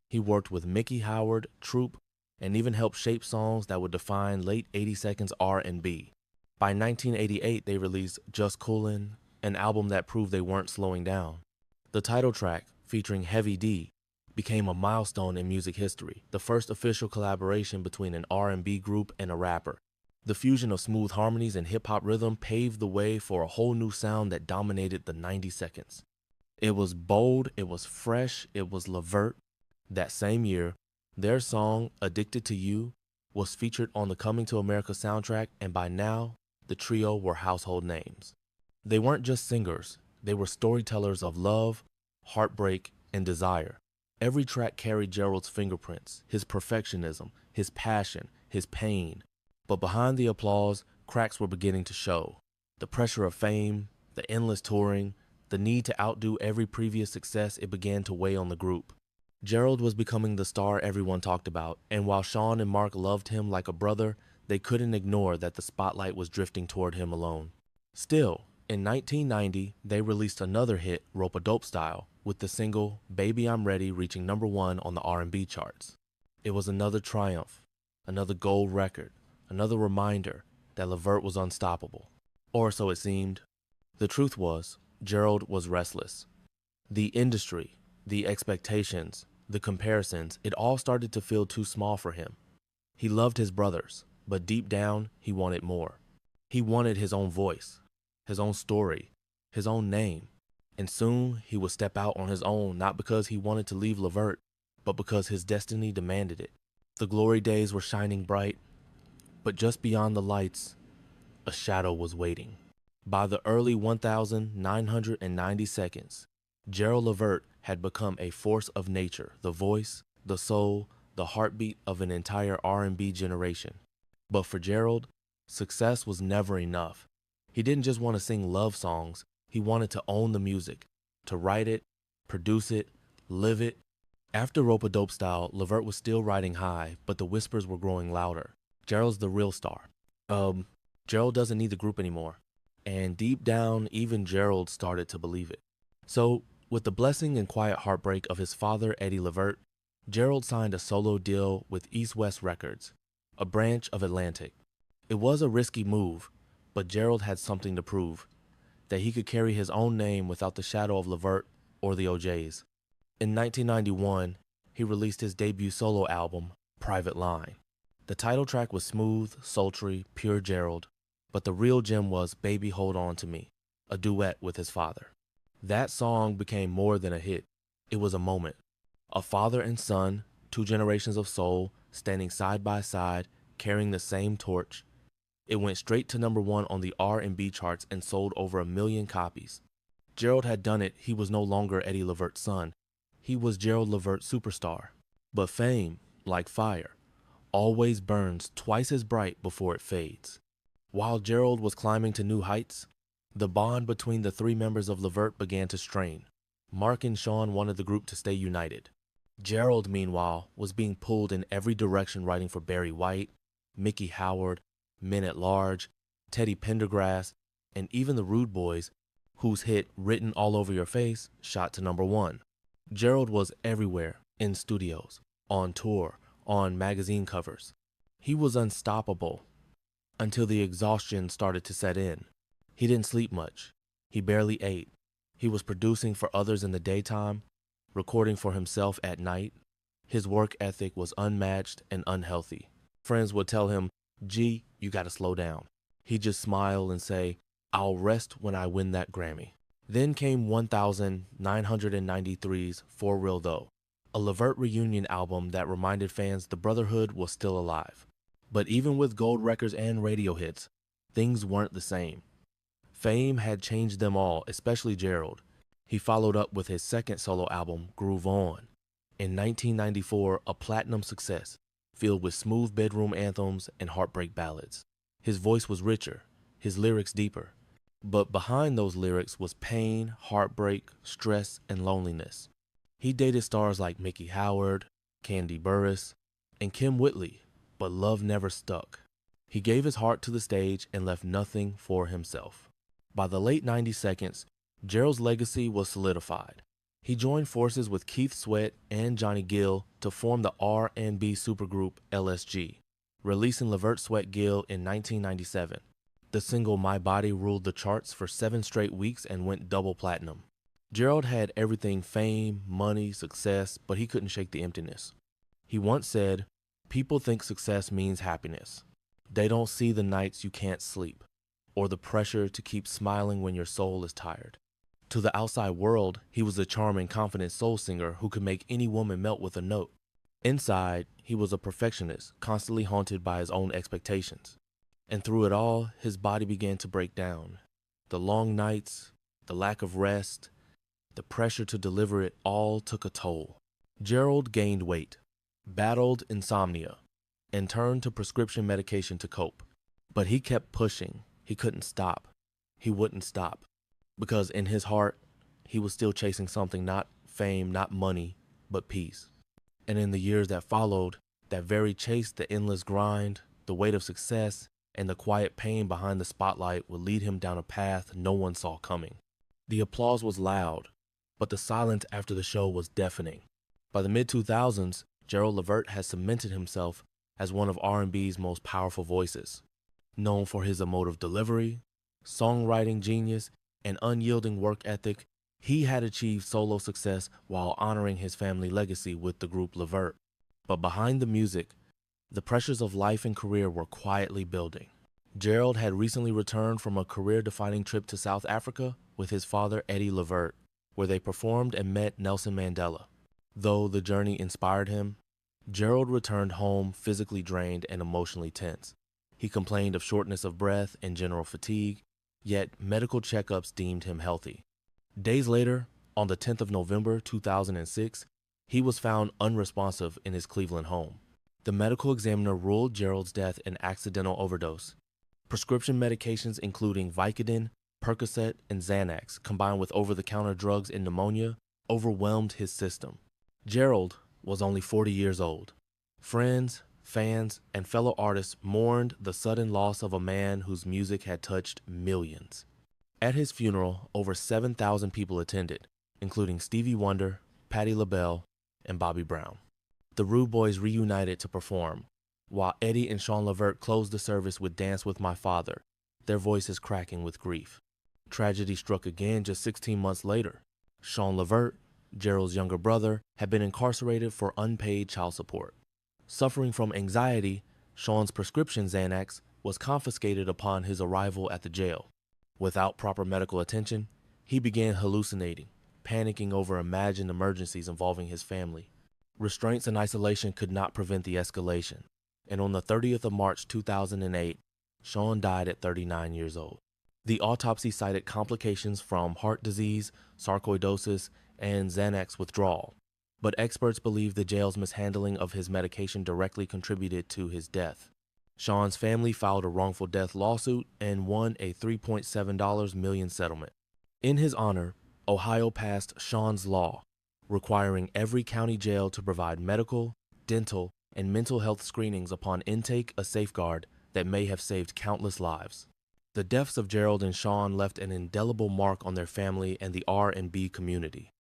He worked with Mickey Howard, Troop, and even helped shape songs that would define late 80 seconds R&B. By 1988, they released Just Coolin', an album that proved they weren't slowing down. The title track, featuring Heavy D, became a milestone in music history, the first official collaboration between an R&B group and a rapper. The fusion of smooth harmonies and hip-hop rhythm paved the way for a whole new sound that dominated the 90 seconds. It was bold, it was fresh, it was Levert. That same year, their song, Addicted to You, was featured on the Coming to America soundtrack, and by now, the trio were household names. They weren't just singers, they were storytellers of love, heartbreak, and desire. Every track carried Gerald's fingerprints, his perfectionism, his passion, his pain. But behind the applause, cracks were beginning to show. The pressure of fame, the endless touring, the need to outdo every previous success, it began to weigh on the group. Gerald was becoming the star everyone talked about, and while Sean and Mark loved him like a brother, they couldn't ignore that the spotlight was drifting toward him alone. Still, in 1990, they released another hit, Rope-A-Dope Style, with the single Baby I'm Ready reaching number 1 on the R&B charts. It was another triumph, another gold record, another reminder that Levert was unstoppable. Or so it seemed. The truth was, Gerald was restless. The industry, the expectations, the comparisons, it all started to feel too small for him. He loved his brothers, but deep down, he wanted more. He wanted his own voice, his own story, his own name. And soon, he would step out on his own, not because he wanted to leave Levert, but because his destiny demanded it. The glory days were shining bright, but just beyond the lights, a shadow was waiting. By the early 1990 seconds, Gerald Levert had become a force of nature, the voice, the soul, the heartbeat of an entire R&B generation. But for Gerald, success was never enough. He didn't just want to sing love songs, he wanted to own the music, to write it, produce it, live it. After Rope-A-Dope Style, Levert was still riding high, but the whispers were growing louder. Gerald's the real star. Gerald doesn't need the group anymore. And deep down, even Gerald started to believe it. So, with the blessing and quiet heartbreak of his father, Eddie Levert, Gerald signed a solo deal with East West Records, a branch of Atlantic. It was a risky move, but Gerald had something to prove, that he could carry his own name without the shadow of Levert or the OJs. In 1991, he released his debut solo album, Private Line. The title track was smooth, sultry, pure Gerald, but the real gem was Baby Hold On to Me, a duet with his father. That song became more than a hit. It was a moment. A father and son, 2 generations of soul, standing side by side, carrying the same torch. It went straight to number 1 on the R&B charts and sold over 1 million copies. Gerald had done it. He was no longer Eddie Levert's son. He was Gerald Levert superstar. But fame, like fire, always burns twice as bright before it fades. While Gerald was climbing to new heights, the bond between the 3 members of Levert began to strain. Mark and Sean wanted the group to stay united. Gerald, meanwhile, was being pulled in every direction, writing for Barry White, Mickey Howard, Men at Large, Teddy Pendergrass, and even the Rude Boys, whose hit Written All Over Your Face shot to number 1. Gerald was everywhere, in studios, on tour, on magazine covers. He was unstoppable until the exhaustion started to set in. He didn't sleep much. He barely ate. He was producing for others in the daytime, recording for himself at night. His work ethic was unmatched and unhealthy. Friends would tell him, "G, "You gotta slow down." He'd just smile and say, "I'll rest when I win that Grammy." Then came 1993's For Real Though, a Levert reunion album that reminded fans the Brotherhood was still alive. But even with gold records and radio hits, things weren't the same. Fame had changed them all, especially Gerald. He followed up with his second solo album, Groove On. In 1994, a platinum success, filled with smooth bedroom anthems and heartbreak ballads. His voice was richer, his lyrics deeper. But behind those lyrics was pain, heartbreak, stress, and loneliness. He dated stars like Mickey Howard, Candy Burris, and Kim Whitley, but love never stuck. He gave his heart to the stage and left nothing for himself. By the late 90s, Gerald's legacy was solidified. He joined forces with Keith Sweat and Johnny Gill to form the R&B supergroup LSG, releasing Levert Sweat Gill in 1997. The single My Body ruled the charts for 7 straight weeks and went double platinum. Gerald had everything: fame, money, success, but he couldn't shake the emptiness. He once said, "People think success means happiness. They don't see the nights you can't sleep, or the pressure to keep smiling when your soul is tired." To the outside world, he was a charming, confident soul singer who could make any woman melt with a note. Inside, he was a perfectionist, constantly haunted by his own expectations. And through it all, his body began to break down. The long nights, the lack of rest, the pressure to deliver it all took a toll. Gerald gained weight, battled insomnia, and turned to prescription medication to cope. But he kept pushing. He couldn't stop. He wouldn't stop. Because in his heart, he was still chasing something: not fame, not money, but peace. And in the years that followed, that very chase, the endless grind, the weight of success, and the quiet pain behind the spotlight would lead him down a path no one saw coming. The applause was loud, but the silence after the show was deafening. By the mid-2000s, Gerald Levert has cemented himself as one of R&B's most powerful voices. Known for his emotive delivery, songwriting genius, and unyielding work ethic, he had achieved solo success while honoring his family legacy with the group Levert. But behind the music, the pressures of life and career were quietly building. Gerald had recently returned from a career-defining trip to South Africa with his father, Eddie Levert, where they performed and met Nelson Mandela. Though the journey inspired him, Gerald returned home physically drained and emotionally tense. He complained of shortness of breath and general fatigue, yet medical checkups deemed him healthy. Days later, on the 10th of November 2006, he was found unresponsive in his Cleveland home. The medical examiner ruled Gerald's death an accidental overdose. Prescription medications including Vicodin, Percocet, and Xanax, combined with over-the-counter drugs and pneumonia, overwhelmed his system. Gerald was only 40 years old. Friends, fans, and fellow artists mourned the sudden loss of a man whose music had touched millions. At his funeral, over 7,000 people attended, including Stevie Wonder, Patti LaBelle, and Bobby Brown. The Rude Boys reunited to perform, while Eddie and Sean Levert closed the service with Dance With My Father, their voices cracking with grief. Tragedy struck again just 16 months later. Sean Levert, Gerald's younger brother, had been incarcerated for unpaid child support. Suffering from anxiety, Sean's prescription Xanax was confiscated upon his arrival at the jail. Without proper medical attention, he began hallucinating, panicking over imagined emergencies involving his family. Restraints and isolation could not prevent the escalation, and on the 30th of March 2008, Sean died at 39 years old. The autopsy cited complications from heart disease, sarcoidosis, and Xanax withdrawal, but experts believe the jail's mishandling of his medication directly contributed to his death. Sean's family filed a wrongful death lawsuit and won a $3.7 million settlement. In his honor, Ohio passed Sean's Law, requiring every county jail to provide medical, dental, and mental health screenings upon intake, a safeguard that may have saved countless lives. The deaths of Gerald and Sean left an indelible mark on their family and the R&B community.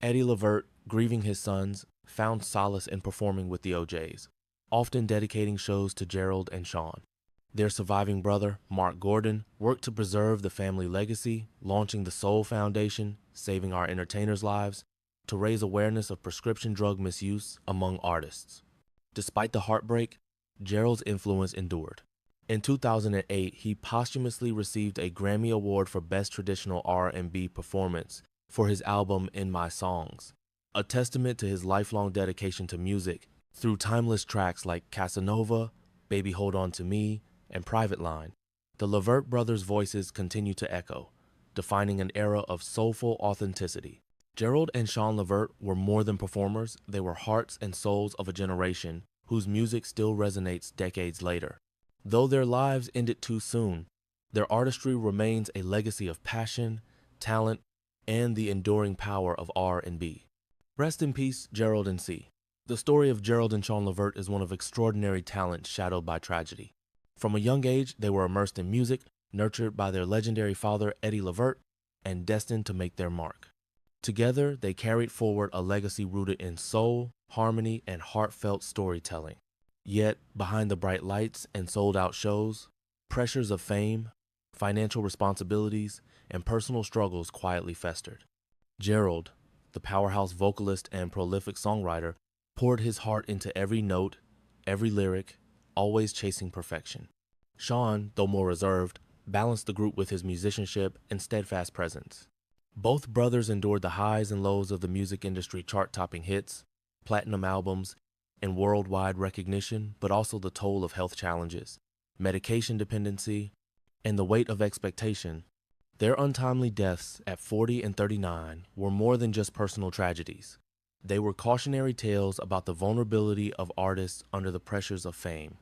Eddie Levert, grieving his sons, found solace in performing with the OJs, often dedicating shows to Gerald and Sean. Their surviving brother, Mark Gordon, worked to preserve the family legacy, launching the Soul Foundation, Saving Our Entertainers' Lives, to raise awareness of prescription drug misuse among artists. Despite the heartbreak, Gerald's influence endured. In 2008, he posthumously received a Grammy Award for Best Traditional R&B Performance for his album In My Songs, a testament to his lifelong dedication to music through timeless tracks like Casanova, Baby Hold On To Me, and Private Line. The Levert brothers' voices continue to echo, defining an era of soulful authenticity. Gerald and Sean Levert were more than performers, they were hearts and souls of a generation whose music still resonates decades later. Though their lives ended too soon, their artistry remains a legacy of passion, talent, and the enduring power of R&B. Rest in peace, Gerald and C. The story of Gerald and Sean Levert is one of extraordinary talent shadowed by tragedy. From a young age, they were immersed in music, nurtured by their legendary father, Eddie Levert, and destined to make their mark. Together, they carried forward a legacy rooted in soul, harmony, and heartfelt storytelling. Yet, behind the bright lights and sold-out shows, pressures of fame, financial responsibilities, and personal struggles quietly festered. Gerald, the powerhouse vocalist and prolific songwriter, poured his heart into every note, every lyric, always chasing perfection. Sean, though more reserved, balanced the group with his musicianship and steadfast presence. Both brothers endured the highs and lows of the music industry, chart-topping hits, platinum albums, and worldwide recognition, but also the toll of health challenges, medication dependency, and the weight of expectation. Their untimely deaths at 40 and 39 were more than just personal tragedies. They were cautionary tales about the vulnerability of artists under the pressures of fame.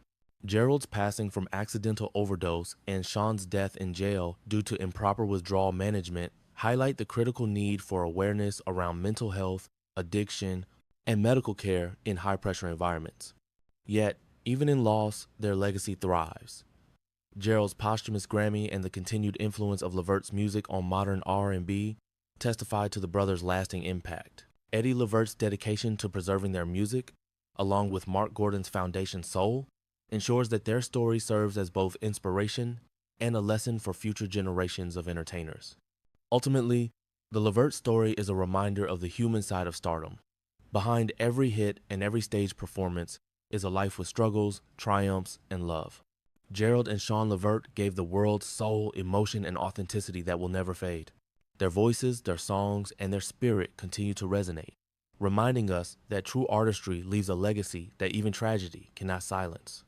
Gerald's passing from accidental overdose and Sean's death in jail due to improper withdrawal management highlight the critical need for awareness around mental health, addiction, and medical care in high-pressure environments. Yet, even in loss, their legacy thrives. Gerald's posthumous Grammy and the continued influence of Levert's music on modern R&B testify to the brothers' lasting impact. Eddie Levert's dedication to preserving their music, along with Mark Gordon's foundation Soul, ensures that their story serves as both inspiration and a lesson for future generations of entertainers. Ultimately, the Levert story is a reminder of the human side of stardom. Behind every hit and every stage performance is a life with struggles, triumphs, and love. Gerald and Sean Levert gave the world soul, emotion, and authenticity that will never fade. Their voices, their songs, and their spirit continue to resonate, reminding us that true artistry leaves a legacy that even tragedy cannot silence.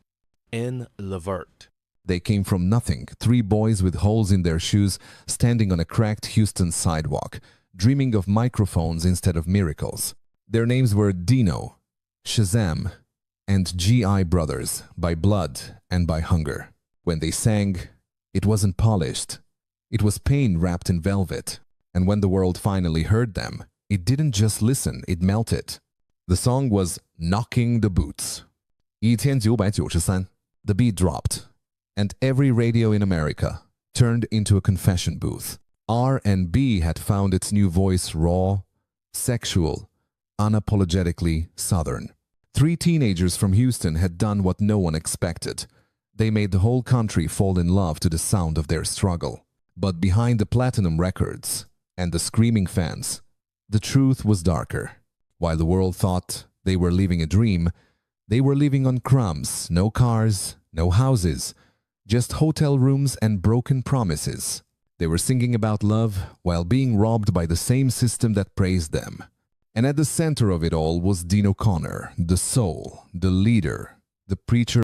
N. Levert. They came from nothing, three boys with holes in their shoes standing on a cracked Houston sidewalk, dreaming of microphones instead of miracles. Their names were Dino, Shazam, and G.I. Brothers, by blood and by hunger. When they sang, it wasn't polished. It was pain wrapped in velvet. And when the world finally heard them, it didn't just listen, it melted. The song was Knocking the Boots. 1993, the beat dropped, and every radio in America turned into a confession booth. R&B had found its new voice, raw, sexual, unapologetically Southern. Three teenagers from Houston had done what no one expected. They made the whole country fall in love to the sound of their struggle. But behind the platinum records and the screaming fans, the truth was darker. While the world thought they were living a dream, they were living on crumbs, no cars, no houses, just hotel rooms and broken promises. They were singing about love while being robbed by the same system that praised them. And at the center of it all was Dean O'Connor, the soul, the leader, the preacher